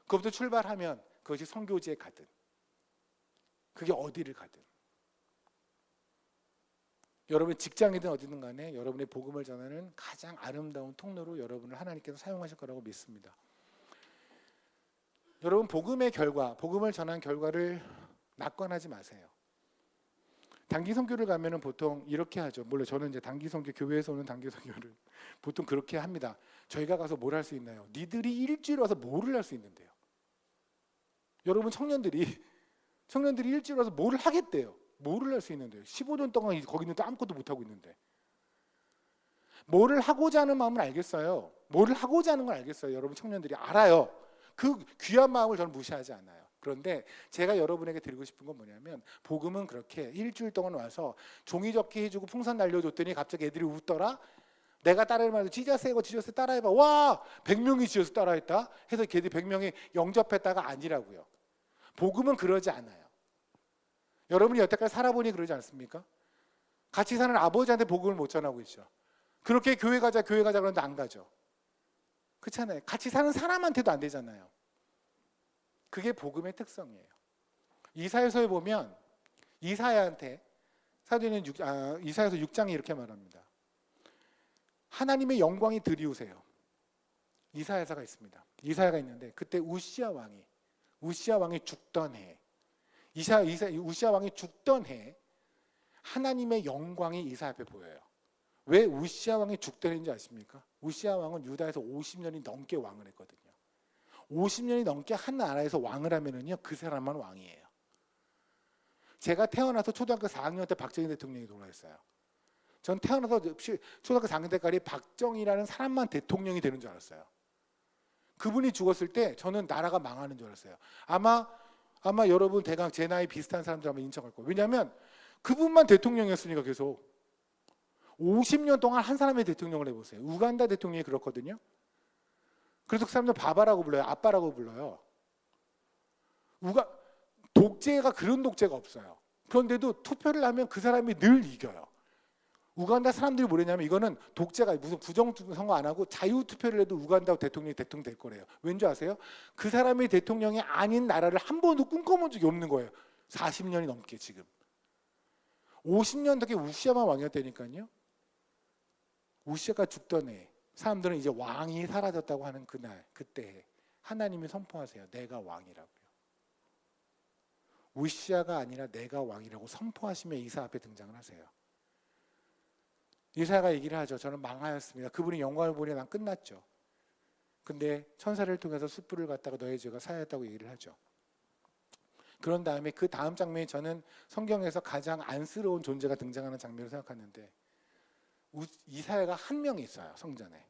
그것부터 출발하면 그것이 선교지에 가든 그게 어디를 가든, 여러분의 직장이든 어디든 간에 여러분의 복음을 전하는 가장 아름다운 통로로 여러분을 하나님께서 사용하실 거라고 믿습니다. 여러분 복음의 결과, 복음을 전한 결과를 낙관하지 마세요. 단기 선교를 가면은 보통 이렇게 하죠. 물론 저는 이제 단기 선교, 교회에서 오는 단기 선교를 보통 그렇게 합니다. 저희가 가서 뭘 할 수 있나요? 니들이 일주일 와서 뭐를 할 수 있는데요? 여러분 청년들이 일주일 와서 뭐를 하겠대요? 뭐를 할 수 있는데요? 15년 동안 거기 있는데 아무것도 못 하고 있는데. 뭐를 하고자 하는 마음을 알겠어요. 뭐를 하고자 하는 걸 알겠어요. 여러분 청년들이 알아요. 그 귀한 마음을 저는 무시하지 않아요. 그런데 제가 여러분에게 드리고 싶은 건 뭐냐면, 복음은 그렇게 일주일 동안 와서 종이접기 해주고 풍선 날려줬더니 갑자기 애들이 웃더라. 내가 따라해봐도 지저스 따라해봐. 와 100명이 지저스 따라했다 해서 걔들이 100명이 영접했다가 아니라고요. 복음은 그러지 않아요. 여러분이 여태까지 살아보니 그러지 않습니까? 같이 사는 아버지한테 복음을 못 전하고 있죠. 그렇게 교회 가자 그러는데 안 가죠. 그렇잖아요. 같이 사는 사람한테도 안 되잖아요. 그게 복음의 특성이에요. 이사야서에 보면 이사야한테 사도행전 이사야서 6장에 이렇게 말합니다. 하나님의 영광이 드리우세요. 이사야서가 있습니다. 이사야가 있는데 그때 우시야 왕이 우시아 왕이 죽던 해, 우시아 왕이 죽던 해 하나님의 영광이 이사 앞에 보여요. 왜 우시아 왕이 죽던 해인지 아십니까? 우시아 왕은 유다에서 50년이 넘게 왕을 했거든요. 50년이 넘게 한 나라에서 왕을 하면은요, 그 사람만 왕이에요. 제가 태어나서 초등학교 4학년 때 박정희 대통령이 돌아왔어요. 전 태어나서 초등학교 4학년 때까지 박정희라는 사람만 대통령이 되는 줄 알았어요. 그분이 죽었을 때 저는 나라가 망하는 줄 알았어요. 아마 여러분 대강 제 나이 비슷한 사람들 아마 인정할 거예요. 왜냐하면 그분만 대통령이었으니까 계속 50년 동안 한 사람의 대통령을 해보세요. 우간다 대통령이 그렇거든요. 그래서 그 사람들 바바라고 불러요. 아빠라고 불러요. 독재가 그런 독재가 없어요. 그런데도 투표를 하면 그 사람이 늘 이겨요. 우간다 사람들이 뭐냐면 이거는 독재가 무슨 부정선거 안 하고 자유투표를 해도 우간다 대통령이 대통령 될 거래요. 왠지 아세요? 그 사람이 대통령이 아닌 나라를 한 번도 꿈꿔본 적이 없는 거예요. 40년이 넘게 지금. 50년 넘게 우시아만 왕이었다니까요. 우시아가 죽던 해 사람들은 이제 왕이 사라졌다고 하는 그날 그때 하나님이 선포하세요. 내가 왕이라고요. 우시아가 아니라 내가 왕이라고 선포하시며 이사 앞에 등장을 하세요. 이사야가 얘기를 하죠. 저는 망하였습니다. 그분이 영광을 보니 난 끝났죠. 근데 천사를 통해서 숯불을 갖다가 너의 죄가 사하였다고 얘기를 하죠. 그런 다음에 그 다음 장면이 저는 성경에서 가장 안쓰러운 존재가 등장하는 장면을 생각하는데 이사야가 한 명이 있어요. 성전에.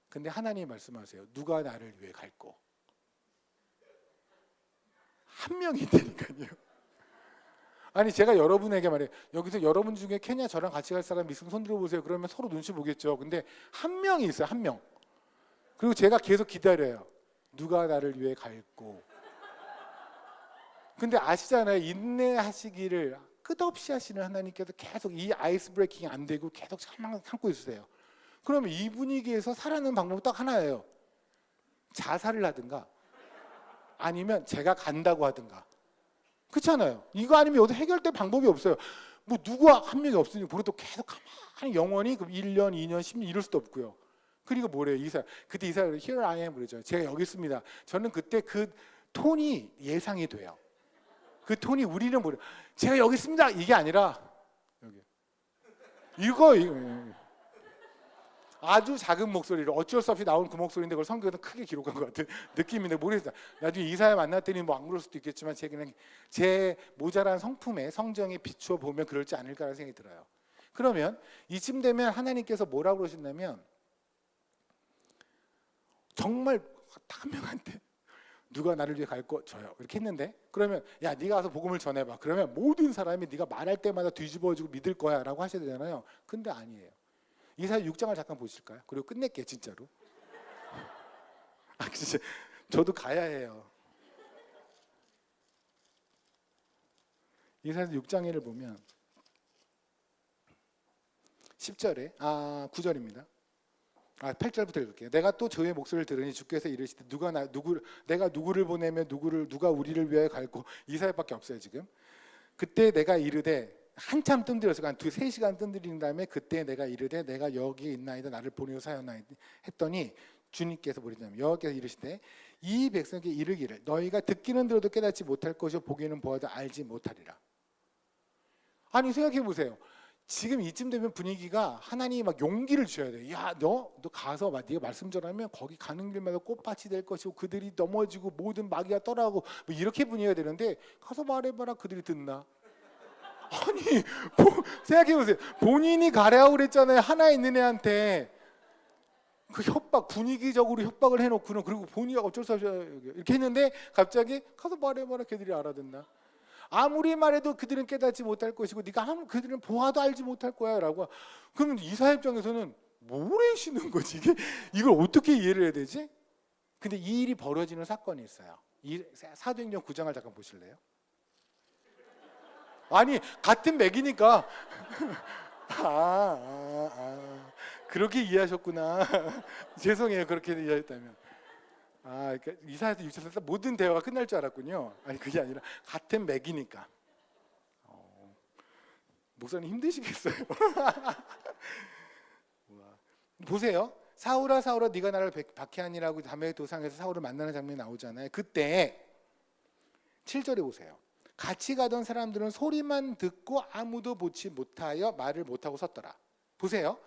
근데 하나님이 말씀하세요. 누가 나를 위해 갈꼬? 한 명이 있다니까요. 아니 제가 여러분에게 말해요. 여기서 여러분 중에 케냐 저랑 같이 갈 사람 있으면 손 들어보세요. 그러면 서로 눈치 보겠죠. 근데 한 명이 있어요. 한 명. 그리고 제가 계속 기다려요. 누가 나를 위해 갈꼬? 근데 아시잖아요. 인내하시기를 끝없이 하시는 하나님께서 계속 이 아이스 브레이킹이 안 되고 계속 참고 있으세요. 그러면 이 분위기에서 살아내는 방법은 딱 하나예요. 자살을 하든가 아니면 제가 간다고 하든가. 그렇잖아요. 이거 아니면 여기서 해결될 방법이 없어요. 뭐 누가 한 명이 없으니 그것도 계속 가만히 영원히 1년, 2년, 10년 이럴 수도 없고요. 그리고 뭐래요? 그때 이사야 Here I am 그러죠. 제가 여기 있습니다. 저는 그때 그 톤이 예상이 돼요. 그 톤이 우리는 뭐래요? 제가 여기 있습니다. 이게 아니라 여기. 이거 아주 작은 목소리로 어쩔 수 없이 나오는 그 목소리인데 그걸 성경에서 크게 기록한 것 같은 느낌인데 모르겠어요. 나중에 이사야 만났더니 뭐 안 그럴 수도 있겠지만 제 모자란 성품에 성정에 비추어 보면 그럴지 않을까라는 생각이 들어요. 그러면 이쯤 되면 하나님께서 뭐라고 그러신다면 정말 딱 한 명한테 누가 나를 위해 갈 거 저요 이렇게 했는데 그러면 야 네가 가서 복음을 전해봐. 그러면 모든 사람이 네가 말할 때마다 뒤집어지고 믿을 거야 라고 하셔야 되잖아요. 근데 아니에요. 이사야 6장을 잠깐 보실까요? 그리고 끝낼게요 진짜로. 진짜 저도 가야 해요. 이사야 6장을 보면 10절에 9절입니다. 8절부터 읽을게요. 내가 또 저의 목소리를 들으니 주께서 이르시되 내가 누구를 보내며 누가 우리를 위하여 갈고 이사야밖에 없어요 지금. 그때 내가 이르되 한참 뜸들여서 한 2-3시간 뜸들인 다음에 그때 내가 이르되 내가 여기에 있나이다 나를 보내어 사였나이다 했더니 주님께서 뭐랬냐면 여호와께서 이르시되 이 백성에게 이르기를 너희가 듣기는 들어도 깨닫지 못할 것이요 보기는 보아도 알지 못하리라. 아니 생각해 보세요. 지금 이쯤 되면 분위기가 하나님이 막 용기를 주셔야 돼. 야, 너 가서 네가 말씀 전하면 거기 가는 길마다 꽃밭이 될 것이고 그들이 넘어지고 모든 마귀가 떠나고 뭐 이렇게 분위기가 되는데 가서 말해봐라 그들이 듣나? 아니 생각해 보세요. 본인이 가라고 그랬잖아요. 하나 있는 애한테 그 협박 분위기적으로 협박을 해놓고는 그리고 본인이 어쩔 수 없이 이렇게 했는데 갑자기 가서 말해봐라 걔들이 알아듣나? 아무리 말해도 그들은 깨닫지 못할 것이고 네가 그들은 보아도 알지 못할 거야 라고. 그러면 이사야 입장에서는 뭐래시는 거지? 이걸 어떻게 이해를 해야 되지? 근데 이 일이 벌어지는 사건이 있어요. 사도행전 9장을 잠깐 보실래요? 아니 같은 맥이니까 그렇게 이해하셨구나. 죄송해요 그렇게 이해했다면. 그러니까 이사야서 6절에서 모든 대화가 끝날 줄 알았군요. 아니 그게 아니라 같은 맥이니까. 목사님 힘드시겠어요? 보세요. 사울아 네가 나를 박해하니라고 담의 도상에서 사울을 만나는 장면이 나오잖아요. 그때 7절에 보세요. 같이 가던 사람들은 소리만 듣고 아무도 보지 못하여 말을 못하고 섰더라. 보세요.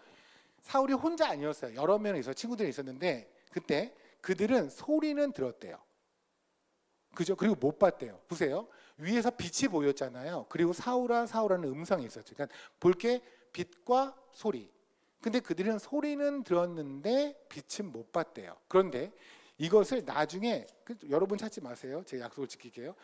사울이 혼자 아니었어요. 여러 명이 있어 친구들이 있었는데 그때 그들은 소리는 들었대요. 그죠? 그리고 못 봤대요. 보세요. 위에서 빛이 보였잖아요. 그리고 사울하는 음성이 있었죠. 그러니까 볼게 빛과 소리. 근데 그들은 소리는 들었는데 빛은 못 봤대요. 그런데 이것을 나중에 여러분 찾지 마세요. 제가 약속을 지킬게요.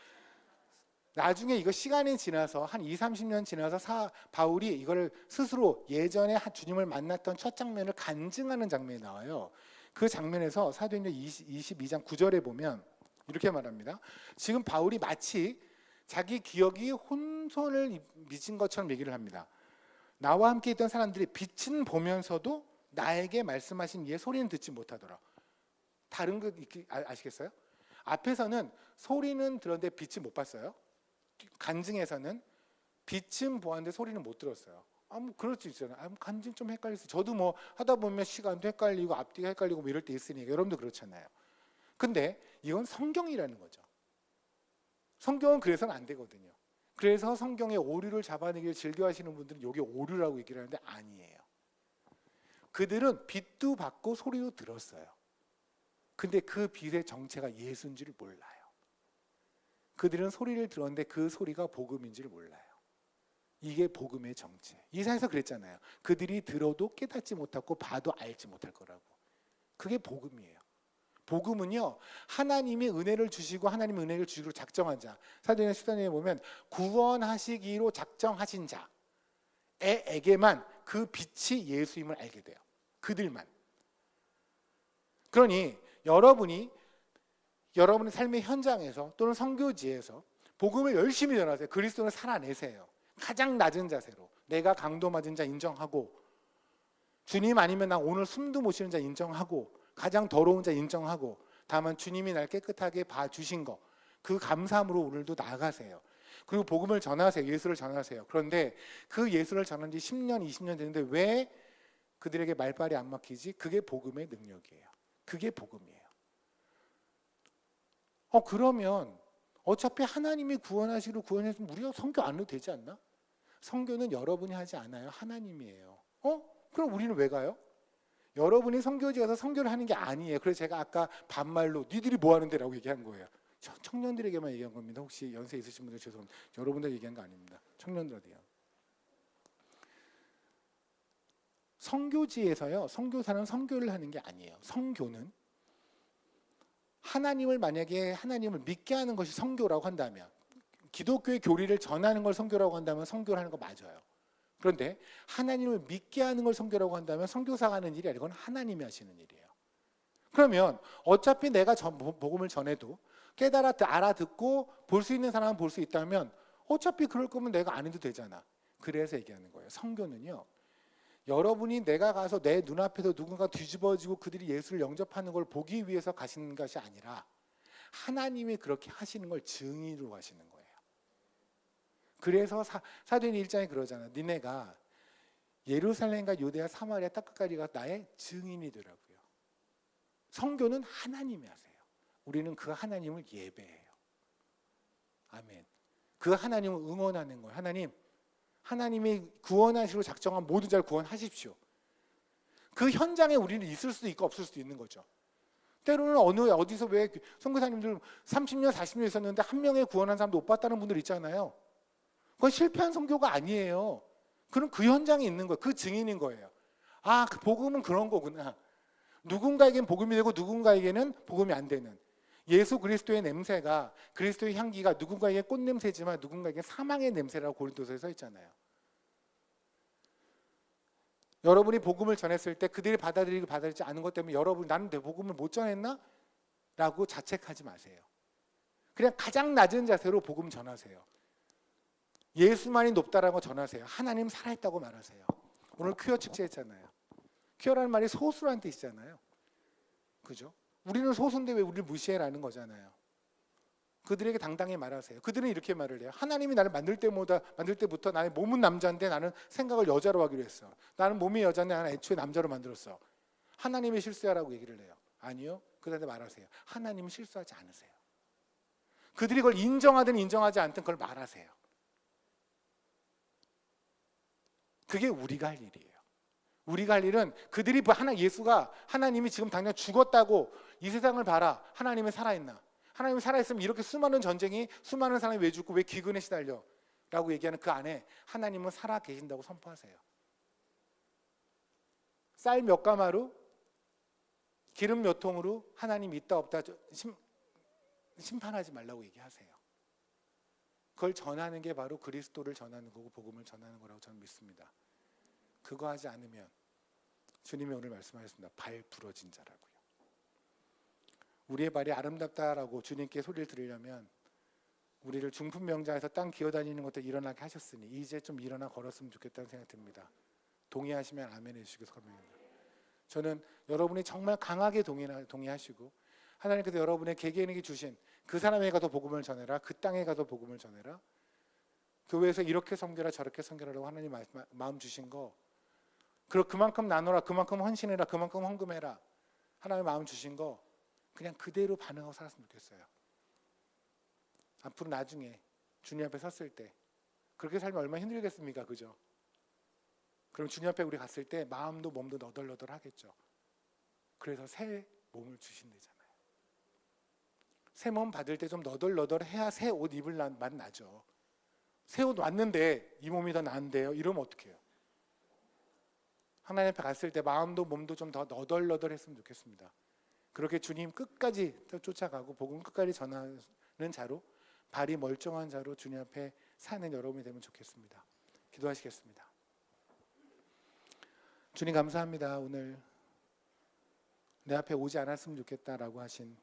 나중에 이거 시간이 지나서 한 2, 30년 지나서 바울이 이걸 스스로 예전에 주님을 만났던 첫 장면을 간증하는 장면이 나와요. 그 장면에서 사도행전 22장 9절에 보면 이렇게 말합니다. 지금 바울이 마치 자기 기억이 혼선을 미친 것처럼 얘기를 합니다. 나와 함께 있던 사람들이 빛은 보면서도 나에게 말씀하신 이의 소리는 듣지 못하더라. 다른 거 아시겠어요? 앞에서는 소리는 들었는데 빛은 못 봤어요. 간증에서는 빛은 보았는데 소리는 못 들었어요. 뭐 그럴 수 있잖아요. 간증 좀 헷갈렸어요. 저도 뭐 하다 보면 시간도 헷갈리고 앞뒤가 헷갈리고 뭐 이럴 때 있으니까 여러분도 그렇잖아요. 근데 이건 성경이라는 거죠. 성경은 그래서는 안 되거든요. 그래서 성경의 오류를 잡아내기를 즐겨하시는 분들은 이게 오류라고 얘기를 하는데 아니에요. 그들은 빛도 받고 소리도 들었어요. 근데 그 빛의 정체가 예수인 줄 몰라요. 그들은 소리를 들었는데 그 소리가 복음인 줄 몰라요. 이게 복음의 정체. 이사야서 그랬잖아요. 그들이 들어도 깨닫지 못하고 봐도 알지 못할 거라고. 그게 복음이에요. 복음은요, 하나님이 은혜를 주시고 하나님이 은혜를 주시기로 작정한 자. 사도행전 14장에 보면 구원하시기로 작정하신 자에게만 그 빛이 예수임을 알게 돼요. 그들만. 그러니 여러분의 삶의 현장에서 또는 선교지에서 복음을 열심히 전하세요. 그리스도를 살아내세요. 가장 낮은 자세로. 내가 강도 맞은 자 인정하고, 주님 아니면 나 오늘 숨도 못 쉬는 자 인정하고, 가장 더러운 자 인정하고, 다만 주님이 날 깨끗하게 봐주신 거, 그 감사함으로 오늘도 나아가세요. 그리고 복음을 전하세요. 예수를 전하세요. 그런데 그 예수를 전한 지 10년, 20년 됐는데 왜 그들에게 말발이 안 막히지? 그게 복음의 능력이에요. 그게 복음이에요. 그러면 어차피 하나님이 구원하시기로 구원했으면 우리가 선교 안 해도 되지 않나? 선교는 여러분이 하지 않아요. 하나님이에요. 그럼 우리는 왜 가요? 여러분이 선교지 가서 선교를 하는 게 아니에요. 그래서 제가 아까 반말로 니들이 뭐 하는데 라고 얘기한 거예요. 청년들에게만 얘기한 겁니다. 혹시 연세 있으신 분들 죄송합니다. 여러분들 얘기한 거 아닙니다. 청년들이요. 선교지에서요, 선교사는 선교를 하는 게 아니에요. 선교는 만약에 하나님을 믿게 하는 것이 선교라고 한다면, 기독교의 교리를 전하는 걸 선교라고 한다면 선교를 하는 거 맞아요. 그런데 하나님을 믿게 하는 걸 선교라고 한다면 선교사가 하는 일이 아니고 하나님이 하시는 일이에요. 그러면 어차피 내가 복음을 전해도 알아듣고 볼 수 있는 사람은 볼 수 있다면 어차피 그럴 거면 내가 안 해도 되잖아. 그래서 얘기하는 거예요. 선교는요, 여러분이 내가 가서 내 눈앞에서 누군가 뒤집어지고 그들이 예수를 영접하는 걸 보기 위해서 가시는 것이 아니라 하나님이 그렇게 하시는 걸 증인으로 하시는 거예요. 그래서 사도행전 1장에 그러잖아. 니네가 예루살렘과 유대와 사마리아 땅 끝까지 가서 나의 증인이 되라고요. 선교는 하나님이 하세요. 우리는 그 하나님을 예배해요. 아멘. 그 하나님을 응원하는 거예요. 하나님이 구원하시기로 작정한 모든 자를 구원하십시오. 그 현장에 우리는 있을 수도 있고 없을 수도 있는 거죠. 때로는 어디서 왜 선교사님들 30년 40년 있었는데 한 명의 구원한 사람도 못 봤다는 분들 있잖아요. 그건 실패한 선교가 아니에요. 그럼 그 현장에 있는 거예요. 그 증인인 거예요. 그 복음은 그런 거구나. 누군가에겐 복음이 되고 누군가에게는 복음이 안 되는, 예수 그리스도의 냄새가, 그리스도의 향기가 누군가에게 꽃냄새지만 누군가에게 사망의 냄새라고 고린도서에 써 있잖아요. 여러분이 복음을 전했을 때 그들이 받아들이지 않은 것 때문에 나는 내 복음을 못 전했나? 라고 자책하지 마세요. 그냥 가장 낮은 자세로 복음 전하세요. 예수만이 높다라고 전하세요. 하나님 살아있다고 말하세요. 오늘 퀴어 축제했잖아요. 퀴어라는 말이 소수라는 뜻이잖아요. 그죠? 우리는 소수인데 왜 우리를 무시해라는 거잖아요. 그들에게 당당히 말하세요. 그들은 이렇게 말을 해요. 하나님이 나를 만들 때부터 나의 몸은 남자인데 나는 생각을 여자로 하기로 했어. 나는 몸이 여자인데 나는 애초에 남자로 만들었어. 하나님이 실수하라고 얘기를 해요. 아니요. 그들한테 말하세요. 하나님은 실수하지 않으세요. 그들이 그걸 인정하든 인정하지 않든 그걸 말하세요. 그게 우리가 할 일이에요. 우리가 할 일은 그들이 예수가 하나님이 지금 당장 죽었다고 이 세상을 봐라. 하나님은 살아있나? 하나님이 살아있으면 이렇게 수많은 전쟁이 수많은 사람이 왜 죽고 왜 기근에 시달려? 라고 얘기하는 그 안에 하나님은 살아 계신다고 선포하세요. 쌀 몇 가마로 기름 몇 통으로 하나님 있다 없다 심판하지 말라고 얘기하세요. 그걸 전하는 게 바로 그리스도를 전하는 거고 복음을 전하는 거라고 저는 믿습니다. 그거 하지 않으면 주님이 오늘 말씀하셨습니다. 발 부러진 자라고요. 우리의 발이 아름답다라고 주님께 소리를 들으려면 우리를 중풍 병자에서 땅 기어다니는 것들 일어나게 하셨으니 이제 좀 일어나 걸었으면 좋겠다는 생각이 듭니다. 동의하시면 아멘 해주시기 바랍니다. 저는 여러분이 정말 강하게 동의하시고 하나님께서 여러분의 개개인에게 주신 그 사람에게 가서 복음을 전해라, 그 땅에 가서 복음을 전해라, 교회에서 이렇게 섬겨라 저렇게 섬겨라라고 하나님 마음 주신 거, 그리고 그만큼 나누라, 그만큼 헌신해라, 그만큼 헌금해라, 하나님 마음 주신 거 그냥 그대로 반응하고 살았으면 좋겠어요. 앞으로 나중에 주님 앞에 섰을 때 그렇게 살면 얼마나 힘들겠습니까? 그죠? 그럼 주님 앞에 우리 갔을 때 마음도 몸도 너덜너덜 하겠죠. 그래서 새 몸을 주신대잖아요. 새 몸 받을 때 좀 너덜너덜 해야 새 옷 입을 맛 나죠. 새 옷 왔는데 이 몸이 더 나은데요? 이러면 어떡해요? 하나님 앞에 갔을 때 마음도 몸도 좀 더 너덜너덜 했으면 좋겠습니다. 그렇게 주님 끝까지 쫓아가고 복음 끝까지 전하는 자로, 발이 멀쩡한 자로 주님 앞에 사는 여러분이 되면 좋겠습니다. 기도하시겠습니다. 주님 감사합니다. 오늘 내 앞에 오지 않았으면 좋겠다라고 하신